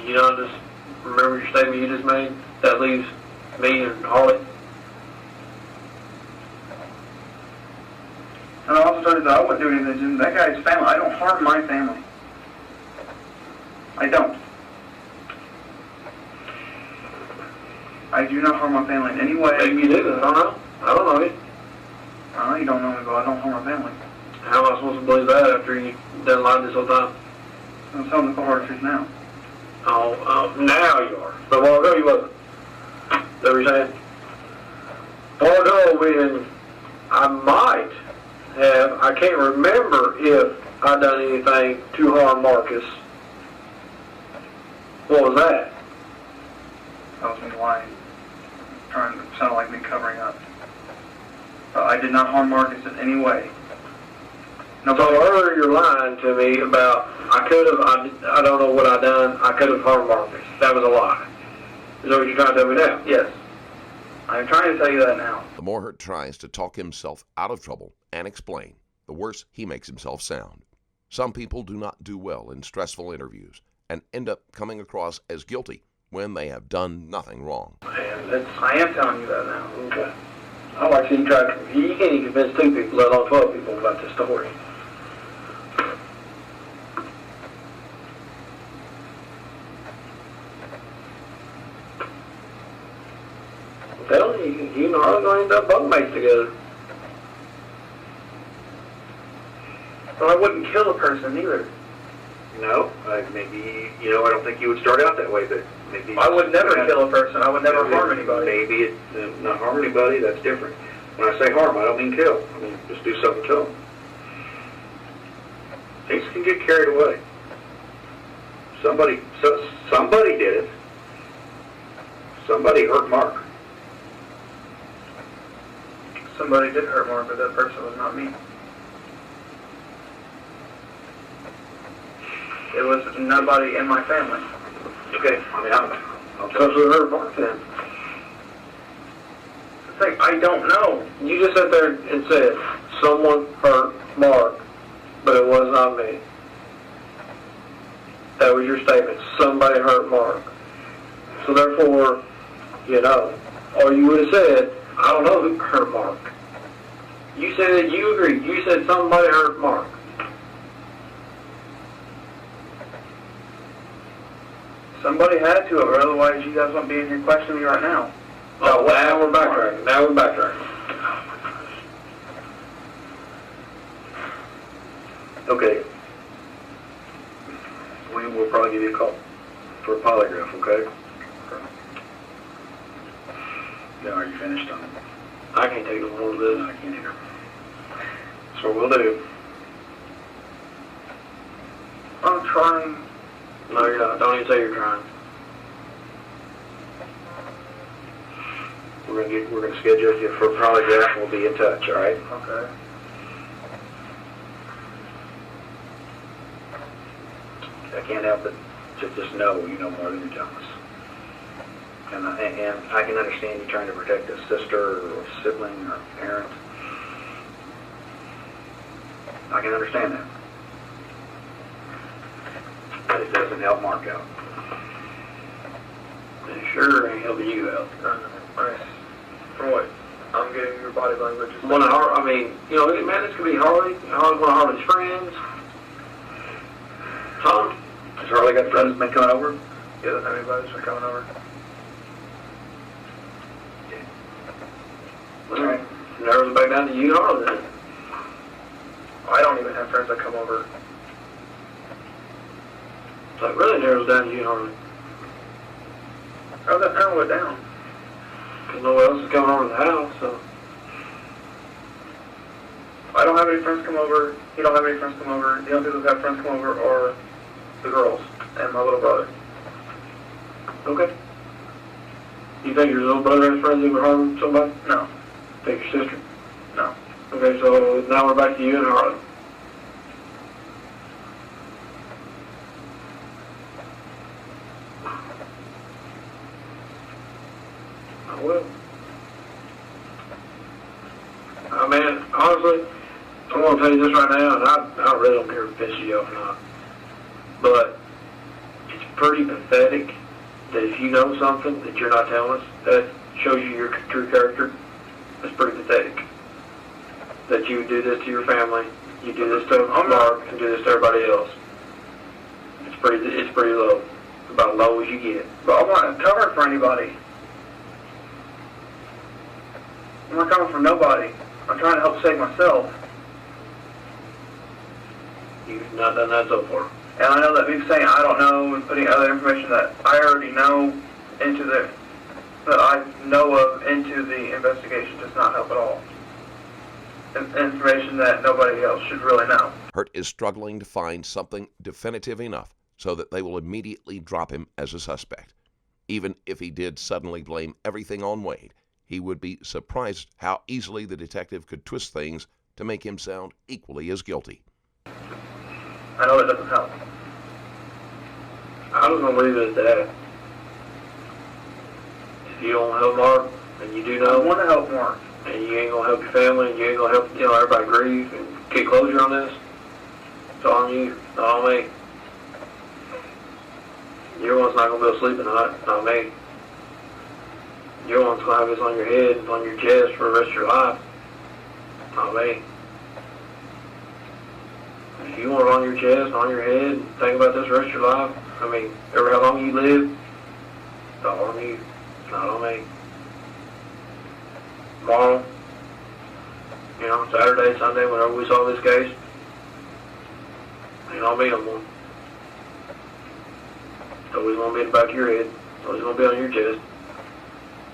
[SPEAKER 1] You know, just remember your statement you just made? That leaves me and Harley.
[SPEAKER 6] And I also told you that I wouldn't do anything to that guy's family. I don't harm my family. I don't. I do not harm my family in any way.
[SPEAKER 1] Maybe you do. I don't know. I don't know you.
[SPEAKER 6] I know you don't know me, but I don't harm my family.
[SPEAKER 1] How am I supposed to believe that after you done lied this whole time?
[SPEAKER 6] I'm telling the hard truth now.
[SPEAKER 1] Oh, now you are. But a while ago you wasn't. Is that what you're saying? A while ago when I might have, I can't remember if I done anything to harm Marcus. What was that?
[SPEAKER 6] That was me lying. Trying to sound like me covering up. But I did not harm Marcus in any way.
[SPEAKER 1] So earlier you're lying to me about I don't know what I done, I could have harmed Marcus. That was a lie. Is that what you're trying to tell me now?
[SPEAKER 6] Yes. I'm trying to tell you that now.
[SPEAKER 3] The more Hurt tries to talk himself out of trouble and explain, the worse he makes himself sound. Some people do not do well in stressful interviews and end up coming across as guilty when they have done nothing wrong.
[SPEAKER 1] Man,
[SPEAKER 6] I am telling you that now.
[SPEAKER 1] okay. I like to see you can't even convince 2 people, let alone 12 people about this story. I'm telling you, you and Harlan going to end up bunkmates together.
[SPEAKER 6] But I wouldn't kill a person either.
[SPEAKER 7] No, maybe, I don't think you would start out that way, but maybe...
[SPEAKER 6] I would never kill a person. I would never harm anybody.
[SPEAKER 7] Maybe not harm anybody, that's different. When I say harm, I don't mean kill. I mean, just do something to them. Things can get carried away. Somebody did it. Somebody hurt Mark.
[SPEAKER 6] Somebody did hurt Mark, but that person was not me. It was nobody in my family.
[SPEAKER 7] Okay, I mean, I'll
[SPEAKER 1] So who hurt Mark then?
[SPEAKER 6] It's like, I don't know.
[SPEAKER 1] You just sat there and said, someone hurt Mark, but it was not me. That was your statement. Somebody hurt Mark. So therefore, or you would have said, I don't know who hurt Mark. You said that you agreed. You said somebody hurt Mark.
[SPEAKER 6] Somebody had to have, or otherwise you guys wouldn't be in here questioning me right now.
[SPEAKER 1] Oh, now we're backtracking. Now we're backtracking.
[SPEAKER 7] Okay. We will probably give you a call for a polygraph, okay? Now, are you finished on it?
[SPEAKER 1] I can't take no more of this.
[SPEAKER 7] I can't either. That's what we'll do.
[SPEAKER 6] I'm trying.
[SPEAKER 1] No, you're not. Don't even say you're trying.
[SPEAKER 7] We're gonna schedule you for a polygraph. We'll be in touch, all right?
[SPEAKER 6] Okay.
[SPEAKER 7] I can't help it to just know you know more than you're telling us. And I can understand you trying to protect a sister or a sibling or a parent. I can understand that. But it doesn't help Mark out.
[SPEAKER 1] It sure ain't helping you out.
[SPEAKER 6] For what? I'm getting your body language.
[SPEAKER 1] Man, this could be Harley. Harley's one of Harley's friends. Tom?
[SPEAKER 7] Has Harley got friends been coming over?
[SPEAKER 6] He doesn't have anybody that's been coming over.
[SPEAKER 1] Alright. Narrows it back down to you and Harley then.
[SPEAKER 6] I don't even have friends that come over.
[SPEAKER 1] So it really narrows down to you and Harley.
[SPEAKER 6] How's that narrow it down?
[SPEAKER 1] Because no one else is coming over to the house, so.
[SPEAKER 6] I don't have any friends come over. You don't have any friends come over. The only people who have friends come over are the girls and my little brother.
[SPEAKER 1] Okay. You think your little brother has friends that would harm somebody?
[SPEAKER 6] No.
[SPEAKER 1] Think your sister?
[SPEAKER 6] No.
[SPEAKER 1] Okay, so now we're back to you and Harlan. I will. I mean, honestly, I'm going to tell you this right now, and I really don't care if it pisses you off or not. But it's pretty pathetic that if you know something that you're not telling us, that shows you your true character. It's pretty pathetic that you would do this to your family, you do this to Mark, and do this to everybody else. It's pretty low. It's about low as you get.
[SPEAKER 6] But I'm not covering for anybody. I'm not coming for nobody. I'm trying to help save myself.
[SPEAKER 1] You've not done that so far.
[SPEAKER 6] And I know that me saying I don't know and putting other information that I already know into that I know of into the investigation does not help at all. Information that nobody else should really know.
[SPEAKER 3] Hurt is struggling to find something definitive enough so that they will immediately drop him as a suspect. Even if he did suddenly blame everything on Wade, he would be surprised how easily the detective could twist things to make him sound equally as guilty.
[SPEAKER 6] I know that doesn't help.
[SPEAKER 1] I was going to leave it at that. If you don't help Mark, and you do know,
[SPEAKER 6] I want to help Mark.
[SPEAKER 1] and you ain't going to help your family, and you ain't going to help, everybody grieve and get closure on this, it's on you, not on me. Your one's not going to be able to sleep at night, not me. Your one's going to have this on your head, on your chest for the rest of your life, not me. If you want it on your chest, on your head, and think about this the rest of your life, I mean, ever how long you live, it's all on you, it's not on me. Tomorrow, Saturday, Sunday, whenever we solve this case, ain't on me no more. It's always going to be in the back of your head, it's always going to be on your chest.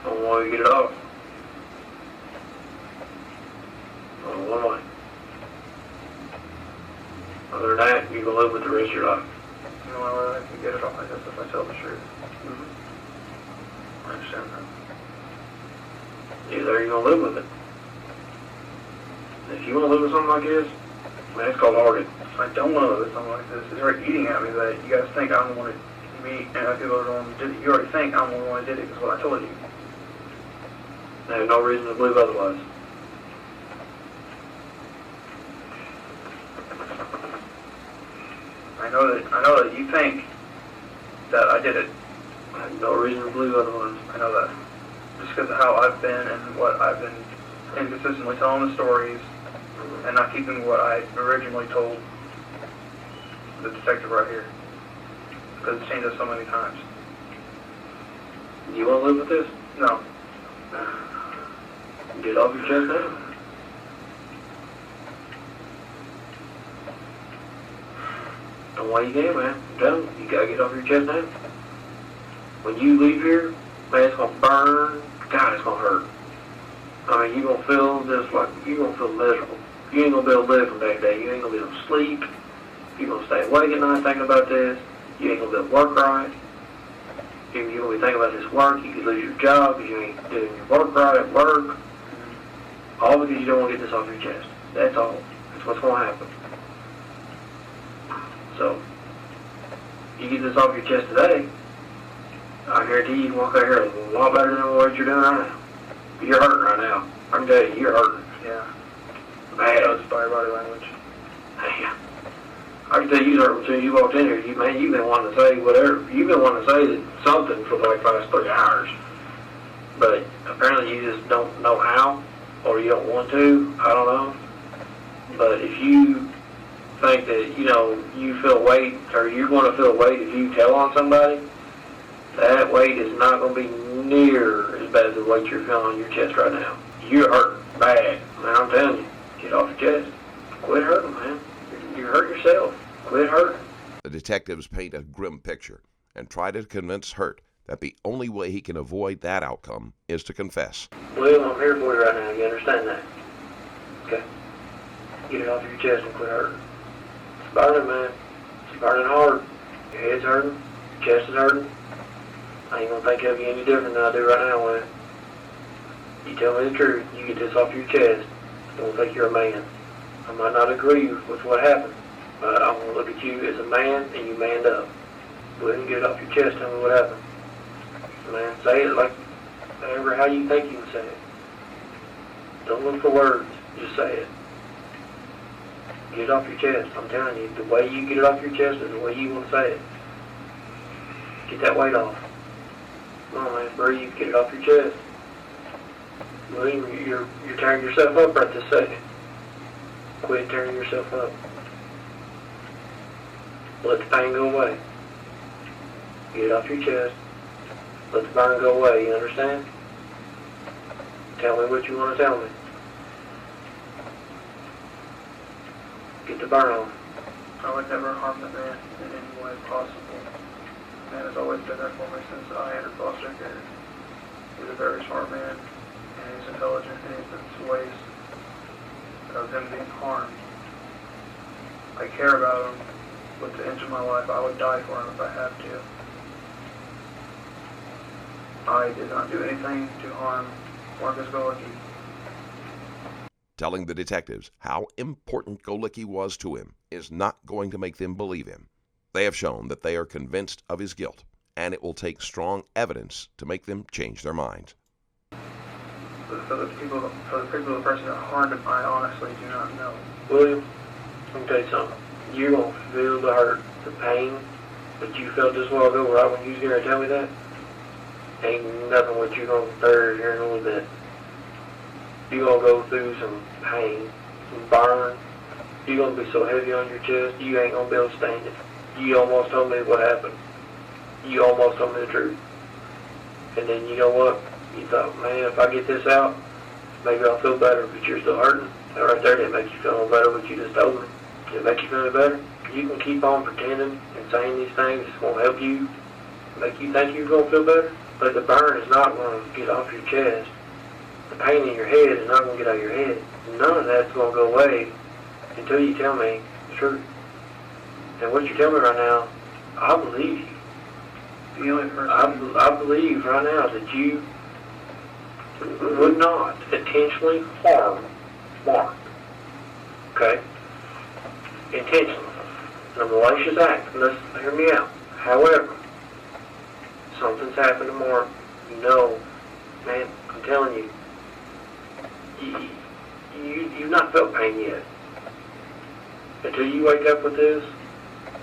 [SPEAKER 1] I don't want you to get it off. Only one way. Other than that, you're going to live with the rest of your life.
[SPEAKER 6] You know, I can get it off my chest if I tell the truth. I understand that.
[SPEAKER 1] Either you're going to live with it. If you want to live with something like this, man, it's called hearted.
[SPEAKER 6] I don't want to live with something like this. It's already eating at me that you guys think I'm the one who me and other people are the one who did it. You already think I'm the one who did it because what I told you.
[SPEAKER 1] I have no reason to believe otherwise.
[SPEAKER 6] I know that you think that I did it.
[SPEAKER 1] I have no reason to believe otherwise.
[SPEAKER 6] I know that. Just because of how I've been and what I've been inconsistently telling the stories and not keeping what I originally told the detective right here. Because it's changed us so many times.
[SPEAKER 1] You want to live with this?
[SPEAKER 6] No.
[SPEAKER 1] Get off your chest now. Don't why you can, man. I'm telling you, you gotta get off your chest now. When you leave here, man, it's gonna burn. God, it's gonna hurt. I mean, you're gonna feel just like, you're gonna feel miserable. You ain't gonna be able to live from day to day. You ain't gonna be able to sleep. You're gonna stay awake at night thinking about this. You ain't gonna be able to work right. You're gonna be thinking about this work. You could lose your job because you ain't doing your work right at work. All because you don't want to get this off your chest. That's all. That's what's gonna happen. So, you get this off your chest today, I guarantee you can walk out here a lot better than what you're doing right now. You're hurting right now. I can tell you, you're hurting.
[SPEAKER 6] Yeah.
[SPEAKER 1] Bad.
[SPEAKER 6] That's by body language.
[SPEAKER 1] Damn. I can tell you hurt until you walked in here. You've been wanting to say whatever. You've been wanting to say something for like the last 3 hours. But apparently you just don't know how, or you don't want to. I don't know. But if you think that, you feel weight, or you're going to feel weight if you tell on somebody, that weight is not going to be near as bad as the weight you're feeling on your chest right now. You're hurting bad. Man, I'm telling you, get off your chest. Quit hurting, man. You hurt yourself. Quit hurting.
[SPEAKER 3] The detectives paint a grim picture and try to convince Hurt that the only way he can avoid that outcome is to confess.
[SPEAKER 1] Well, I'm here for you right now. You understand that? Okay. Get it off your chest and quit hurting. It's burning, man. It's burning hard. Your head's hurting. Your chest is hurting. I ain't gonna think of you any different than I do right now, man. You tell me the truth, you get this off your chest. Don't think you're a man. I might not agree with what happened, but I'm gonna look at you as a man and you manned up. Go ahead and get it off your chest, tell me what happened. Man, say it like however how you think you can say it. Don't look for words, just say it. Get it off your chest. I'm telling you, the way you get it off your chest is the way you want to say it. Get that weight off. Come on, man, breathe, get it off your chest. William, you're tearing yourself up right this second. Quit tearing yourself up. Let the pain go away. Get it off your chest. Let the burn go away, you understand? Tell me what you want to tell me. Get the burn on.
[SPEAKER 2] I would never harm the man in any way possible. The man has always been there for me since I entered foster care. He's a very smart man, and he's intelligent, and he's in ways of him being harmed. I care about him. With the inch of my life, I would die for him if I had to. I did not do anything to harm Marcus Golicki.
[SPEAKER 3] Telling the detectives how important Golicki was to him is not going to make them believe him. They have shown that they are convinced of his guilt, and it will take strong evidence to make them change their minds.
[SPEAKER 2] For the person that harmed him, I honestly do not know.
[SPEAKER 1] William, let me tell you something. You're going to feel the hurt, the pain that you felt just a while ago right when you was here and tell me that. Ain't nothing what you're going to bear here in a little bit. You're going to go through some pain, some burn. You're going to be so heavy on your chest, you ain't going to be able to stand it. You almost told me what happened. You almost told me the truth. And then you know what? You thought, man, if I get this out, maybe I'll feel better, but you're still hurting. That right there didn't make you feel no better what you just told me. Did it make you feel better? You can keep on pretending and saying these things. It's going to help you, make you think you're going to feel better. But the burn is not going to get off your chest. The pain in your head is not going to get out of your head. None of that's going to go away until you tell me the truth. And what you tell me right now, I believe you.
[SPEAKER 2] The only person
[SPEAKER 1] I believe right now that you would not intentionally harm Mark. Okay? Intentionally. A malicious act. Let's hear me out. However, something's happened to Mark. You know, man, I'm telling you, you've not felt pain yet. Until you wake up with this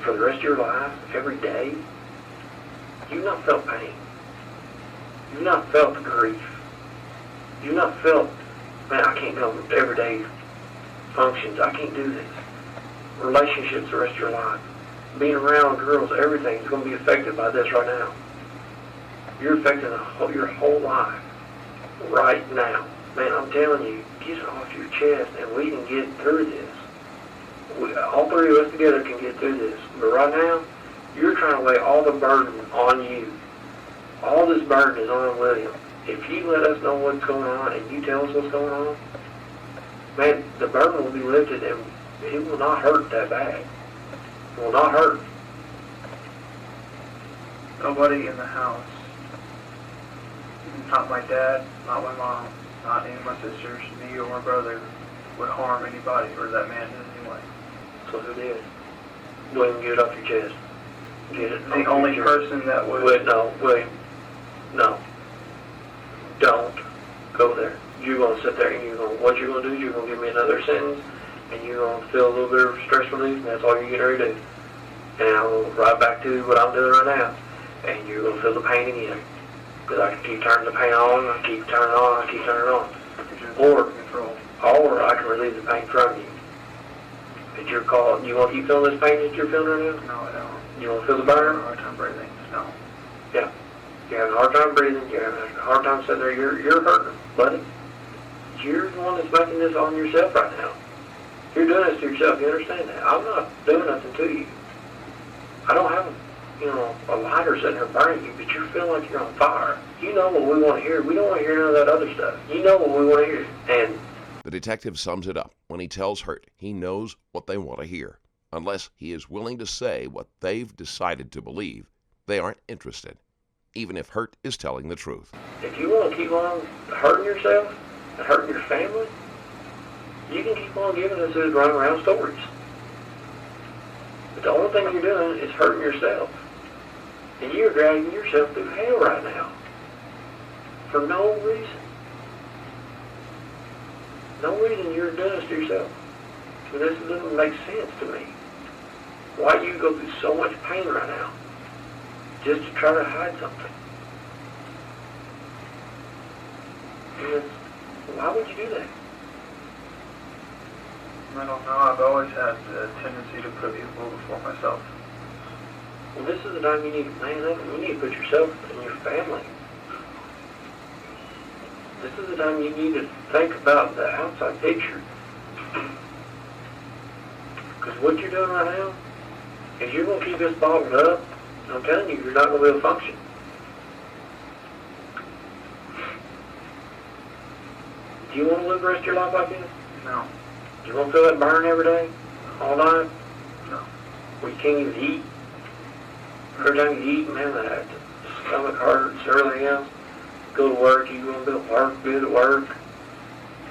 [SPEAKER 1] for the rest of your life, every day, you've not felt pain. You've not felt the grief. You've not felt, man, I can't go to everyday functions. I can't do this. Relationships the rest of your life. Being around girls, everything's going to be affected by this right now. You're affecting your whole life right now. Man, I'm telling you, get it off your chest and we can get through this. All three of us together can get through this. But right now, you're trying to lay all the burden on you. All this burden is on William. If you let us know what's going on and you tell us what's going on, man, the burden will be lifted and it will not hurt that bad. It will not hurt.
[SPEAKER 2] Nobody in the house, not my dad, not my mom, not any of my sisters, me or my brother, would harm anybody or that man in any way.
[SPEAKER 1] So who did? William, get it off your chest. Get it.
[SPEAKER 2] The only person that would...
[SPEAKER 1] Wait, no, William. No. Don't go there. You're going to sit there and what you're going to do is you're going to give me another sentence and you're going to feel a little bit of stress relief and that's all you're getting ready to do. And I'll go right back to what I'm doing right now. And you're going to feel the pain again. Because I can keep turning the pain on, I keep turning it on, I keep turning it on. Or I can relieve the pain from you. But you're called, you feeling this pain that you're feeling right now?
[SPEAKER 2] No, I don't.
[SPEAKER 1] You want to feel the burn?
[SPEAKER 2] I have a hard time breathing. No.
[SPEAKER 1] Yeah. You're having a hard time breathing, you're having a hard time sitting there, you're hurting, buddy. You're the one that's making this on yourself right now. You're doing this to yourself, you understand that? I'm not doing nothing to you. I don't have a lighter sitting there burning you, but you're feeling like you're on fire. You know what we want to hear. We don't want to hear none of that other stuff. You know what we want to hear. And
[SPEAKER 3] The detective sums it up when he tells Hurt he knows what they want to hear. Unless he is willing to say what they've decided to believe, they aren't interested. even if Hurt is telling the truth.
[SPEAKER 7] If you want to keep on hurting yourself and hurting your family, you can keep on giving us those runaround stories. But the only thing you're doing is hurting yourself. And you're dragging yourself through hell right now. For no reason. No reason you're doing this to yourself. So this doesn't make sense to me. Why do you go through so much pain right now? Just to try to hide something. And why would you do that?
[SPEAKER 2] I don't know. I've always had the tendency to put people before myself.
[SPEAKER 7] Well, this is the time you need to man up and you need to put yourself and your family. This is the time you need to think about the outside picture. Because what you're doing right now is you're going to keep this bottled up, and I'm telling you, you're not going to be able to function. Do you want to live the rest of your life like this?
[SPEAKER 2] No.
[SPEAKER 7] Do you want to feel that burn every day? All night?
[SPEAKER 2] No.
[SPEAKER 7] Where you can't even eat? Every time you eat, man, that stomach hurts, everything else. Go to work, you want to be at work, be at work.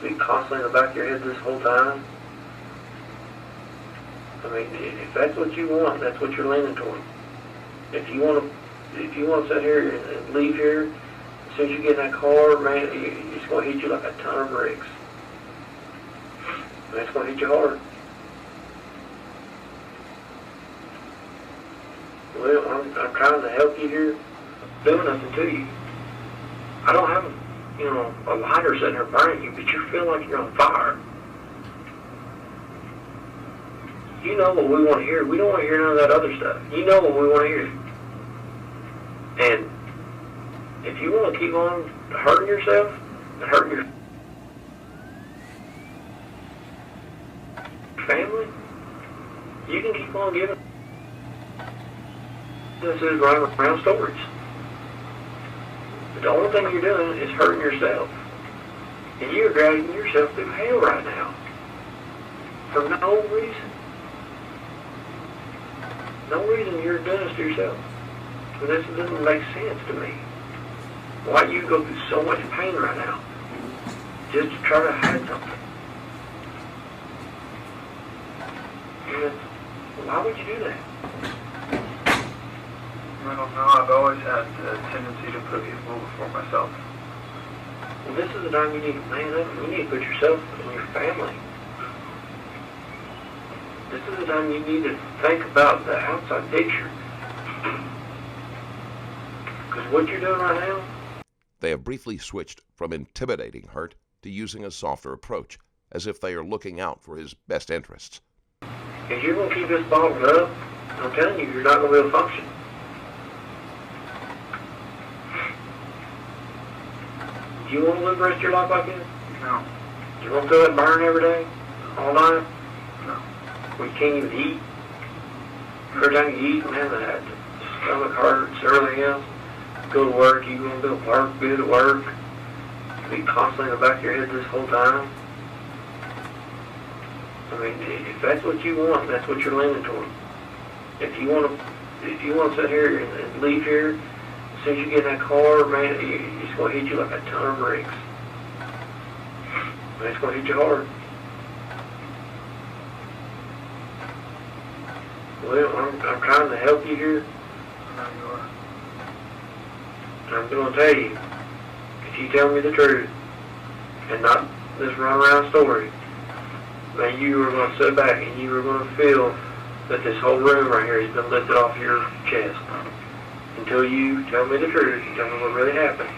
[SPEAKER 7] Be constantly in the back of your head this whole time. I mean, if that's what you want, that's what you're leaning toward. If you want to sit here and leave here, as soon as you get in that car, man, it's going to hit you like a ton of bricks. And it's going to hit you hard. Well, I'm trying to help you here, doing nothing to you. I don't have, a lighter sitting there burning you, but you feel like you're on fire. You know what we want to hear. We don't want to hear none of that other stuff. You know what we want to hear. And if you want to keep on hurting yourself and hurting your family, you can keep on giving us those round stories. But the only thing you're doing is hurting yourself. And you're dragging yourself through hell right now. For no reason. No reason you're doing this to yourself. And this doesn't make sense to me. Why do you go through so much pain right now? Just to try to hide something. And why would you do that?
[SPEAKER 2] I don't know. I've always had the tendency to put people before myself.
[SPEAKER 7] Well, this is the time you need to man up and you need to put yourself and your family. This is the time you need to think about the outside picture. Because what you're doing right now...
[SPEAKER 3] They have briefly switched from intimidating Hurt to using a softer approach, as if they are looking out for his best interests.
[SPEAKER 7] If you're going to keep this bottled up, I'm telling you, you're not going to be able to function. Do you want to live the rest of your life like this?
[SPEAKER 2] No.
[SPEAKER 7] Do you want to feel that burn every day? All night?
[SPEAKER 2] No.
[SPEAKER 7] Where you can't even eat? Every time you eat, man, that stomach hurts, everything else. Go to work, you want to be at work, be at work. Be constantly in the back of your head this whole time. I mean, if that's what you want, that's what you're leaning toward. If you want to sit here and leave here, as soon as you get in that car, man, it's going to hit you like a ton of bricks. And it's going to hit you hard. Well, I'm trying to help you here.
[SPEAKER 2] I know you are.
[SPEAKER 7] And I'm going to tell you, if you tell me the truth, and not this runaround story, man, you are going to sit back and you are going to feel that this whole room right here has been lifted off your chest. Until you tell me the truth, you tell me what really happened,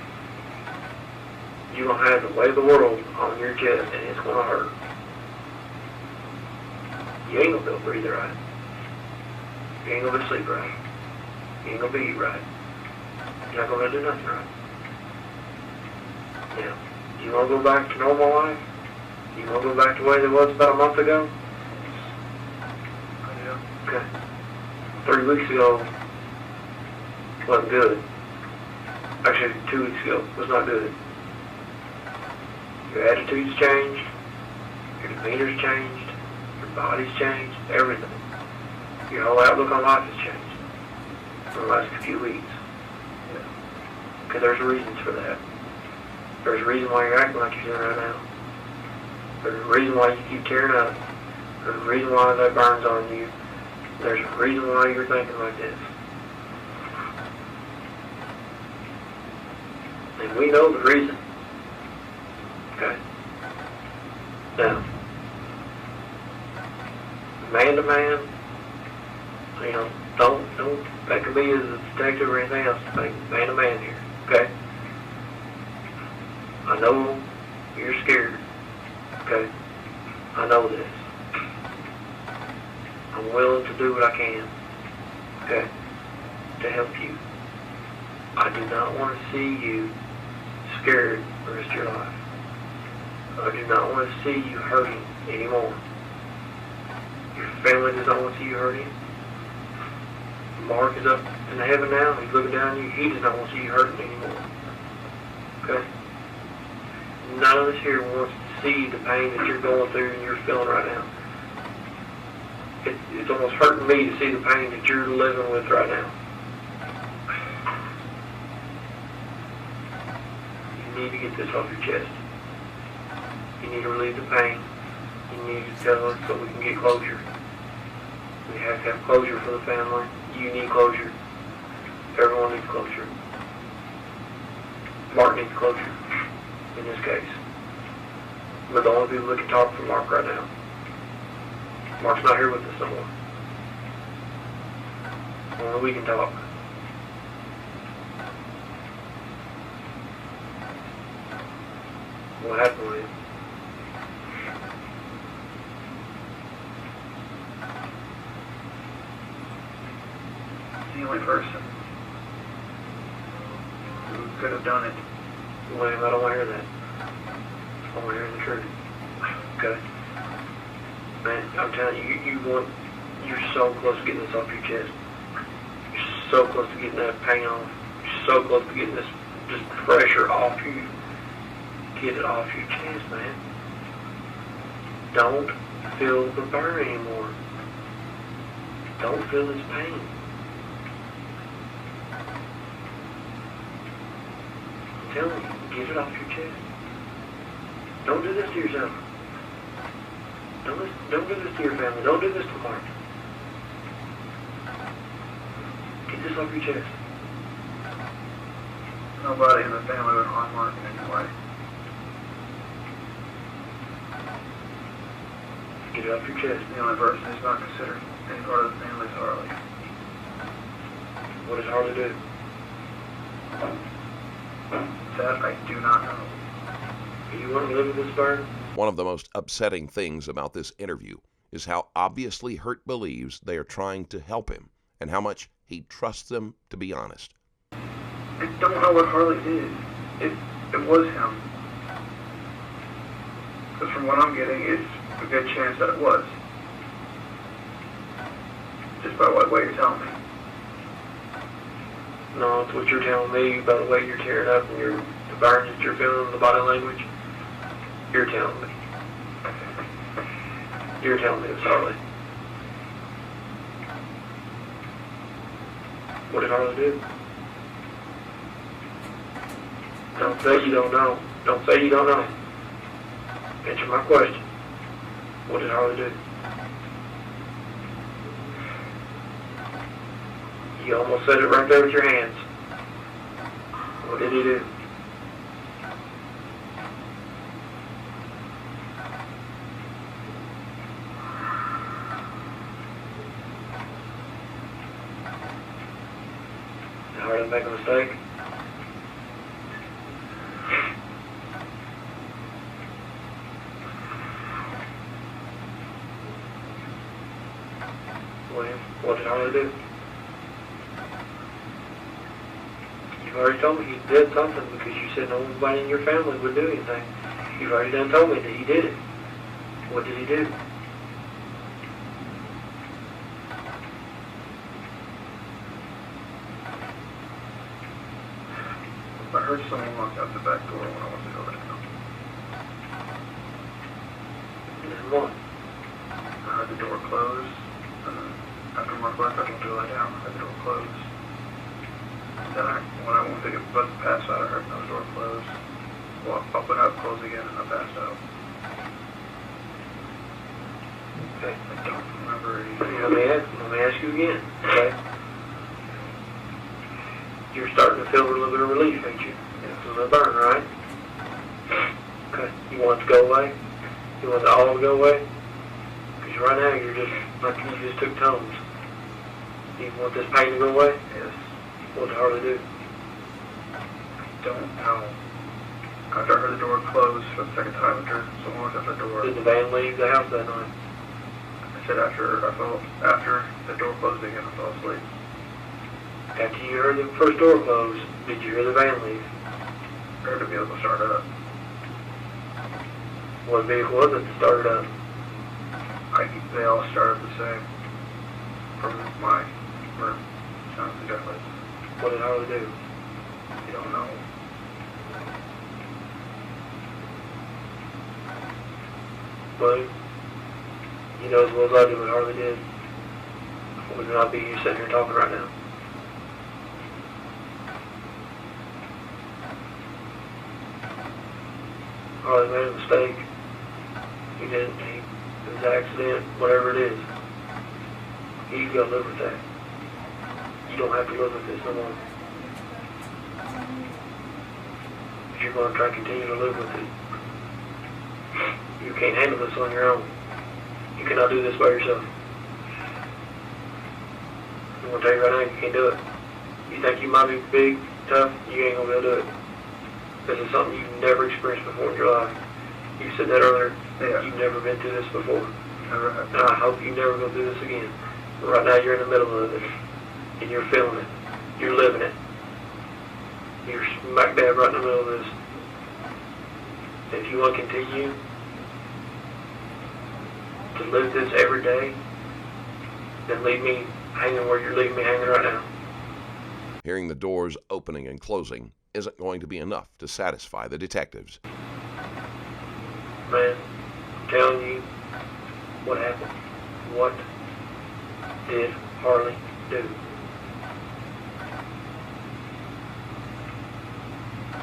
[SPEAKER 7] you're going to have the weight of the world on your chest, and it's going to hurt. You ain't going to be able to breathe right. You ain't going to sleep right. You ain't going to be eat right. You're not going to do nothing right. Now, you want to go back to normal life? You want to go back to the way it was about a month ago?
[SPEAKER 2] I do.
[SPEAKER 7] Okay. 3 weeks ago wasn't good. Actually, 2 weeks ago was not good. Your attitude's changed. Your demeanor's changed. Your body's changed. Everything. Your whole outlook on life has changed in the last few weeks. Because there's reasons for that. There's a reason why you're acting like you're doing right now. There's a reason why you keep tearing up. There's a reason why that burns on you. There's a reason why you're thinking like this. And we know the reason. Okay? Now, man to man, you know, don't think of me as a detective or anything else. Think man to man here. Okay? I know you're scared. Okay? I know this. I'm willing to do what I can. Okay? To help you. I do not want to see you scared the rest of your life. I do not want to see you hurting anymore. Your family does not want to see you hurting. Mark is up in heaven now. He's looking down at you. He does not want to see you hurting anymore. Okay? None of us here wants to see the pain that you're going through and you're feeling right now. It's almost hurting me to see the pain that you're living with right now. You need to get this off your chest. You need to relieve the pain. You need to tell us so we can get closure. We have to have closure for the family. You need closure. Everyone needs closure. Mark needs closure in this case. We're the only people that can talk for Mark right now. Mark's not here with us no more. Only we can talk. What happened with him?
[SPEAKER 2] The only person who could have done it.
[SPEAKER 7] William, I don't want to hear that. I want to hear the truth. Okay? Man, I'm telling you, you're so close to getting this off your chest. You're so close to getting that pain off. You're so close to getting this pressure off you. Get it off your chest, man. Don't feel the burn anymore. Don't feel this pain. I'm telling you, get it off your chest. Don't do this to yourself. Don't do this to your family. Don't do this to Mark. Get this off your chest.
[SPEAKER 2] Nobody in the family would harm Mark in any way.
[SPEAKER 7] Get it off your chest.
[SPEAKER 2] The only person who's not considered any part of the family is Harley.
[SPEAKER 7] What does Harley do?
[SPEAKER 2] That I do not know.
[SPEAKER 7] Do you want to live with this burn?
[SPEAKER 3] One of the most upsetting things about this interview is how obviously Hurt believes they are trying to help him and how much he trusts them to be honest.
[SPEAKER 2] I don't know what Harley did. It was him. Because from what I'm getting, it's a good chance that it was. Just by what way you're telling me.
[SPEAKER 7] No, it's what you're telling me by the way you're tearing up and the burns that you're feeling in the body language. You're telling me. You're telling me it's Harley. What did Harley do? Don't say you don't know. Don't say you don't know. Answer my question. What did Harley do? You almost said it right there with your hands. What did he do? Did Harley make a mistake? William, what did Harley do? You've already told me he did something because you said nobody in your family would do anything. You've already done told me that he did it. What did he do?
[SPEAKER 2] I heard someone walk out the back door when I went to go down.
[SPEAKER 7] And then what?
[SPEAKER 2] I heard the door close, and then after Mark left, I went to lie down. I heard the door close.
[SPEAKER 6] Then when I went to get about to pass out, I heard another door close. Well, open up, close again, and I passed out.
[SPEAKER 7] Okay.
[SPEAKER 6] I don't remember anything.
[SPEAKER 7] Let me ask you again, okay? You're starting to feel a little bit of relief, ain't you? It's a little burn, right? Okay. You want it to go away? You want it all to go away? Because right now you're just, like you just took Tums. Do you want this pain to go away?
[SPEAKER 6] Yes.
[SPEAKER 7] What did Harley do?
[SPEAKER 6] Don't know. After I heard the door close for the second time, after someone looked at the door,
[SPEAKER 7] Did the van leave the house that night?
[SPEAKER 6] I said after the door closed again, I fell asleep.
[SPEAKER 7] After you heard the first door close, did you hear the van leave?
[SPEAKER 6] I heard the vehicle start up.
[SPEAKER 7] What vehicle was it that started up?
[SPEAKER 6] They all started the same. From my room. Sounds exactly.
[SPEAKER 7] What did Harley do?
[SPEAKER 6] You don't know.
[SPEAKER 7] Well, you know as well as I do what Harley did. Would not be you sitting here talking right now. Harley made a mistake. He didn't. It was an accident, whatever it is. You gotta live with that. You don't have to live with this no more. But you're gonna try to continue to live with it. You can't handle this on your own. You cannot do this by yourself. I'm gonna tell you right now, you can't do it. You think you might be big, tough, you ain't gonna be able to do it. This is something you've never experienced before in your life. You said that earlier.
[SPEAKER 6] Yeah.
[SPEAKER 7] You've never been through this before.
[SPEAKER 6] Never have.
[SPEAKER 7] And I hope you never go through this again. But right now you're in the middle of it. And you're feeling it. You're living it. You're smack dab right in the middle of this. If you want to continue to live this every day, then leave me hanging where you're leaving me hanging right now.
[SPEAKER 3] Hearing the doors opening and closing isn't going to be enough to satisfy the detectives.
[SPEAKER 7] Man, I'm telling you what happened. What did Harley do?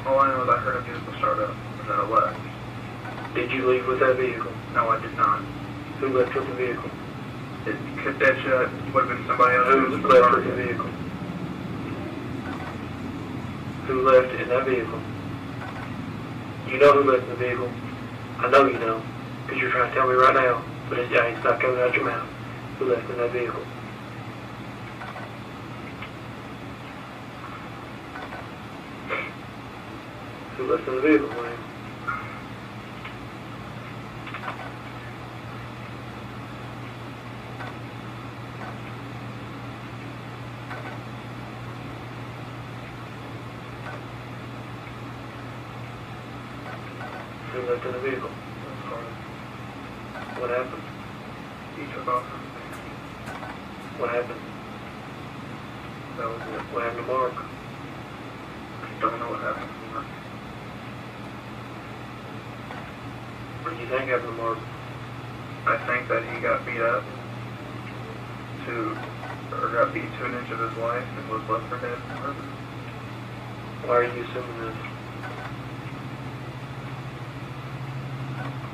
[SPEAKER 6] All I know is I heard a vehicle start up, and then I left.
[SPEAKER 7] Did you leave with that vehicle?
[SPEAKER 6] No, I did not.
[SPEAKER 7] Who left with the vehicle?
[SPEAKER 6] That would have been somebody else.
[SPEAKER 7] Who left with the vehicle? Who left in that vehicle? You know who left in the vehicle. I know you know, because you're trying to tell me right now, but it's not coming out your mouth. Who left in that vehicle? Who left in the vehicle, William? Who left in the vehicle? What happened?
[SPEAKER 6] He took off.
[SPEAKER 7] What happened?
[SPEAKER 6] That was it.
[SPEAKER 7] What happened to Mark?
[SPEAKER 6] I don't know what happened to Mark.
[SPEAKER 7] What do you think happened to Mark?
[SPEAKER 6] I think that he got beat up got beat to an inch of his life and was left for dead forever.
[SPEAKER 7] Why are you assuming this?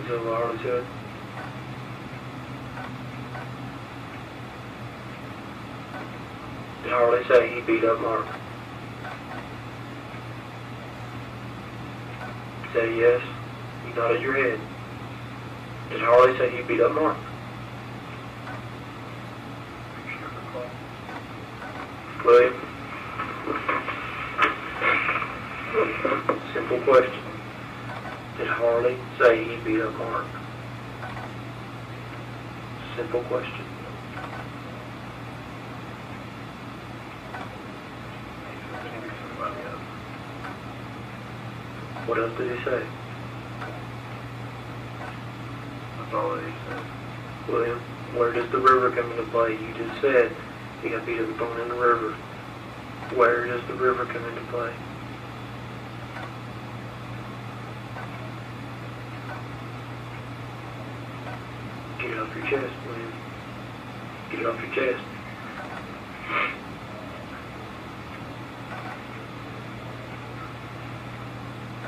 [SPEAKER 7] Is that what Harley said? Did Harley say he beat up Mark? Say yes. You nodded your head. Did Harley say he beat up Mark? William? Simple question. Did Harley say he beat up Mark? Simple question. What else did he say?
[SPEAKER 6] That's all that he said.
[SPEAKER 7] William, where does the river come into play? You just said he got beat up and thrown in the river. Where does the river come into play? Get it off your chest, William. Get it off your chest.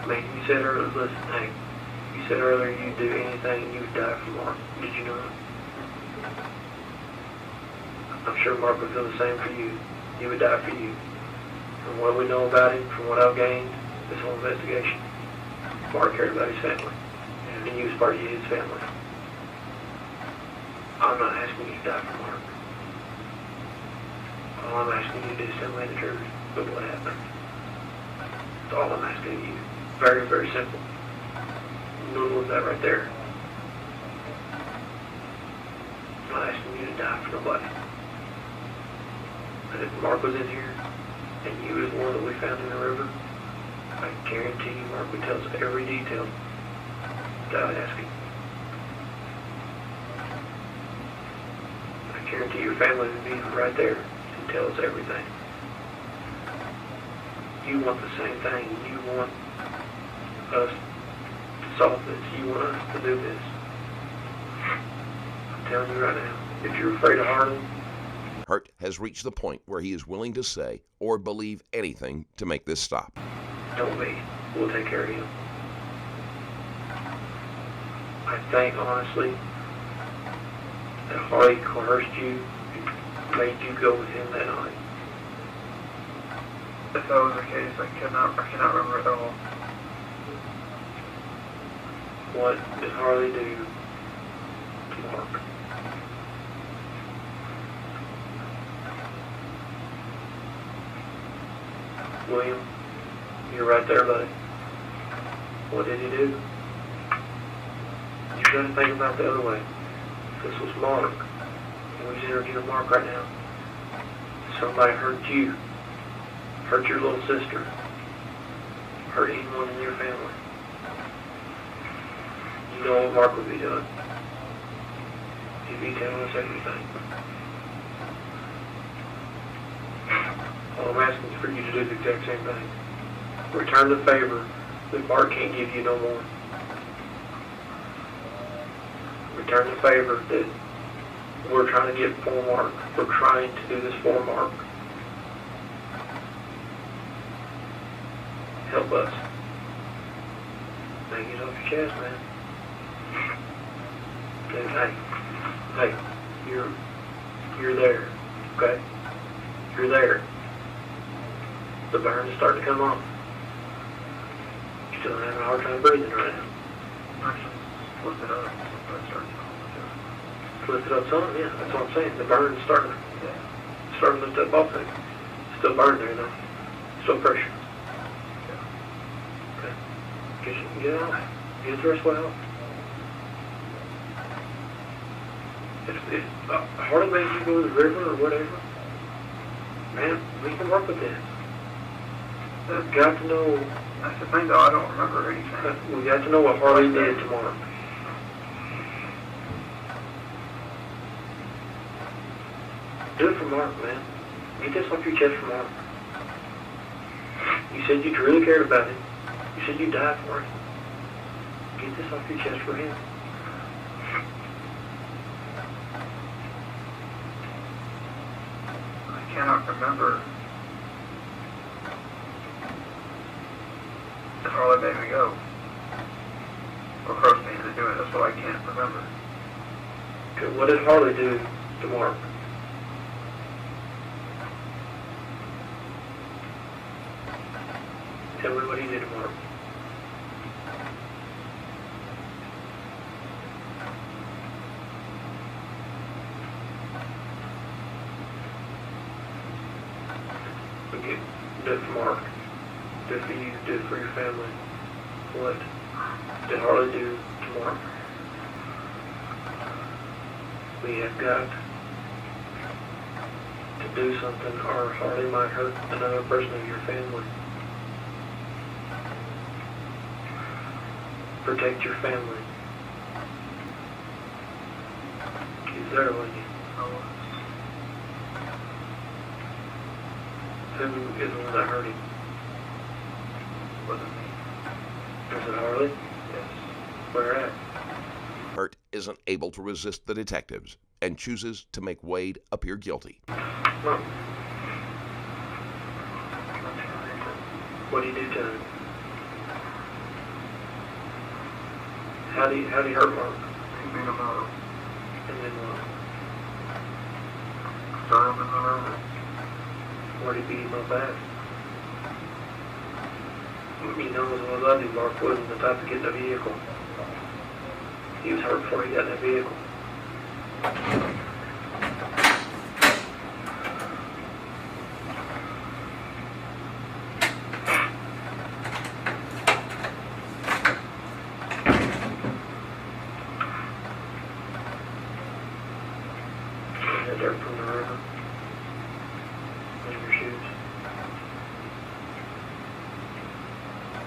[SPEAKER 7] Man, you said earlier, listen, hey, you said earlier you'd do anything and you would die for Mark. Did you not? I'm sure Mark would feel the same for you. He would die for you. From what we know about him, from what I've gained, this whole investigation, Mark cared about his family. And you was part of his family. I'm not asking you to die for Mark. All I'm asking you to do is tell me the truth of what happened. That's all I'm asking of you. Very, very simple. Little as that right there. I'm not asking you to die for nobody. But if Mark was in here, and you was the one that we found in the river, I guarantee you Mark would tell us every detail without asking. I guarantee your family would be right there and tell us everything. You want the same thing. You want us to solve this. You want us to do this. I'm telling you right now, if you're afraid of Harlan,
[SPEAKER 3] Hurt has reached the point where he is willing to say or believe anything to make this stop.
[SPEAKER 7] don't be. We'll take care of him. I think, honestly, that Harley coerced you and made you go with him that night.
[SPEAKER 2] If that was the case, I cannot remember at all.
[SPEAKER 7] What did Harley do to Mark? William, you're right there, buddy. What did he do? You gotta think about the other way. This was Mark, and we're interviewing Mark right now. Somebody hurt you, hurt your little sister, hurt anyone in your family. You know what Mark would be doing. He'd be telling us everything. All I'm asking is for you to do the exact same thing. Return the favor that Mark can't give you no more. Return the favor that we're trying to get for Mark. We're trying to do this for Mark. Help us. Now get off your chest, man. Hey, you're there, okay? You're there. The burn is starting to come off. You're still having a hard time breathing right now.
[SPEAKER 2] Flip it up.
[SPEAKER 7] Lift it up some, yeah, that's what I'm saying. The burn is starting to lift up off things. Still burning there though. Still pressure. Okay. Get it out. Get the rest way out. If Harley made you go to the river or whatever, man, we can work with this. We've got to know.
[SPEAKER 2] That's the thing, though. I don't remember anything.
[SPEAKER 7] We got to know what Harley did tomorrow. Do it for Mark, man. Get this off your chest for Mark. You said you really cared about him. You said you'd die for him. Get this off your chest for him.
[SPEAKER 2] I cannot remember if Harley made me go. Or coerced me into doing it. That's what I can't remember.
[SPEAKER 7] Okay, what did Harley do to Mark? Tell me what he did to Mark. Okay, do it for Mark. Do it for you. Do it for your family. What did Harley do to Mark? We have got to do something, or Harley might hurt another person in your family. Protect your family. He's there with you. Who is the one that hurt him?
[SPEAKER 2] Wasn't me.
[SPEAKER 7] Was it Harley?
[SPEAKER 2] Yes.
[SPEAKER 7] Where at?
[SPEAKER 3] Hurt isn't able to resist the detectives and chooses to make Wade appear guilty.
[SPEAKER 7] Mom. What did he do to him? How'd he hurt Mark? He beat him up. And then what? Started him in the river. Where'd he beat him up at? You know as well as I do, Mark wasn't the type to get in the vehicle. He was hurt before he got in that vehicle. That dirt from the river. In your shoes.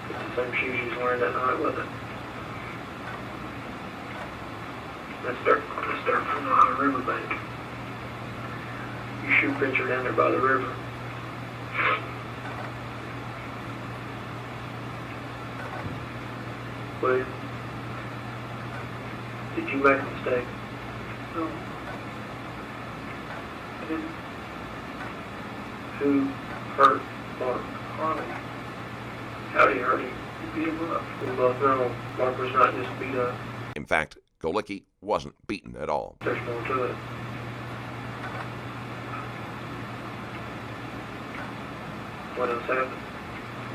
[SPEAKER 7] It's the same shoes you was wearing that night, wasn't it? That's dirt from the riverbank. Your shoe prints are down there by the river. William, did you make a mistake? No. I didn't. Who hurt Mark? Harley. How did he hurt him? He beat him up. We both know Mark was not just beat up.
[SPEAKER 3] In fact, Golicki wasn't beaten at all.
[SPEAKER 7] There's more to it. What else happened?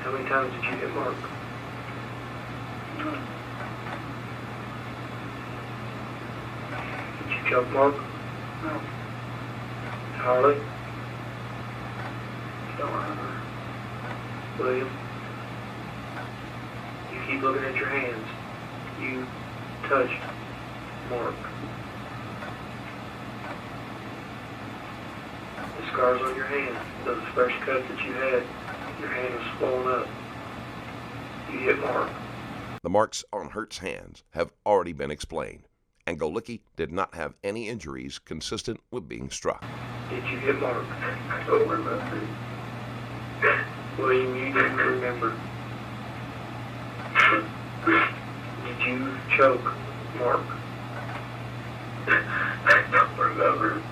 [SPEAKER 7] How many times did you hit Mark? None. Did you choke Mark? No. Harley? Don't remember. William? You keep looking at your hands. You touched Mark. The scars on your hand, those fresh cuts that you had, your hand was swollen up. You hit Mark.
[SPEAKER 3] The marks on Hurt's hands have already been explained, and Golicki did not have any injuries consistent with being struck.
[SPEAKER 7] Did you hit Mark? I don't remember. William, you didn't remember. Did you choke Mark? I don't remember.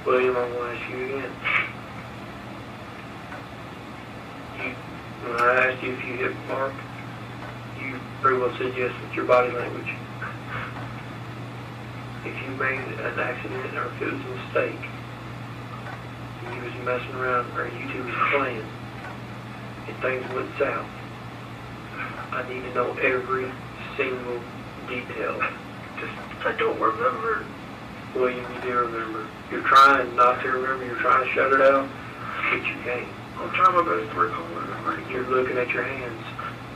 [SPEAKER 7] William, I want to ask you again. When I asked you if you hit Mark, you pretty well said yes with your body language. If you made an accident or if it was a mistake, and you was messing around or you two was playing, and things went south, I need to know every single detail. I don't remember. William, you do remember. You're trying not to remember. You're trying to shut it out, but you can't. I'm trying my best to recall it. You're looking at your hands.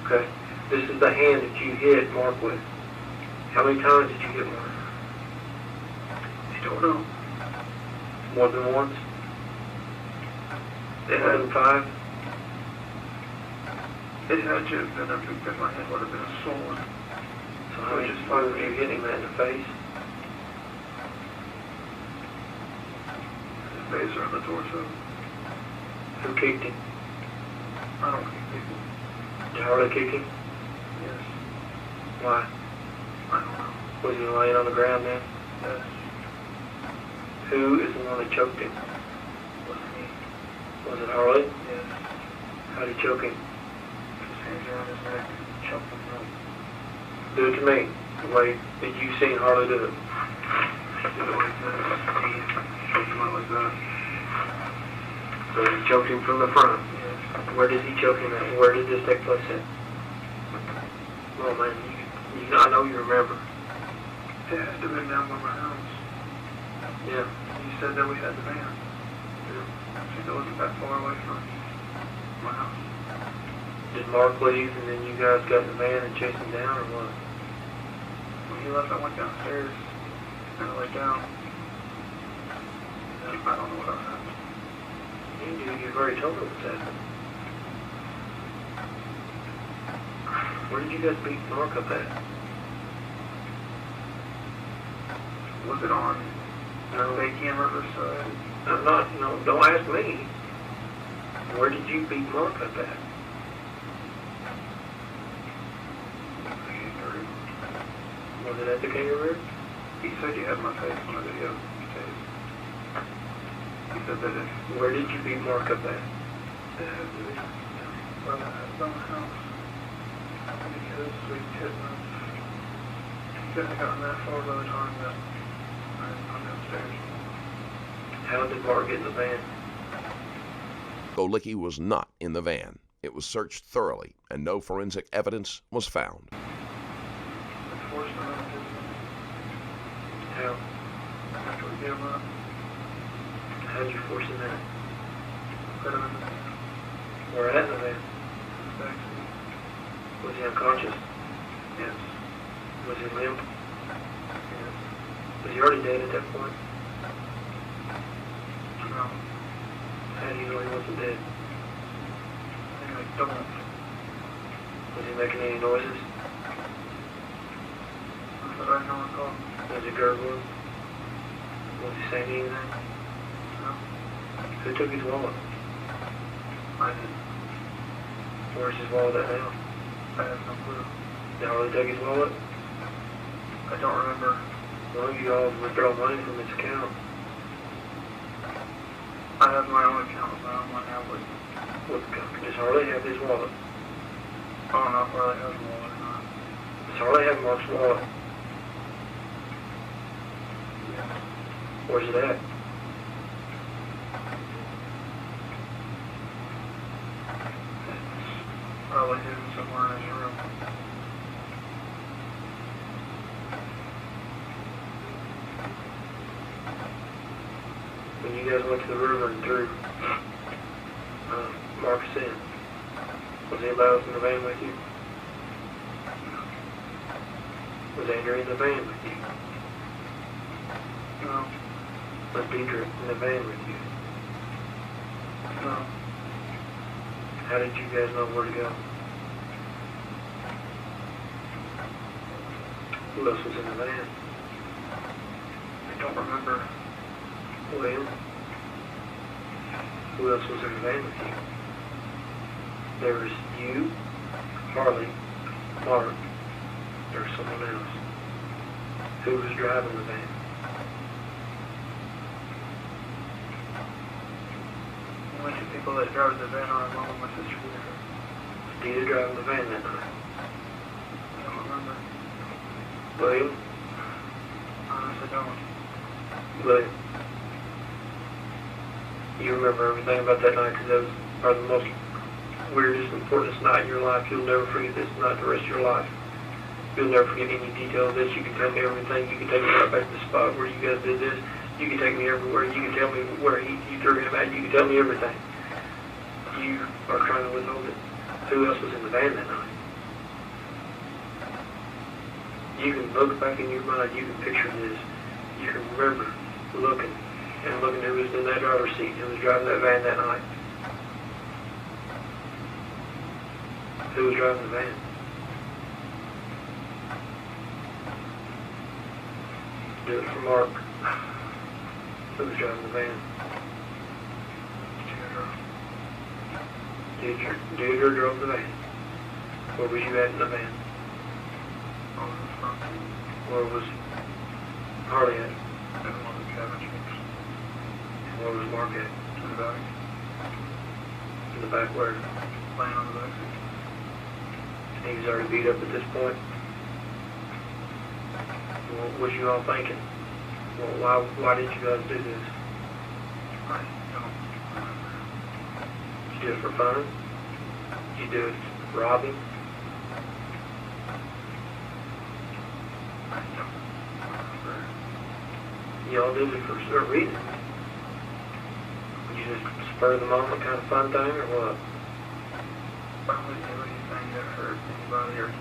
[SPEAKER 7] Okay? This is the hand that you hit Mark with. How many times did you hit Mark? I don't know. More than once? It had been 5? It had to have been because my head would have been swollen. So how many times were you hitting that in the face? The face or in the torso. Who kicked him? I don't kick people. Did Harley kick him? Yes. Why? I don't know. Was he laying on the ground then? Yes. Who is the one that choked him? Wasn't me. Was it Harley? Yes. How did he choke him? His hands around his neck and choked him up. Do it to me. The way that you seen Harley do it. Did it like this. He choked him out like that. So he choked him from the front. Yes. Where did he choke him at? Where did this take place at? Well, man, I know you remember. It had to have been down by my house. Yeah. You said that we had the van. Yeah. I said it wasn't that far away from my house. Did Mark leave and then you guys got in the van and chased him down or what? When he left, I went downstairs and I laid down. And I don't know what else happened. You've already told me what's happened. Where did you guys beat Mark up at? Was it on Bacon Riverside? No, don't ask me. Where did you beat Mark up at? Kangaroo. Was it at the Kangaroo? He said you had my face on the video. He said that where did you beat Mark up at?
[SPEAKER 2] It had to be by the house. Because we couldn't have gotten that far by the time that I went upstairs.
[SPEAKER 7] How did Mark get in the van?
[SPEAKER 3] Golicki was not in the van. It was searched thoroughly, and no forensic evidence was found.
[SPEAKER 7] How?
[SPEAKER 2] After we get him up,
[SPEAKER 7] How'd you force him in?
[SPEAKER 2] put him in the
[SPEAKER 7] Where at in the van?
[SPEAKER 2] backseat.
[SPEAKER 7] Was he unconscious?
[SPEAKER 2] Yes.
[SPEAKER 7] Was he limp?
[SPEAKER 2] Yes.
[SPEAKER 7] Was he already dead at that point?
[SPEAKER 2] No.
[SPEAKER 7] How do you know he wasn't dead?
[SPEAKER 2] I don't.
[SPEAKER 7] Was he making any noises?
[SPEAKER 2] But I don't recall.
[SPEAKER 7] Was he gurgling? Was he saying anything?
[SPEAKER 2] No.
[SPEAKER 7] Who took his wallet?
[SPEAKER 2] I didn't.
[SPEAKER 7] Where's his wallet at now?
[SPEAKER 2] I have no clue.
[SPEAKER 7] Did Harley take his wallet?
[SPEAKER 2] I don't remember.
[SPEAKER 7] One of you all withdraw money from his account.
[SPEAKER 2] I have my own account, but I don't want to have with me.
[SPEAKER 7] Does Harley have his wallet?
[SPEAKER 2] I don't know if Riley has a wallet or not.
[SPEAKER 7] Does Harley have Mark's wallet?
[SPEAKER 2] Yes.
[SPEAKER 7] Where's it at?
[SPEAKER 2] Probably hidden somewhere in his room.
[SPEAKER 7] When you guys went to the river and threw Marcus in, was anybody else in the van with you? Was Andrew in the van with you?
[SPEAKER 2] No.
[SPEAKER 7] Was Deidre in the van with you?
[SPEAKER 2] No.
[SPEAKER 7] How did you guys know where to go? Who else was in the van?
[SPEAKER 2] I don't remember.
[SPEAKER 7] William? Who else was in the van with you? There was you, Harley, Mark. There was someone else. Who was driving the van?
[SPEAKER 2] Only two people that drive the van are mom and my sister.
[SPEAKER 7] Was Deidre driving the van that night?
[SPEAKER 2] I don't remember.
[SPEAKER 7] William?
[SPEAKER 2] Honestly, don't.
[SPEAKER 7] William? You remember everything about that night because that was probably the most weirdest, importantest night in your life. You'll never forget this night the rest of your life. You'll never forget any detail of this. You can tell me everything. You can take me right back to the spot where you guys did this. You can take me everywhere. You can tell me where you threw him at. You can tell me everything. You are trying to withhold it. Who else was in the van that night? You can look back in your mind. You can picture this. You can remember looking who was in that driver's seat, who was driving that van that night. Who was driving the van? Do it for Mark. Who was driving the van? Deidre drove the van. Where was you at in the van?
[SPEAKER 2] On the front.
[SPEAKER 7] Where was Harley at?
[SPEAKER 2] And one of the cabin chicks.
[SPEAKER 7] Where was Mark at?
[SPEAKER 2] In the back.
[SPEAKER 7] In the back where?
[SPEAKER 2] Laying on the back seat.
[SPEAKER 7] He was already beat up at this point. What was you all thinking? Well, why did you guys do this?
[SPEAKER 2] I don't remember.
[SPEAKER 7] Did you do it for fun? Did you do it for robbing?
[SPEAKER 2] I don't remember.
[SPEAKER 7] Y'all did it for a reason. Would you just spur of the moment kind of fun thing or what?
[SPEAKER 2] I wouldn't do anything that hurt anybody or do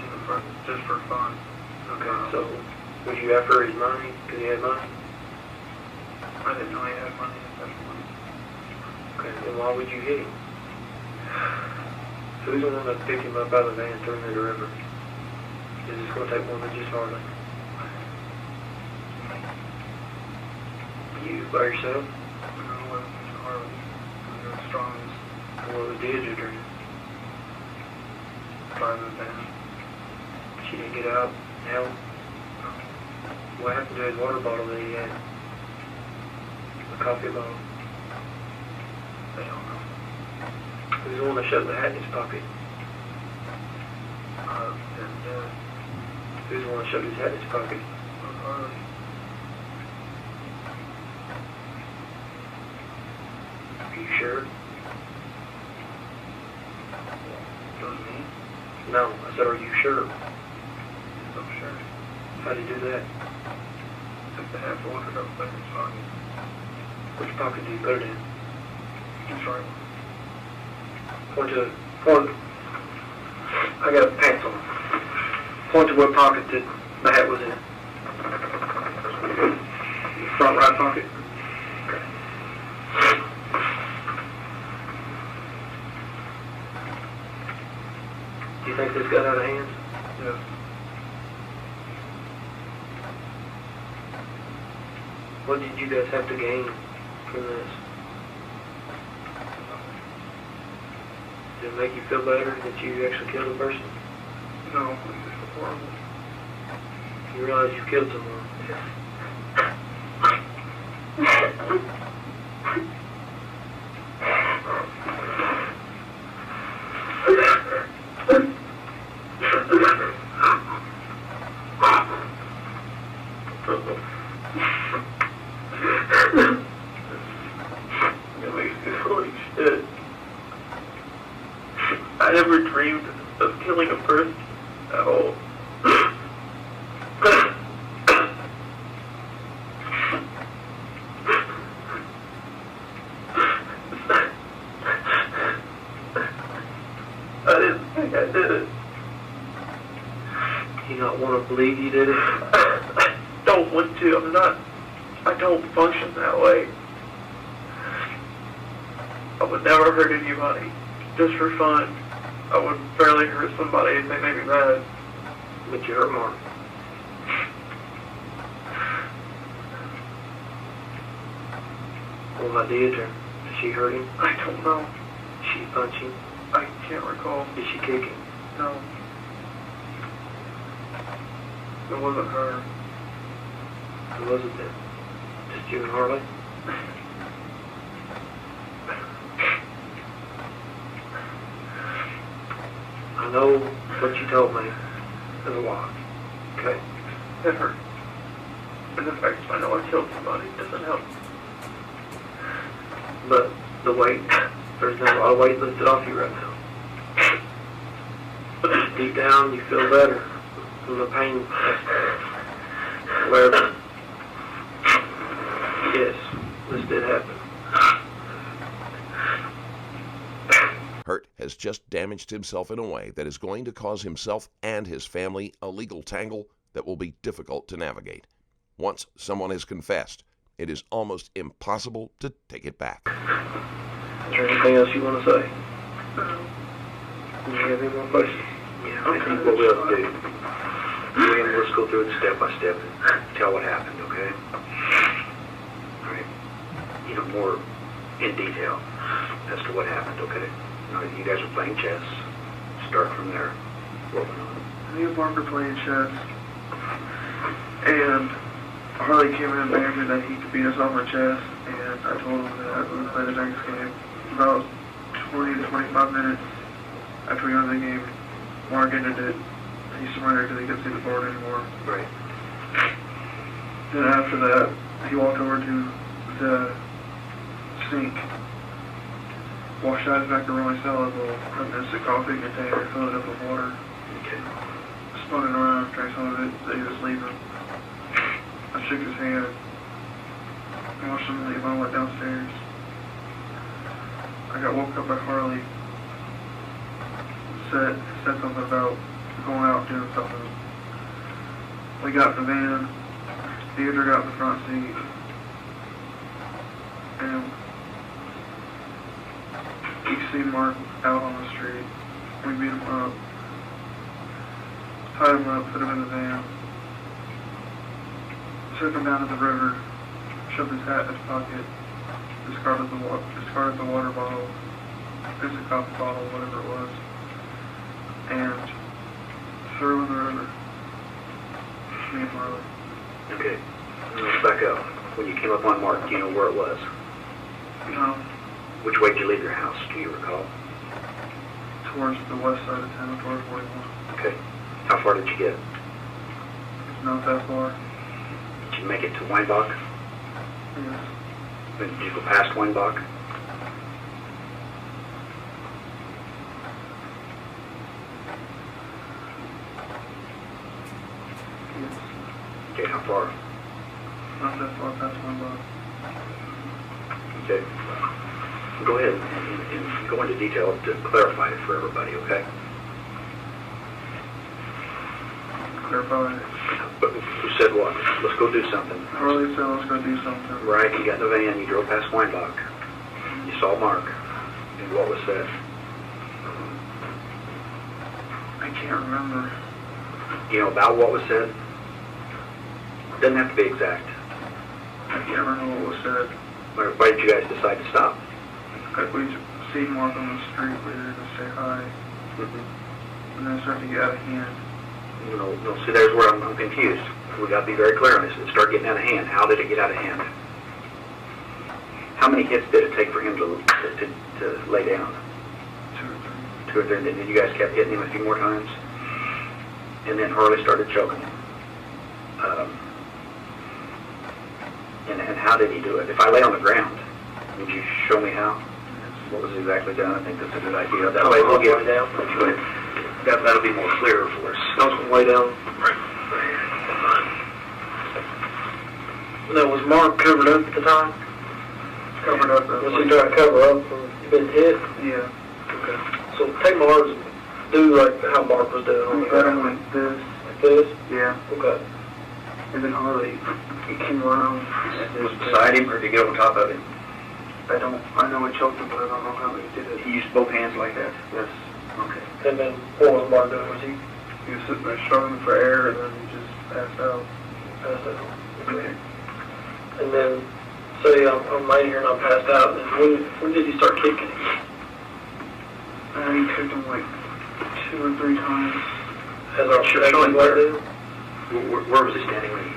[SPEAKER 2] it for, just for fun.
[SPEAKER 7] Okay, so would you after his money because he had money?
[SPEAKER 2] I didn't know he had money at that point.
[SPEAKER 7] Okay, then why would you hit him? Who's the one that picked him up out of the van and threw him in the river? Is this going to take more than just Harley? You by yourself?
[SPEAKER 2] No, it wasn't Mr. Harley. He was the strongest.
[SPEAKER 7] What was Deidre doing?
[SPEAKER 2] Driving the van.
[SPEAKER 7] She didn't get out. Hell,
[SPEAKER 2] No.
[SPEAKER 7] what happened to his water bottle that he had? The coffee bottle.
[SPEAKER 2] They don't know.
[SPEAKER 7] Who's the one that shoved the hat in his pocket? Who's the one that shoved his hat in his pocket? Harley. Are you sure? That was me? No, I said, are you sure? Yes, I'm sure. How'd he do that? Took the hat, wandered up in his pocket. Which pocket did you put it in? His right one. Point. I got pants on. Point to what pocket the hat was in. Front right pocket. Okay. Do you think this got out of hand? Yeah. What did you guys have to gain from this? Did it make you feel better that you actually killed a person? No, it's horrible. You realize you killed someone? That makes me feel like shit. I never dreamed of killing a person at all. I didn't think I did it. You not want to believe you did it? I don't want to. I don't function that way. I would never hurt anybody, just for fun. I would barely hurt somebody if they made me mad. But you hurt Mark. What about Deidre? Did she hurt him? I don't know. Did she punch him? I can't recall. Did she kick him? No. It wasn't her. Who was it then? Just you and Harley? I know what you told me is a lie. Okay? It hurt. And the fact I know I killed somebody doesn't help. But the weight, there's not a lot of weight lifted off you right now. But deep down, you feel better from the pain. Where, yes, this did happen.
[SPEAKER 3] Hurt has just damaged himself in a way that is going to cause himself and his family a legal tangle that will be difficult to navigate. Once someone has confessed, it is almost impossible to take it back.
[SPEAKER 7] Is there anything else you want to say? Do you have any more questions?
[SPEAKER 4] Yeah, I think what we'll do, let's go through it step by step and tell what happened, okay? All right. You know, more in detail as to what happened, okay? You guys were playing chess. Start from there. What went on?
[SPEAKER 7] Me and Mark were playing chess, and Harley came in and begged me that he could beat us off our chess, and I told him that we would play the next game. About 20 to 25 minutes after we got in the game, Mark ended it. He surrendered because he couldn't see the board anymore.
[SPEAKER 4] Right.
[SPEAKER 7] Then after that, he walked over to the sink, washed out his macaroni salad bowl, put an instant coffee container, filled it up with water.
[SPEAKER 4] Okay.
[SPEAKER 7] Spun it around, drank some of it, that he was leaving. I shook his hand, watched him leave, I went downstairs. I got woke up by Harley, said something about going out doing something. We got in the van, Deidre got in the front seat, and you see Mark out on the street. We beat him up, tied him up, put him in the van, took him down to the river, shoved his hat in his pocket, discarded the water bottle, instant coffee bottle, whatever it was, and threw in the river. Me and Harley.
[SPEAKER 4] Okay. Let's back up. When you came up on Mark, do you know where it was?
[SPEAKER 7] No.
[SPEAKER 4] Which way did you leave your house? Do you recall?
[SPEAKER 2] towards the west side of town, towards 41.
[SPEAKER 4] Okay. How far did you get?
[SPEAKER 2] Not that far.
[SPEAKER 4] Did you make it to Weinbach?
[SPEAKER 2] Yes.
[SPEAKER 4] Did you go past Weinbach?
[SPEAKER 2] Yes.
[SPEAKER 4] Okay, how far?
[SPEAKER 2] Not that far past my block.
[SPEAKER 4] Okay. Go ahead and go into detail to clarify it for everybody, okay?
[SPEAKER 2] Clarify.
[SPEAKER 4] But who said what? Let's go do something.
[SPEAKER 2] Harley said let's go do something.
[SPEAKER 4] Right, you got in the van, you drove past Weinbach. You saw Mark. And what was said?
[SPEAKER 2] I can't remember.
[SPEAKER 4] You know, about what was said? Doesn't have to be exact.
[SPEAKER 2] I can't remember what was said.
[SPEAKER 4] Why did you guys decide to stop?
[SPEAKER 2] Like we see Mark on the street, we were to say hi, and then it started to get out of hand.
[SPEAKER 4] No, see, there's where I'm confused. We got to be very clear on this. It started getting out of hand. How did it get out of hand? How many hits did it take for him to lay down?
[SPEAKER 2] 2 or 3.
[SPEAKER 4] 2 or 3, and then you guys kept hitting him a few more times? And then Harley started choking him. And how did he do it? If I lay on the ground, would you show me how? What was exactly done? I think that's a good idea. That way we'll get it down. That'll be more clear for us.
[SPEAKER 1] Don't lay down.
[SPEAKER 4] Right.
[SPEAKER 1] Now, was Mark covered up at the time?
[SPEAKER 2] Covered up.
[SPEAKER 1] Was he trying to cover up from being hit?
[SPEAKER 2] Yeah.
[SPEAKER 1] Okay. So take my arms and do like how Mark was doing on the
[SPEAKER 2] We got him
[SPEAKER 1] ground.
[SPEAKER 2] like this.
[SPEAKER 1] Like this?
[SPEAKER 2] Yeah.
[SPEAKER 1] Okay.
[SPEAKER 2] And then Harley, he came around.
[SPEAKER 4] It was beside him, or did he get on top of him?
[SPEAKER 2] I know I choked him, but I don't know how he did it.
[SPEAKER 4] He used both hands like that?
[SPEAKER 2] Yes.
[SPEAKER 4] Okay.
[SPEAKER 1] And then what was Mark doing? Was he
[SPEAKER 2] He was sitting there struggling for air, and then he just passed out.
[SPEAKER 1] passed out?
[SPEAKER 2] Okay.
[SPEAKER 1] And then, say I'm laying here and I'm passed out, and when did he start kicking?
[SPEAKER 2] And he kicked him like 2 or 3 times.
[SPEAKER 1] As our
[SPEAKER 4] Sure,
[SPEAKER 1] show
[SPEAKER 4] showing
[SPEAKER 1] where?
[SPEAKER 4] where. Where was he standing when he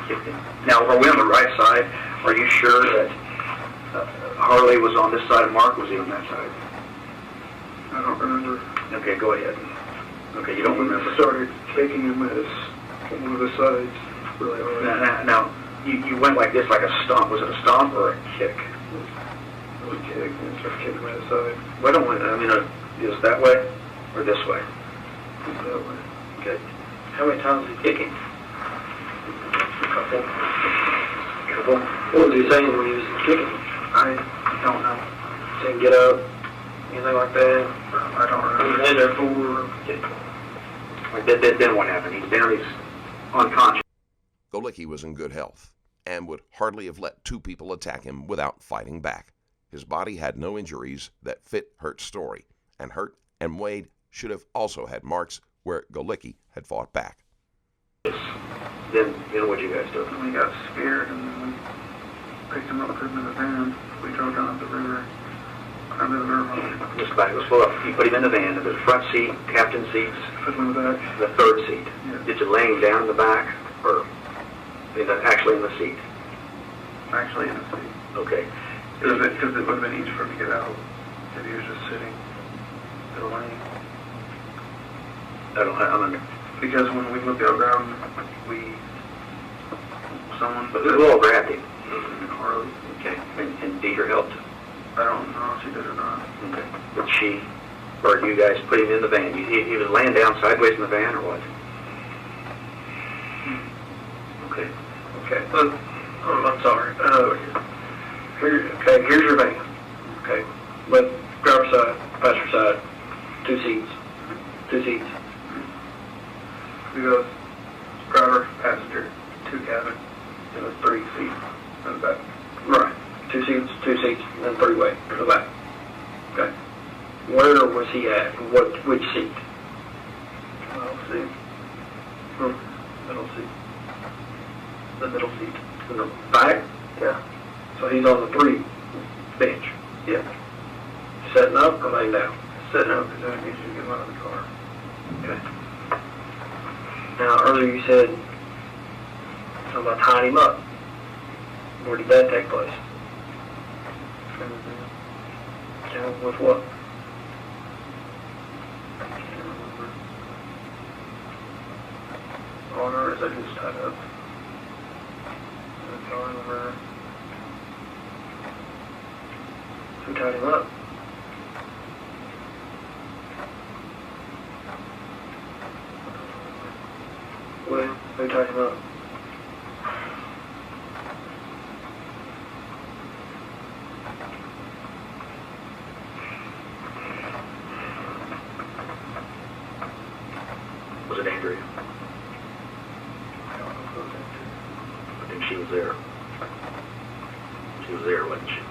[SPEAKER 4] kicked him? Now, are we on the right side? Are you sure that Harley was on this side of Mark, or was he on that side?
[SPEAKER 2] I don't remember.
[SPEAKER 4] Okay, go ahead. Okay, you don't remember.
[SPEAKER 2] He started kicking him at one of the sides really hard.
[SPEAKER 4] Now, you went like this, like a stomp. Was it a stomp or a kick?
[SPEAKER 2] It was a kick, and he started kicking him at his side.
[SPEAKER 4] Why don't we, is that way or this way?
[SPEAKER 2] That way.
[SPEAKER 4] Okay.
[SPEAKER 1] How many times did he kick him?
[SPEAKER 4] A couple.
[SPEAKER 1] What was he saying when he was kicking him?
[SPEAKER 2] I don't know.
[SPEAKER 1] Didn't get up, anything like that?
[SPEAKER 2] I don't
[SPEAKER 1] He
[SPEAKER 2] remember.
[SPEAKER 1] was in there for...
[SPEAKER 4] Like then what happened? He's down, he's unconscious.
[SPEAKER 3] Golicki was in good health and would hardly have let 2 people attack him without fighting back. His body had no injuries that fit Hurt's story, and Hurt and Wade should have also had marks where Golicki had fought back.
[SPEAKER 4] Then what'd you guys do?
[SPEAKER 2] And we got scared, and then we picked him up, put him in the van. We drove down the river. Under the river.
[SPEAKER 4] Let's slow up. You put him in the van, in the front seat, captain seats,
[SPEAKER 2] Put him in the back.
[SPEAKER 4] the third seat.
[SPEAKER 2] Yeah.
[SPEAKER 4] Did you lay him down in the back, or actually in the seat?
[SPEAKER 2] Actually in the seat.
[SPEAKER 4] Okay.
[SPEAKER 2] Because it would have been easy for him to get out if he was just sitting in the lane.
[SPEAKER 4] I'm under.
[SPEAKER 2] Because when we looked out down, someone
[SPEAKER 4] But we all grabbed him.
[SPEAKER 2] Harley.
[SPEAKER 4] Okay. And Dieter helped.
[SPEAKER 2] I don't know if she did or not.
[SPEAKER 4] Okay. But she, or you guys put him in the van. He was laying down sideways in the van, or what? Okay.
[SPEAKER 1] Okay, I'm sorry. Here's your van. Okay, but driver's side, passenger side, 2 seats. 2 seats.
[SPEAKER 2] We go driver, passenger, 2 cabin, and a 3 seat in the back.
[SPEAKER 1] Right. 2 seats, and then 3-way in the back. Okay. Where was he at? Which seat?
[SPEAKER 2] Middle seat. Middle seat.
[SPEAKER 1] The middle seat. In the back?
[SPEAKER 2] Yeah.
[SPEAKER 1] So he's on the 3 bench.
[SPEAKER 2] Yeah.
[SPEAKER 1] Setting up or laying down?
[SPEAKER 2] Sitting up because I need you to get him out of the car.
[SPEAKER 1] Okay. Now, earlier you said something about tying him up. Where did that take place?
[SPEAKER 2] In the van.
[SPEAKER 1] Okay, with what?
[SPEAKER 7] on her, or is that just tied up? The car in the river. Who tied him up? William, who tied him up?
[SPEAKER 4] Was it Andrea?
[SPEAKER 7] I don't know who was into.
[SPEAKER 4] I think she was there. She was there, wasn't she?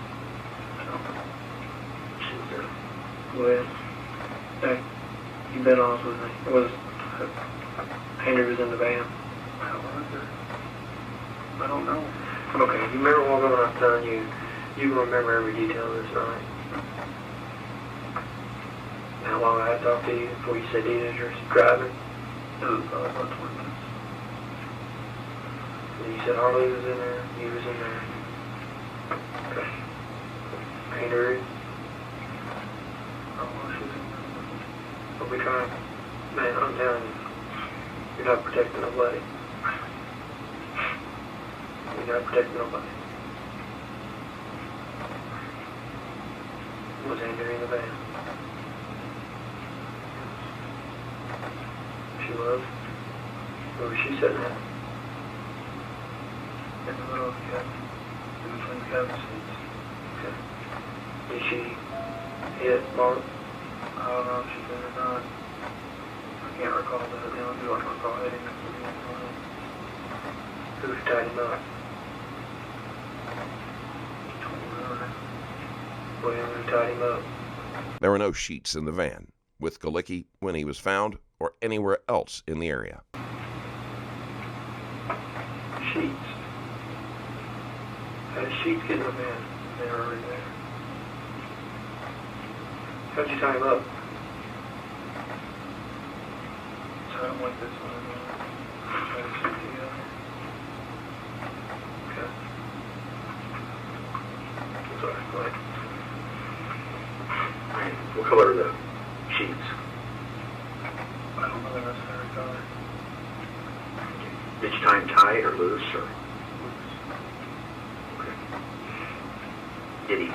[SPEAKER 4] She was there.
[SPEAKER 7] William, hey, you been honest with me. It was Andrew was in the van. How was it? I don't know. Okay, you remember what I was telling you? You can remember every detail of this night. How long I had talked to you before you said teenagers driving? It was probably about 20 minutes. And you said Harley was in there, you was in there. Okay. Andrew? Oh, well, she was in there. But we trying, man, I'm telling you, you're not protecting nobody. You're not protecting nobody. Was Andrew in the van? She was? Where was she sitting at? In the middle of the cabin. In between the cabin seats. Okay. Did she hit Mark? I don't know if she did or not. I can't recall that. The only two I can recall hitting him was the one. Who tied him up? William, who tied him up?
[SPEAKER 3] There were no sheets in the van with Galicki when he was found or anywhere else in the area.
[SPEAKER 7] Sheets. How did sheets get in the van? They were already there. How'd you tie him up? Tie him like this one. Try to stick together. Okay. That's what I like.
[SPEAKER 4] What color are the sheets?
[SPEAKER 7] I don't know the necessary color.
[SPEAKER 4] Did you tie him tight or loose or? Okay. Did he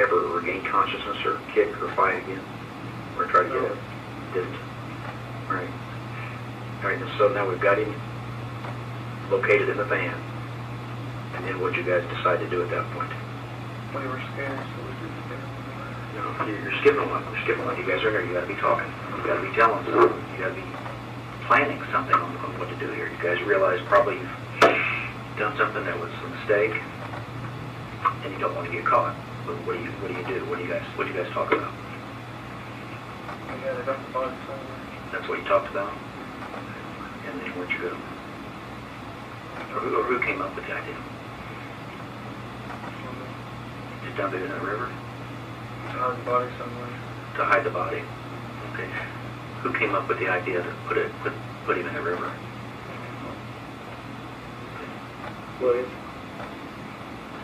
[SPEAKER 4] ever regain consciousness or kick or fight again? Or try to get it? Didn't. Alright. Alright, so now we've got him located in the van. And then what'd you guys decide to do at that point?
[SPEAKER 7] We were scared, so we didn't get him.
[SPEAKER 4] No, you're skipping a lot. You're skipping a lot. You guys are in there. You got to be talking. You got to be telling something. You got to be planning something on what to do here. You guys realize probably you've done something that was a mistake, and you don't want to get caught. What do you do? What do you guys talk about?
[SPEAKER 7] We got it up the body somewhere.
[SPEAKER 4] That's what you talked about. And then where'd you go? Or who came up with the idea? Just down there in the river.
[SPEAKER 7] To hide the body somewhere.
[SPEAKER 4] To hide the body. Okay. Who came up with the idea to put him in the river?
[SPEAKER 7] William,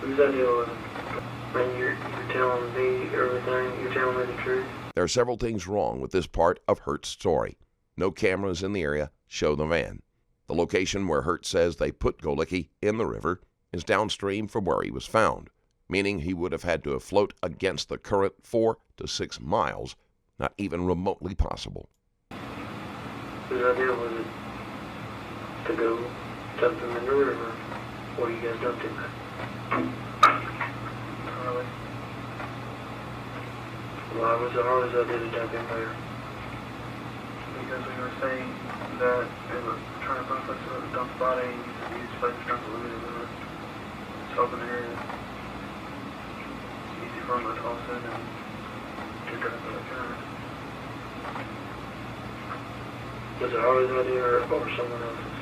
[SPEAKER 7] whose idea was it? And you're telling me everything. You're telling me the truth.
[SPEAKER 3] There are several things wrong with this part of Hurt's story. No cameras in the area show the van. The location where Hurt says they put Galicki in the river is downstream from where he was found, meaning he would have had to float against the current 4 to 6 miles, not even remotely possible.
[SPEAKER 7] Whose idea was it to go dump him in the river? Or you guys dumped him at? Harley. Why was it Harley's idea to dump him there? Because we were saying that they were trying to find a place to dump the body, and you said easy place to dump the river. It's open area. Easy for them to toss in and get rid of the gun. Was it Harley's idea or someone else's?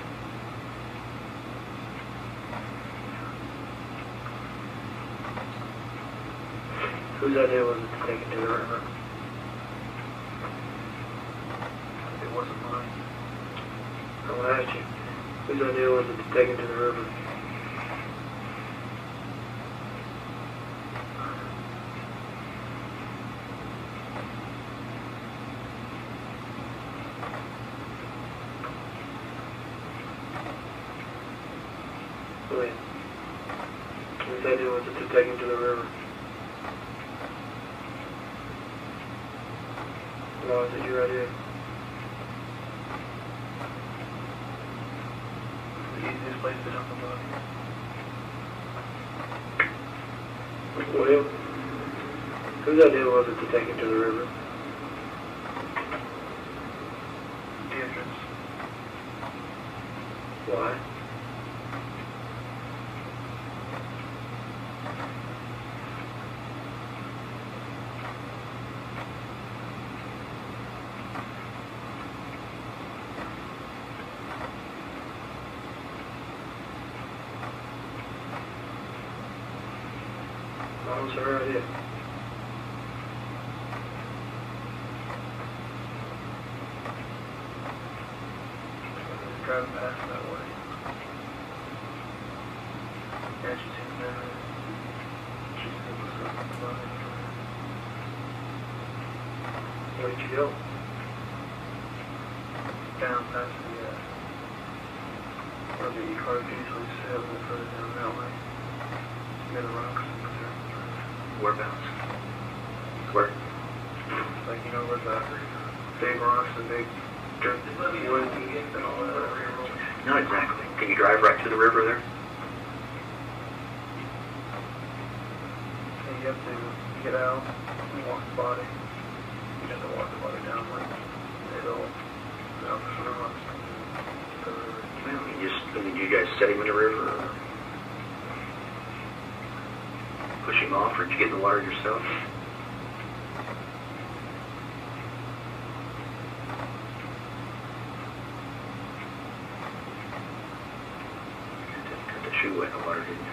[SPEAKER 7] Whose idea was it to take it to the river? It wasn't mine. I want to ask you, whose idea was it to take it to the river? Wait. Whose idea was it to take him to the river? Why was it your idea?
[SPEAKER 2] The easiest place to dump a body.
[SPEAKER 7] Well, whose idea was it to take him to the river?
[SPEAKER 2] Deirdre's.
[SPEAKER 7] Why? Why was her idea?
[SPEAKER 2] Driving past that way. Yeah, she seemed nervous. She said, "What's up with the body?"
[SPEAKER 7] Where did you go?
[SPEAKER 2] Down past the, where the cars usually sit, a little further down that way. Near the rocks.
[SPEAKER 6] Whereabouts? Where?
[SPEAKER 2] Like, you know where the big rocks, the big dirt woods and all that.
[SPEAKER 6] Not exactly. Can you drive right to the river there?
[SPEAKER 2] And you have to get out and walk the body. You have to walk the body down like the hill, down the rocks to the river.
[SPEAKER 6] Well, you guys set him in the river, or push him off, or did you get in the water yourself? Got the shoe wet in the water, didn't you?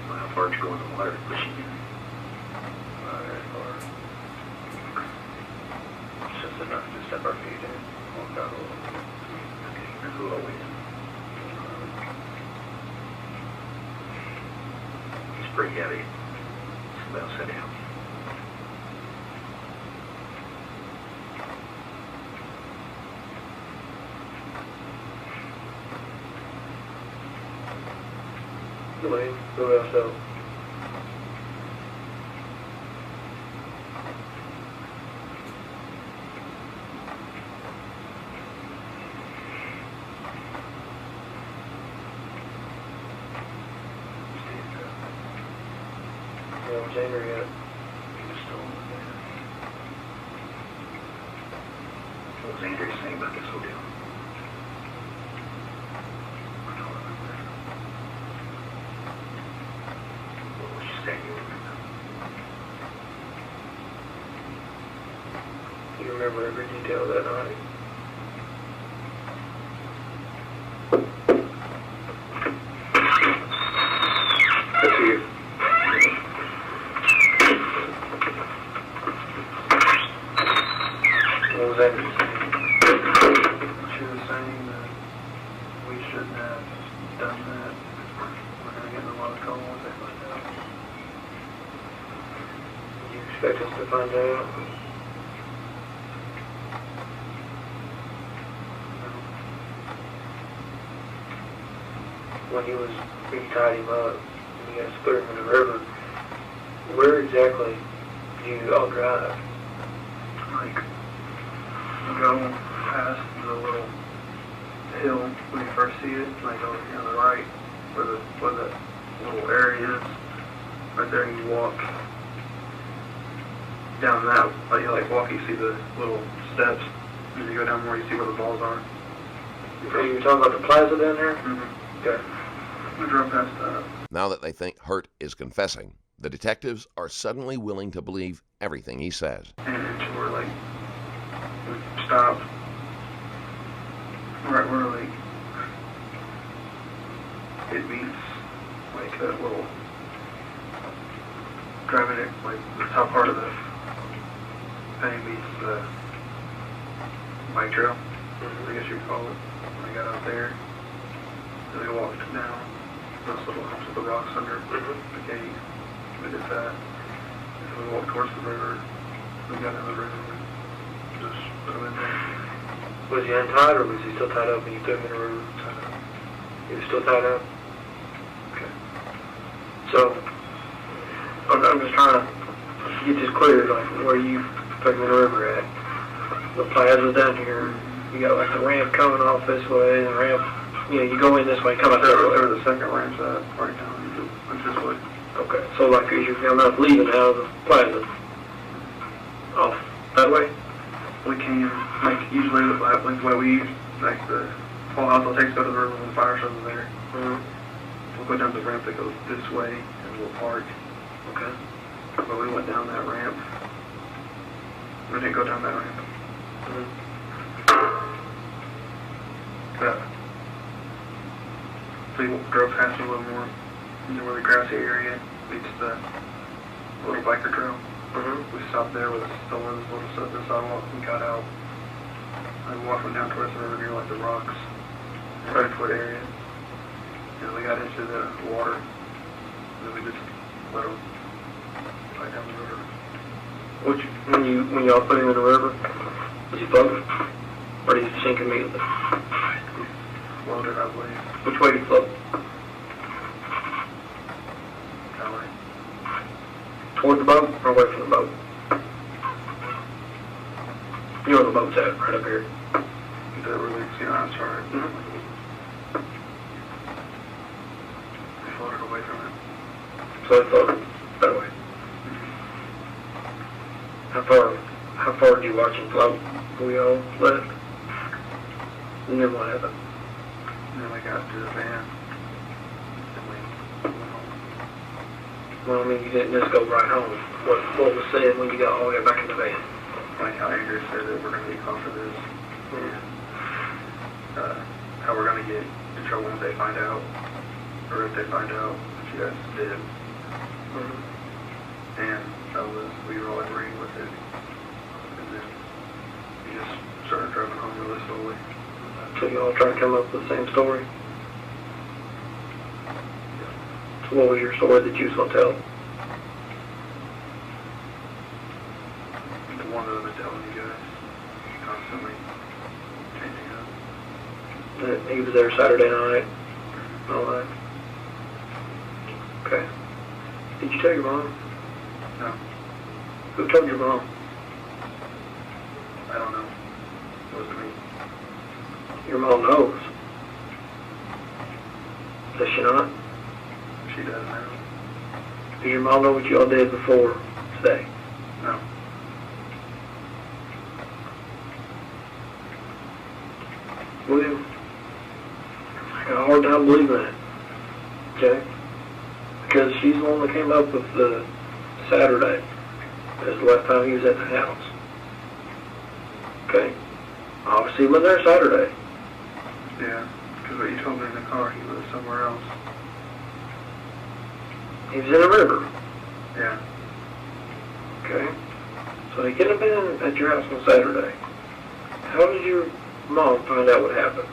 [SPEAKER 6] Well, how far did you go in the water to push him in?
[SPEAKER 2] Not very far. It's just enough to step our feet in, walk out a little.
[SPEAKER 6] Okay, that's a little ways. It's pretty heavy. Somebody else set down.
[SPEAKER 7] Wait, who else out? Yeah, where's Andrew at?
[SPEAKER 6] What was Andrew saying about this whole deal? What was she saying? You remember?
[SPEAKER 7] You remember every detail of that night? That's you. What was Andrew saying?
[SPEAKER 2] She was saying that we shouldn't have done that. We're going to get in a lot of trouble once they find out.
[SPEAKER 7] You expect us to find out? When you tied him up and you guys threw him in the river, where exactly do you all drive?
[SPEAKER 2] Like, you go past the little hill when you first see it, like over here on the right, where that little area is. Right there, and you walk down that, like you walk, you see the little steps, and you go down more, you see where the balls are.
[SPEAKER 7] So you were talking about the plaza down there?
[SPEAKER 2] Mm-hmm.
[SPEAKER 7] Okay.
[SPEAKER 2] We drove past that.
[SPEAKER 3] Now that they think Hurt is confessing, the detectives are suddenly willing to believe everything he says.
[SPEAKER 2] And we're like, we stopped right where like it meets like that little driving it, like the top part of the thing meets the bike trail, I guess you'd call it. We got out there and we walked down those little humps of the rocks under the cave. We did that. And we walked towards the river. We got in the river and just put them in there.
[SPEAKER 7] Was he untied or was he still tied up when you threw him in the river? He was still tied up? Okay. So, I'm just trying to get this clear, like where you threw him in the river at. The plaza's down here. You got like the ramp coming off this way, and the ramp, you know, you go in this way, come out that way.
[SPEAKER 2] There, the second ramp's right down. It's this way.
[SPEAKER 7] Okay, so like as you're coming up, leaving out of the plaza, off that way?
[SPEAKER 2] We can make usually the way we use like the whole house will take us go to the river when the fire shows there.
[SPEAKER 7] Mm-hmm.
[SPEAKER 2] We'll go down the ramp that goes this way and we'll park.
[SPEAKER 7] Okay.
[SPEAKER 2] But we went down that ramp. We didn't go down that ramp.
[SPEAKER 7] Mm-hmm.
[SPEAKER 2] We drove past a little more, you know, where the grassy area meets the little biker trail.
[SPEAKER 7] Mm-hmm.
[SPEAKER 2] We stopped there with still in this little southern sidewalk and got out and walking down towards the river near like the rocks, Redwood area. And we got into the water, and then we just let them right down the river.
[SPEAKER 7] When y'all put him in the river, was he floating? Or did he sink immediately?
[SPEAKER 2] He floated, I believe.
[SPEAKER 7] Which way did he float?
[SPEAKER 2] That way.
[SPEAKER 7] Toward the boat or away from the boat? You know where the boat's at, right up here.
[SPEAKER 2] The release, you know, I'm sorry.
[SPEAKER 7] Mm-hmm.
[SPEAKER 2] We floated away from it.
[SPEAKER 7] So he floated that way. How far did you watch him float? We all left. And then what happened?
[SPEAKER 2] And then we got to the van. And we went home.
[SPEAKER 7] Well, I mean, you didn't just go right home. What was said when you got all the way back in the van?
[SPEAKER 2] Like how Andrew said that we're going to get caught for this. And how we're going to get in trouble when they find out. Or if they find out that you guys did.
[SPEAKER 7] Mm-hmm.
[SPEAKER 2] And we were all agreeing with it. And then we just started driving home really slowly.
[SPEAKER 7] So you all try to come up with the same story? So what was your story that you was going to tell?
[SPEAKER 2] The one that I've been telling you guys, constantly changing up.
[SPEAKER 7] That he was there Saturday night? All that? Okay. Did you tell your mom?
[SPEAKER 2] No,
[SPEAKER 7] Who told your mom?
[SPEAKER 2] I don't know. It wasn't me.
[SPEAKER 7] Your mom knows. Does she not?
[SPEAKER 2] She does now.
[SPEAKER 7] Does your mom know what you all did before today?
[SPEAKER 2] No.
[SPEAKER 7] William, I got a hard time believing that. Okay? Because she's the one that came up with the Saturday as the last time he was at the house. Okay? Obviously he wasn't there Saturday.
[SPEAKER 2] Yeah, because what you told me in the car, he was somewhere else.
[SPEAKER 7] He was in a river.
[SPEAKER 2] Yeah.
[SPEAKER 7] Okay? So he could have been at your house on Saturday. How did your mom find out what happened?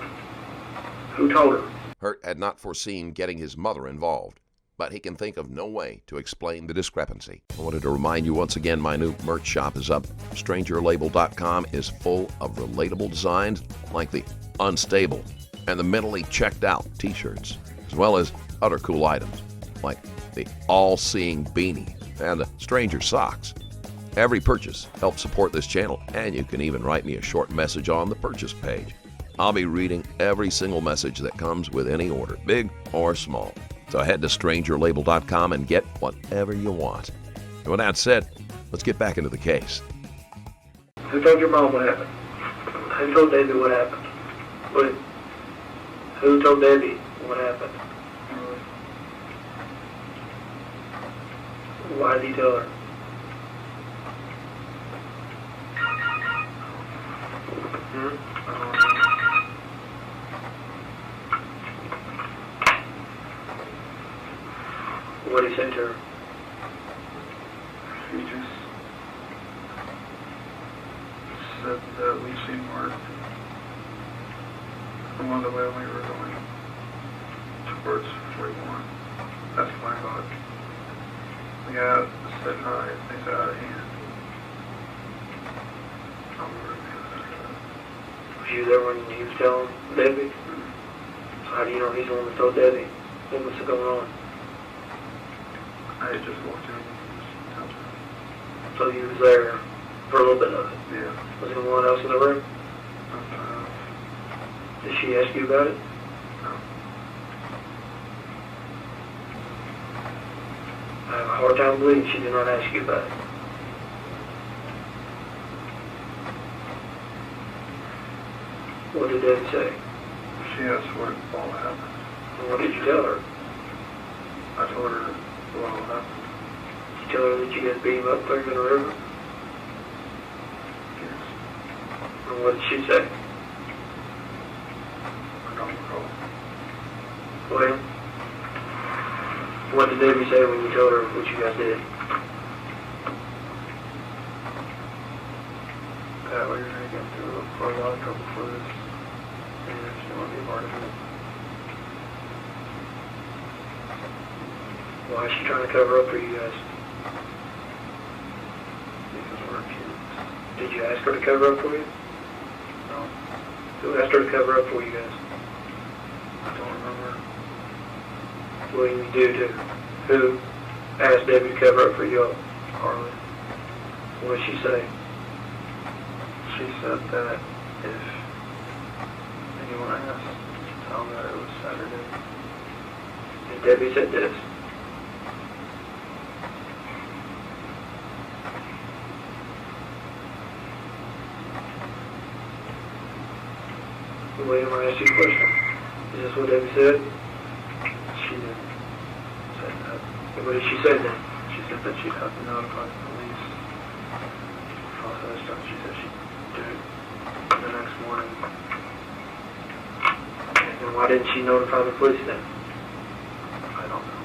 [SPEAKER 7] Who told her?
[SPEAKER 3] Hurt had not foreseen getting his mother involved, but he can think of no way to explain the discrepancy. I wanted to remind you once again, my new merch shop is up. StrangerLabel.com is full of relatable designs like the Unstable and the Mentally Checked Out t-shirts, as well as other cool items like the All-Seeing Beanie and the Stranger Socks. Every purchase helps support this channel, and you can even write me a short message on the purchase page. I'll be reading every single message that comes with any order, big or small. So head to StrangerLabel.com and get whatever you want. And with that said, let's get back into the case.
[SPEAKER 7] Who told your mom what happened? Who told Debbie what happened? Who told Debbie what happened? Why did he tell her? What did he say to her?
[SPEAKER 2] He just said that we've seen Mark along the way when we were going towards 41. That's my thought. We got said hi, they said out of hand.
[SPEAKER 7] you there when he was telling Debbie? So how do you know he's the one that told Debbie? What was going on?
[SPEAKER 6] I had just walked in.
[SPEAKER 7] So you was there for a little bit of it?
[SPEAKER 6] Yeah.
[SPEAKER 7] Was anyone else in the room? Did she ask you about it?
[SPEAKER 6] No.
[SPEAKER 7] I have a hard time believing she did not ask you about it. What did Debbie say?
[SPEAKER 6] She asked what all happened.
[SPEAKER 7] And what did you tell her?
[SPEAKER 6] I told her what all happened.
[SPEAKER 7] Did you tell her that you guys beat him up there in the river?
[SPEAKER 6] Yes.
[SPEAKER 7] And what did she say?
[SPEAKER 6] I don't recall.
[SPEAKER 7] Well, what did Debbie say when you told her what you guys did?
[SPEAKER 6] Pat, we're going to get through a lot of trouble for this. And she didn't want to be a part of it.
[SPEAKER 7] Why is she trying to cover up for you guys?
[SPEAKER 6] Because we're kids.
[SPEAKER 7] Did you ask her to cover up for you?
[SPEAKER 6] No.
[SPEAKER 7] Who asked her to cover up for you guys?
[SPEAKER 6] I don't remember.
[SPEAKER 7] What do you do too? Who asked Debbie to cover up for you all?
[SPEAKER 6] Harley.
[SPEAKER 7] What did she say?
[SPEAKER 6] She said that if anyone asked, tell them that it was Saturday.
[SPEAKER 7] And Debbie said this. William, I asked you a question. Is this what Debbie said?
[SPEAKER 6] She didn't say that.
[SPEAKER 7] And what did she say then?
[SPEAKER 6] She said that she'd have to notify the police. All that stuff, she said she'd do it the next morning.
[SPEAKER 7] And why didn't she notify the police then?
[SPEAKER 6] I don't know.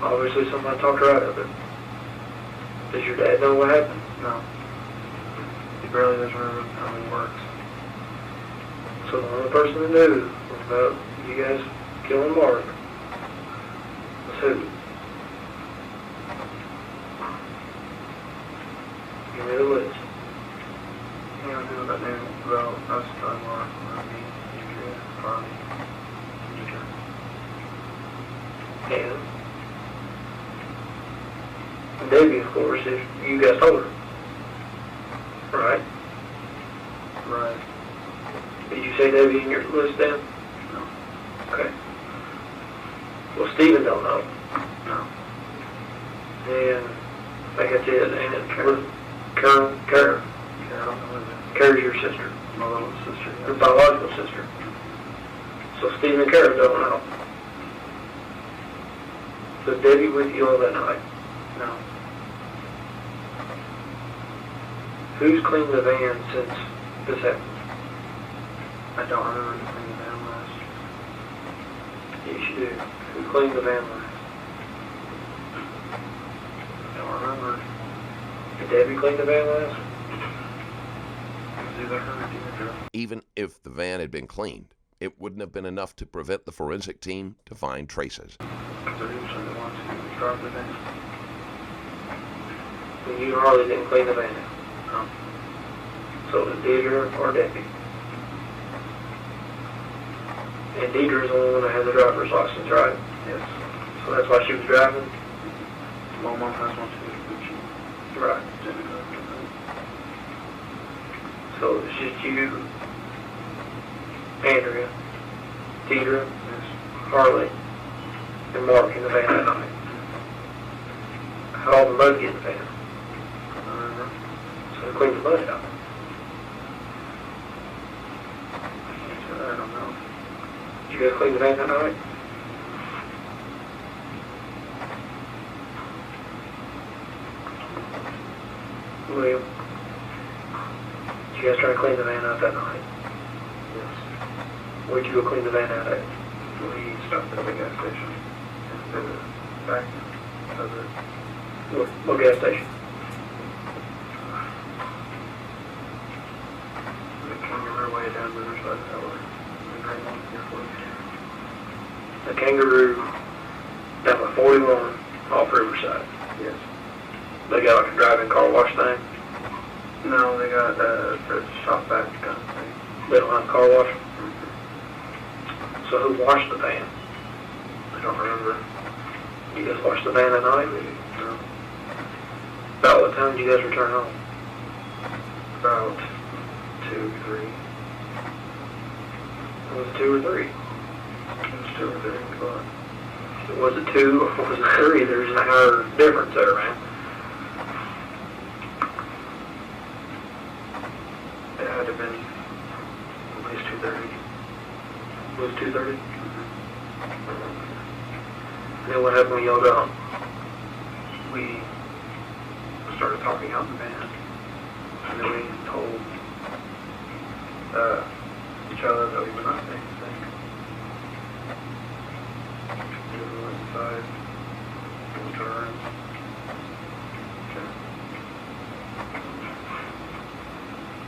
[SPEAKER 7] Obviously somebody talked her out of it. Does your dad know what happened?
[SPEAKER 6] No. He barely does remember how it works.
[SPEAKER 7] So the only person that knew about you guys killing Mark was who? Give me the list.
[SPEAKER 6] You know, people that knew about us, Mark, me, Andrea, Carly, Deidre.
[SPEAKER 7] And Debbie, of course, if you guys told her. Right?
[SPEAKER 6] Right.
[SPEAKER 7] Did you say Debbie in your list then?
[SPEAKER 6] No.
[SPEAKER 7] Okay. Well, Stephen don't know.
[SPEAKER 6] No.
[SPEAKER 7] And like I said, and
[SPEAKER 6] Karen.
[SPEAKER 7] Karen,
[SPEAKER 6] Yeah, I don't know whether
[SPEAKER 7] Karen's your sister,
[SPEAKER 6] my little sister.
[SPEAKER 7] your biological sister. So Stephen and Karen don't know. Was Debbie with you all that night?
[SPEAKER 6] No.
[SPEAKER 7] Who's cleaned the van since this happened?
[SPEAKER 6] I don't remember cleaning the van last.
[SPEAKER 7] Yes, you do. Who cleaned the van last?
[SPEAKER 6] I don't remember.
[SPEAKER 7] Did Debbie clean the van last?
[SPEAKER 6] It was either her or Deidre.
[SPEAKER 3] Even if the van had been cleaned, it wouldn't have been enough to prevent the forensic team to find traces.
[SPEAKER 6] Because they're usually the ones who drive the van.
[SPEAKER 7] And you and Harley didn't clean the van.
[SPEAKER 6] No.
[SPEAKER 7] So did Deidre or Debbie? And Deidre's the only one that has a driver's license, right?
[SPEAKER 6] Yes.
[SPEAKER 7] So that's why she was driving?
[SPEAKER 6] My mom has one too, but she
[SPEAKER 7] Right.
[SPEAKER 6] didn't go after that.
[SPEAKER 7] So it's just you, Andrea, Deidre,
[SPEAKER 6] Yes.
[SPEAKER 7] Harley, and Mark in the van that night. How all the mud get in the van?
[SPEAKER 6] I don't remember.
[SPEAKER 7] So they cleaned the mud out.
[SPEAKER 6] I don't know.
[SPEAKER 7] Did you guys clean the van that night? William, did you guys try to clean the van out that night?
[SPEAKER 6] Yes.
[SPEAKER 7] Where'd you go clean the van out at?
[SPEAKER 6] We stopped at the gas station. And did it back of it.
[SPEAKER 7] What gas station?
[SPEAKER 6] The kangaroo way down Riverside Tower.
[SPEAKER 7] The Kangaroo down by 41 off Riverside.
[SPEAKER 6] Yes.
[SPEAKER 7] They got like a driving car wash thing. No, they got the shop vac kind of thing.
[SPEAKER 1] They don't have a car wash? So who washed the van?
[SPEAKER 7] I don't remember.
[SPEAKER 1] You guys washed the van that night?
[SPEAKER 7] No.
[SPEAKER 1] About what time did you guys return home?
[SPEAKER 7] About 2, 3.
[SPEAKER 1] Was it 2 or 3?
[SPEAKER 7] It was 2 or 3 o'clock.
[SPEAKER 1] Was it 2 or was it 3? There's an hour difference there, man.
[SPEAKER 7] It had to have been at least 2:30.
[SPEAKER 1] Was it 2:30? Then what happened when y'all got home?
[SPEAKER 7] We started talking out in the van, and then we told each other that we would not say anything. And then we went inside, went to our rooms.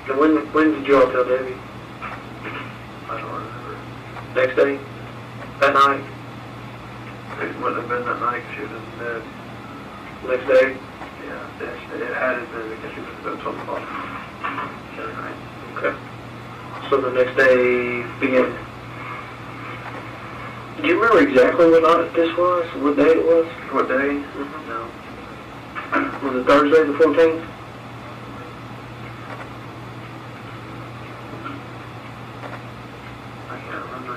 [SPEAKER 1] And when did y'all tell Debbie?
[SPEAKER 7] I don't remember.
[SPEAKER 1] Next day? That night?
[SPEAKER 7] It wouldn't have been that night because she was in bed.
[SPEAKER 1] Next day?
[SPEAKER 7] Yeah, it had been because she was in bed 12 o'clock the other night.
[SPEAKER 1] Okay. So the next day began. Do you remember exactly what night this was? What day it was?
[SPEAKER 7] What day?
[SPEAKER 1] Mm-hmm.
[SPEAKER 7] No.
[SPEAKER 1] Was it Thursday the 14th?
[SPEAKER 7] I can't remember.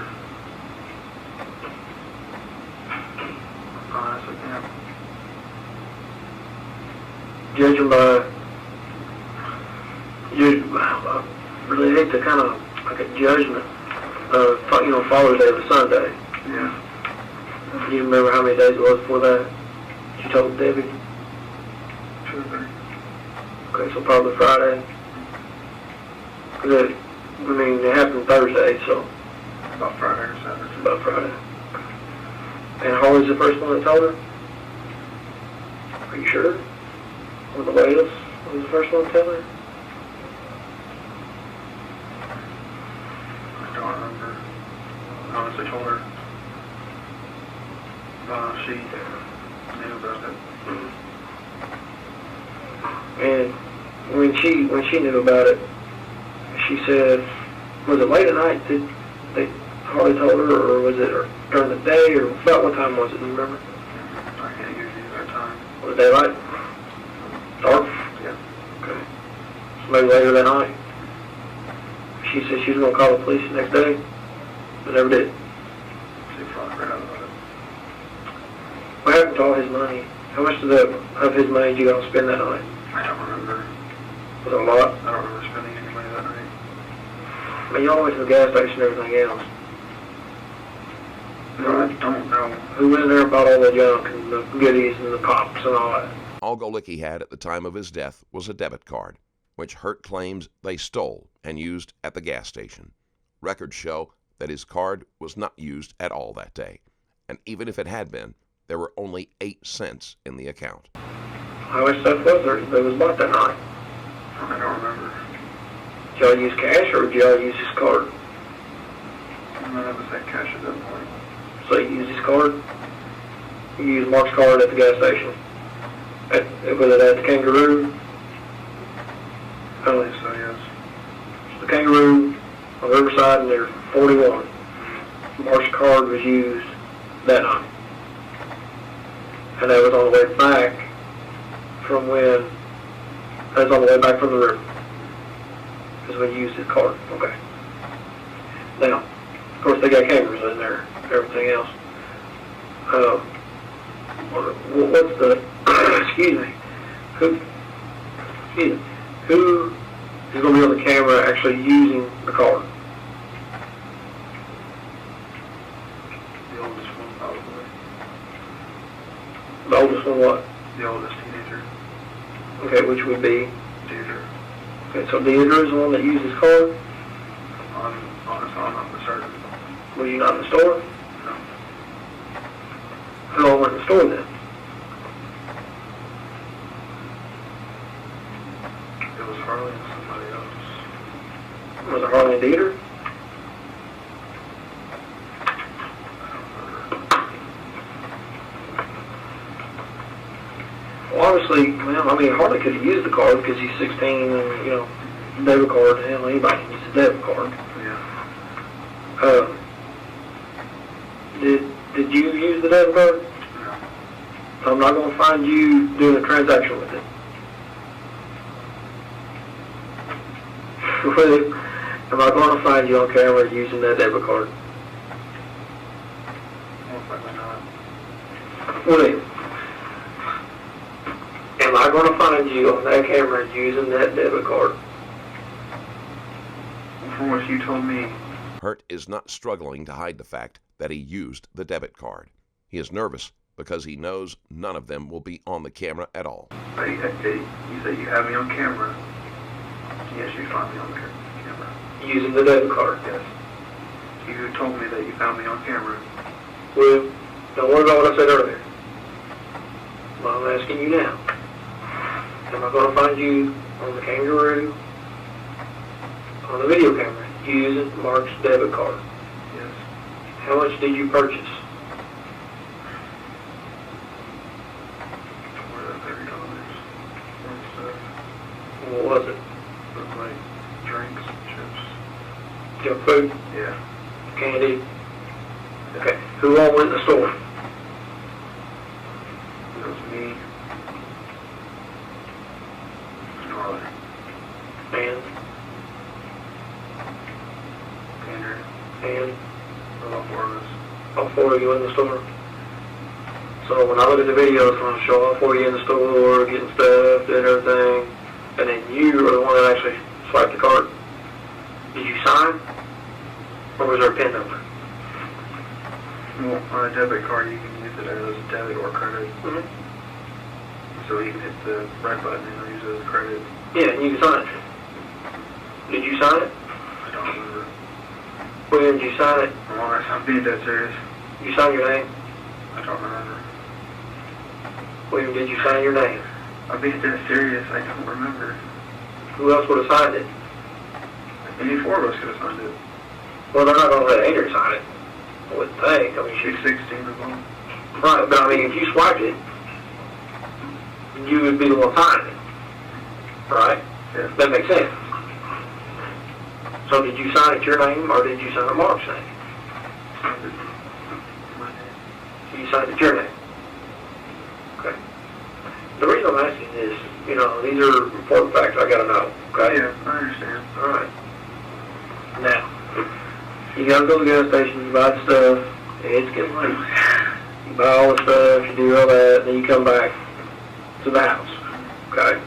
[SPEAKER 7] Honestly, can't.
[SPEAKER 1] Judging by, I really hate to kind of like a judgment of, Father's Day was Sunday.
[SPEAKER 7] Yeah.
[SPEAKER 1] Do you remember how many days it was before that? You told Debbie?
[SPEAKER 7] 2 or 3.
[SPEAKER 1] Okay, so probably Friday. Cause it happened Thursday, so
[SPEAKER 7] About Friday or Saturday.
[SPEAKER 1] about Friday. And Harley's the first one that told her? Are you sure? Or the Wales was the first one to tell her?
[SPEAKER 7] I don't remember. I honestly told her. She knew about it.
[SPEAKER 1] And when she knew about it, she said, was it late at night that Harley told her, or was it during the day, or about what time was it, do you remember?
[SPEAKER 7] I can't give you that time.
[SPEAKER 1] Was it daylight? Dark?
[SPEAKER 7] Yeah.
[SPEAKER 1] Okay. So maybe later that night. She said she was going to call the police the next day, but never did.
[SPEAKER 7] She probably forgot about it.
[SPEAKER 1] What happened to all his money? How much of his money did you go spend that night?
[SPEAKER 7] I don't remember.
[SPEAKER 1] Was it a lot?
[SPEAKER 7] I don't remember spending any money that night.
[SPEAKER 1] I mean, y'all went to the gas station and everything else.
[SPEAKER 7] No, I don't know.
[SPEAKER 1] Who went in there and bought all the junk and the goodies and the pops and all that?
[SPEAKER 3] All Golicki had at the time of his death was a debit card, which Hurt claims they stole and used at the gas station. Records show that his card was not used at all that day, and even if it had been, there were only 8 cents in the account.
[SPEAKER 1] How much stuff was there that was bought that night?
[SPEAKER 7] I don't remember.
[SPEAKER 1] Did y'all use cash or did y'all use his card?
[SPEAKER 7] None of us had cash at that point.
[SPEAKER 1] So you used his card? You used Mark's card at the gas station? Was it at the Kangaroo?
[SPEAKER 7] I believe so, yes.
[SPEAKER 1] The Kangaroo on Riverside and there's 41. Mark's card was used that night. And that was on the way back from that was on the way back from the river. Because when you used his card. Okay. Now, of course they got cameras in there, everything else. What's the, excuse me, who is going to be on the camera actually using the card?
[SPEAKER 7] The oldest one, probably.
[SPEAKER 1] The oldest one what?
[SPEAKER 7] The oldest teenager.
[SPEAKER 1] Okay, which would be?
[SPEAKER 7] Deidre.
[SPEAKER 1] Okay, so Deidre is the one that used his card?
[SPEAKER 7] I'm not certain.
[SPEAKER 1] Were you not in the store?
[SPEAKER 7] No.
[SPEAKER 1] Who all went in the store then?
[SPEAKER 7] It was Harley and somebody else.
[SPEAKER 1] Was it Harley and Deidre?
[SPEAKER 7] I don't remember.
[SPEAKER 1] Well,
[SPEAKER 7] obviously, well, I mean, Harley could have used the card because he's 16 and, you know, debit card, hell, anybody can use a debit card.
[SPEAKER 6] Yeah.
[SPEAKER 7] Did you use the debit card?
[SPEAKER 6] No.
[SPEAKER 7] So I'm not going to find you doing a transaction with it. Am I going to find you on camera using that debit card?
[SPEAKER 6] Most likely not.
[SPEAKER 7] William, am I going to find you on that camera using that debit card?
[SPEAKER 6] From what you told me,
[SPEAKER 3] Hurt is not struggling to hide the fact that he used the debit card. He is nervous because he knows none of them will be on the camera at all.
[SPEAKER 6] you said you have me on camera. Yes, you found me on camera.
[SPEAKER 7] Using the debit card?
[SPEAKER 6] Yes. You told me that you found me on camera.
[SPEAKER 7] William, don't worry about what I said earlier. Well, I'm asking you now. Am I going to find you on the kangaroo, on the video camera, using Mark's debit card?
[SPEAKER 6] Yes.
[SPEAKER 7] How much did you purchase?
[SPEAKER 6] $30 worth of stuff.
[SPEAKER 7] What was it?
[SPEAKER 6] It was like drinks, chips.
[SPEAKER 7] Junk food?
[SPEAKER 6] Yeah.
[SPEAKER 7] Candy? Okay. Who all went in the store?
[SPEAKER 6] It was me. Harley.
[SPEAKER 7] And?
[SPEAKER 6] Andrew.
[SPEAKER 7] And?
[SPEAKER 6] All four of us.
[SPEAKER 7] All four of you in the store? So when I look at the video, it's going to show all four of you in the store, getting stuff, doing everything, and then you are the one that actually swiped the card. Did you sign? Or was there a PIN number?
[SPEAKER 6] Well, on a debit card, you can use it as debit or credit.
[SPEAKER 7] Mm-hmm.
[SPEAKER 6] So you can hit the red button and use it as credit.
[SPEAKER 7] Yeah, and you can sign it. Did you sign it?
[SPEAKER 6] I don't remember.
[SPEAKER 7] William, did you sign it?
[SPEAKER 6] I'm being dead serious.
[SPEAKER 7] You sign your name?
[SPEAKER 6] I don't remember.
[SPEAKER 7] William, did you sign your name?
[SPEAKER 6] I'm being dead serious. I don't remember.
[SPEAKER 7] Who else would have signed it?
[SPEAKER 6] Any four of us could have signed it.
[SPEAKER 7] Well, they're not going to let Andrew sign it. I wouldn't think. I mean,
[SPEAKER 6] She's 16 as well.
[SPEAKER 7] right, but I mean, if you swiped it, you would be the one signing it. Right?
[SPEAKER 6] Yeah.
[SPEAKER 7] That makes sense. So did you sign it your name, or did you sign it Mark's name?
[SPEAKER 6] Signed it. My name.
[SPEAKER 7] You signed it your name. Okay. The reason I'm asking is, you know, these are important facts I got to know. Okay?
[SPEAKER 6] Yeah, I understand.
[SPEAKER 7] All right. Now, you got to go to the gas station, you buy the stuff, it's getting late. You buy all the stuff, you do all that, then you come back to the house. Okay?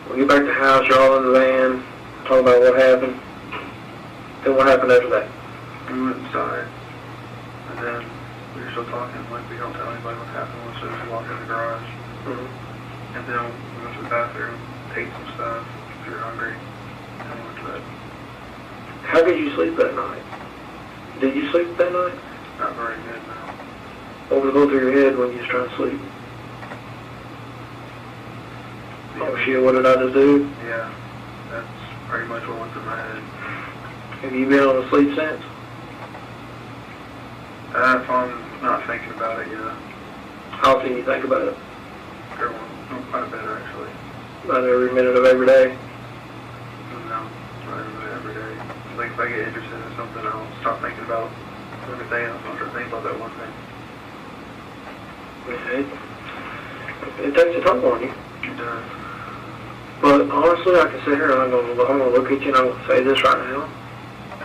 [SPEAKER 7] When you get back to the house, you're all in the van, talking about what happened. Then what happened after that?
[SPEAKER 6] We went inside, and then we were still talking, like we don't tell anybody what happened as soon as we walk in the garage.
[SPEAKER 7] Mm-hmm.
[SPEAKER 6] And then we went to the bathroom, ate some stuff, if we were hungry, and we went to bed.
[SPEAKER 7] How did you sleep that night? Did you sleep that night?
[SPEAKER 6] Not very good, no.
[SPEAKER 7] What was going through your head when you was trying to sleep? Oh shit, what did I just do?
[SPEAKER 6] Yeah, that's pretty much what went through my head.
[SPEAKER 7] Have you been on a sleep since?
[SPEAKER 6] If I'm not thinking about it, yeah.
[SPEAKER 7] How often do you think about it?
[SPEAKER 6] Quite a bit, actually.
[SPEAKER 7] About every minute of every day?
[SPEAKER 6] No, not every day. Like if I get interested in something, I'll stop thinking about everything else. I'll start thinking about that one thing.
[SPEAKER 7] It takes a toll on you.
[SPEAKER 6] It does.
[SPEAKER 7] But honestly, I can sit here and I'm gonna look at you and I'm gonna say this right now.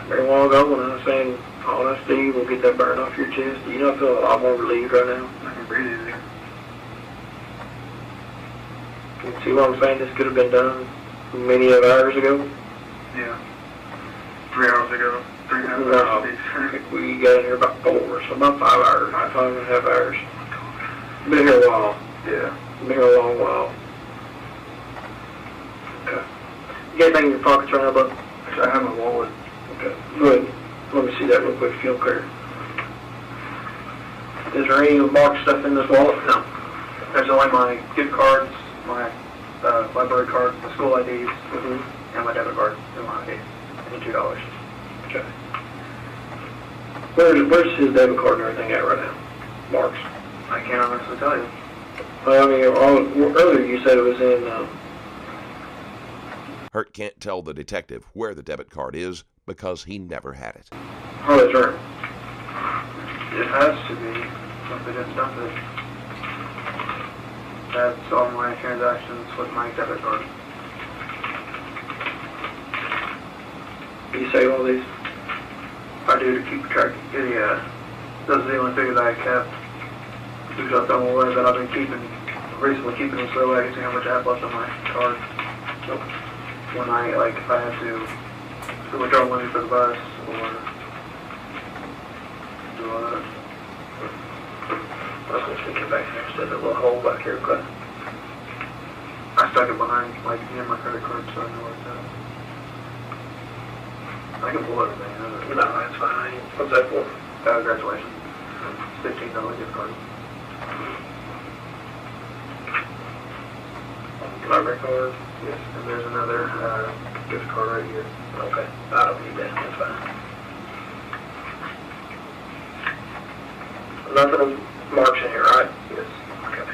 [SPEAKER 7] Very long ago when I was saying honesty will get that burn off your chest, you know I feel a lot more relieved right now.
[SPEAKER 6] I can breathe easier.
[SPEAKER 7] You see what I'm saying? This could have been done many of hours ago.
[SPEAKER 6] Yeah. 3 hours ago. 3.5
[SPEAKER 7] No,
[SPEAKER 6] hours.
[SPEAKER 7] I think we got in here about 4, so about 5 hours, 5.5 hours. Been here a while.
[SPEAKER 6] Yeah.
[SPEAKER 7] Been here a long while. Okay. You got anything in your pockets right now, bud?
[SPEAKER 6] Actually, I have my wallet.
[SPEAKER 7] Okay, good. Let me see that real quick if you don't care. Is there any marked stuff in this wallet? No.
[SPEAKER 2] There's only my gift cards, my library card, my school IDs,
[SPEAKER 7] Mm-hmm.
[SPEAKER 2] and my debit card, and my ID, and $2.
[SPEAKER 7] Okay. Where's his debit card and everything at right now? Mark's.
[SPEAKER 2] I can't honestly tell you.
[SPEAKER 1] Well, I mean, earlier you said it was in,
[SPEAKER 3] Hurt can't tell the detective where the debit card is because he never had it.
[SPEAKER 1] Harley's right.
[SPEAKER 7] It has to be, if it is nothing. That's all my transactions with my debit card.
[SPEAKER 1] You save all these?
[SPEAKER 7] I do to keep track. Yeah, those are the only figures I kept. Because I'm aware that I've been recently keeping them so I can see how much I have left on my card. So when if I had to withdraw money for the bus or do all that. I was going to stick it back here instead of a little hole back here, but I stuck it behind, near my credit card, so I know where it's at. I can pull everything. No, that's fine. What's that for? Graduation. $15 gift card. Library card. Yes. And there's another gift card right here. Okay. I don't need that. That's fine. Nothing of marks in here, right? Yes. Okay.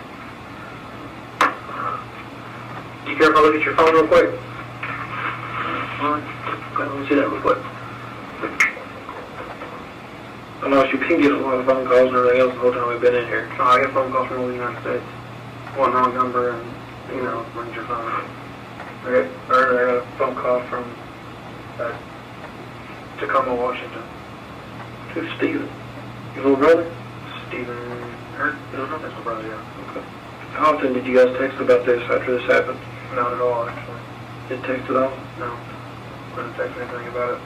[SPEAKER 7] Do you care if I look at your phone real quick? Okay, let me see that real quick. I know you been getting a lot of phone calls and everything else the whole time we've been in here. Oh, I get phone calls from all the United States. One wrong number and, rings your phone. I got a phone call from Tacoma, Washington. Who's Steven? Your little brother? Steven Hurt? No, that's my brother, yeah. Okay. How often did you guys text about this after this happened? Not at all, actually. Didn't text at all? No. I didn't text anything about it.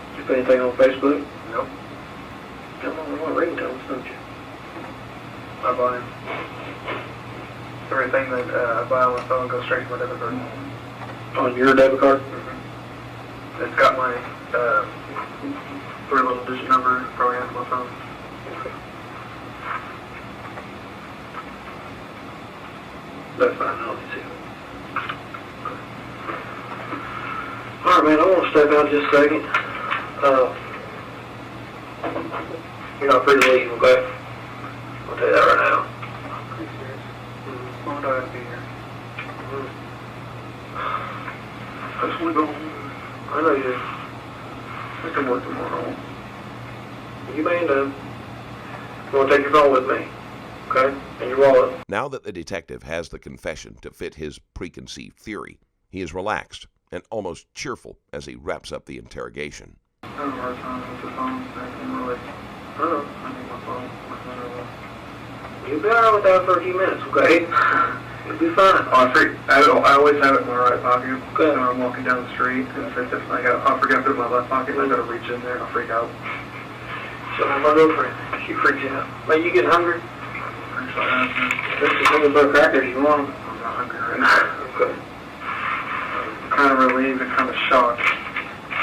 [SPEAKER 7] Did you put anything on Facebook? Nope. You don't want ringtones, don't you? I buy them. Everything that I buy on my phone goes straight to my debit card. On your debit card? Mm-hmm. It's got my 3 little digit number programmed on my phone. Okay. That's fine, I'll see it. Alright, man, I want to step out just a second. You're not free to leave, okay? I'll tell you that right now. Are you serious? Why do I have to be here? I just want to go home. I know you do. I can work tomorrow. You may end up. You want to take your phone with me, okay? And your wallet.
[SPEAKER 3] Now that the detective has the confession to fit his preconceived theory, he is relaxed and almost cheerful as he wraps up the interrogation.
[SPEAKER 7] I have a hard time with the phone. I can really... I need my phone. You'll be alright with that for a few minutes, okay? You'll be fine. I always have it in my right pocket. Good. When I'm walking down the street, and if I forget to put it in my left pocket, I gotta reach in there, I'll freak out. So I'm my girlfriend. She freaks out. Man, you getting hungry? There's some peanut butter crackers you want. I'm not hungry right now. Okay. Kind of relieved and kind of shocked.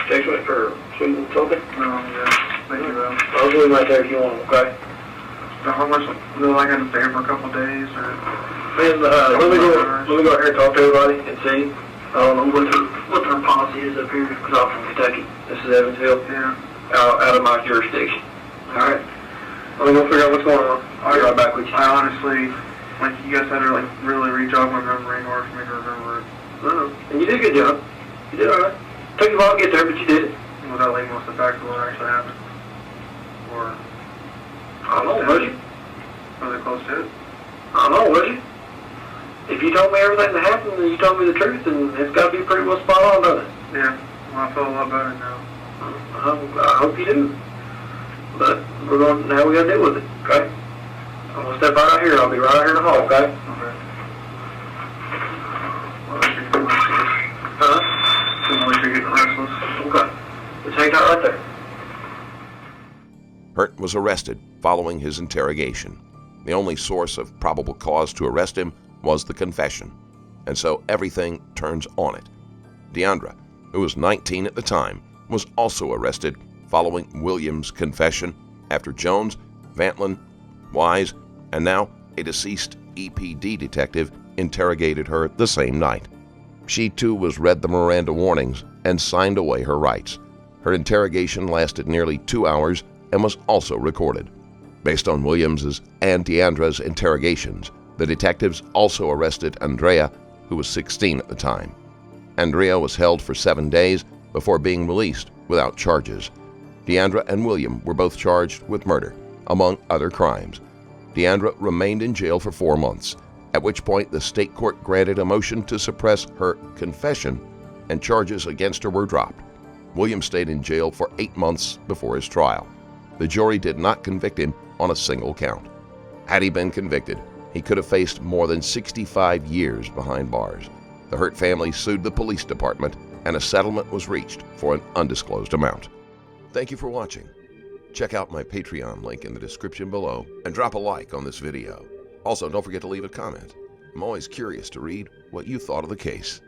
[SPEAKER 7] Take me for sweet and salty? No, yeah. Thank you, though. I'll do it right there if you want, okay? So how much will I got to stay for a couple days, or? Man, let me go out here and talk to everybody and see. I don't know what their policy is up here, because I'm from Kentucky. This is Evansville. Yeah. Out of my jurisdiction. Alright. Let me go figure out what's going on. I'll be right back with you. I honestly, you guys had to, really re-jog my memory in order for me to remember it. And you did a good job. You did alright. Took you a while to get there, but you did it. Without leaving most of the facts of what actually happened. Or... I don't know, was you? Was it close to it? I don't know, was you? If you told me everything that happened and you told me the truth, then it's got to be pretty well spot on, doesn't it? Yeah. Well, I feel a lot better now. I hope you do. But now we got to deal with it, okay? I'm going to step right out here. I'll be right out here in the hall, okay? Okay. You're getting restless. Okay. Just hang out right there.
[SPEAKER 3] Hurt was arrested following his interrogation. The only source of probable cause to arrest him was the confession, and so everything turns on it. Deandra, who was 19 at the time, was also arrested following Williams' confession after Jones, Vantlin, Wise, and now a deceased EPD detective interrogated her the same night. She too was read the Miranda warnings and signed away her rights. Her interrogation lasted nearly 2 hours and was also recorded. Based on Williams's and Deandra's interrogations, the detectives also arrested Andrea, who was 16 at the time. Andrea was held for 7 days before being released without charges. Deandra and William were both charged with murder, among other crimes. Deandra remained in jail for 4 months, at which point the state court granted a motion to suppress her confession, and charges against her were dropped. William stayed in jail for 8 months before his trial. The jury did not convict him on a single count. Had he been convicted, he could have faced more than 65 years behind bars. The Hurt family sued the police department, and a settlement was reached for an undisclosed amount. Thank you for watching. Check out my Patreon link in the description below and drop a like on this video. Also, don't forget to leave a comment. I'm always curious to read what you thought of the case.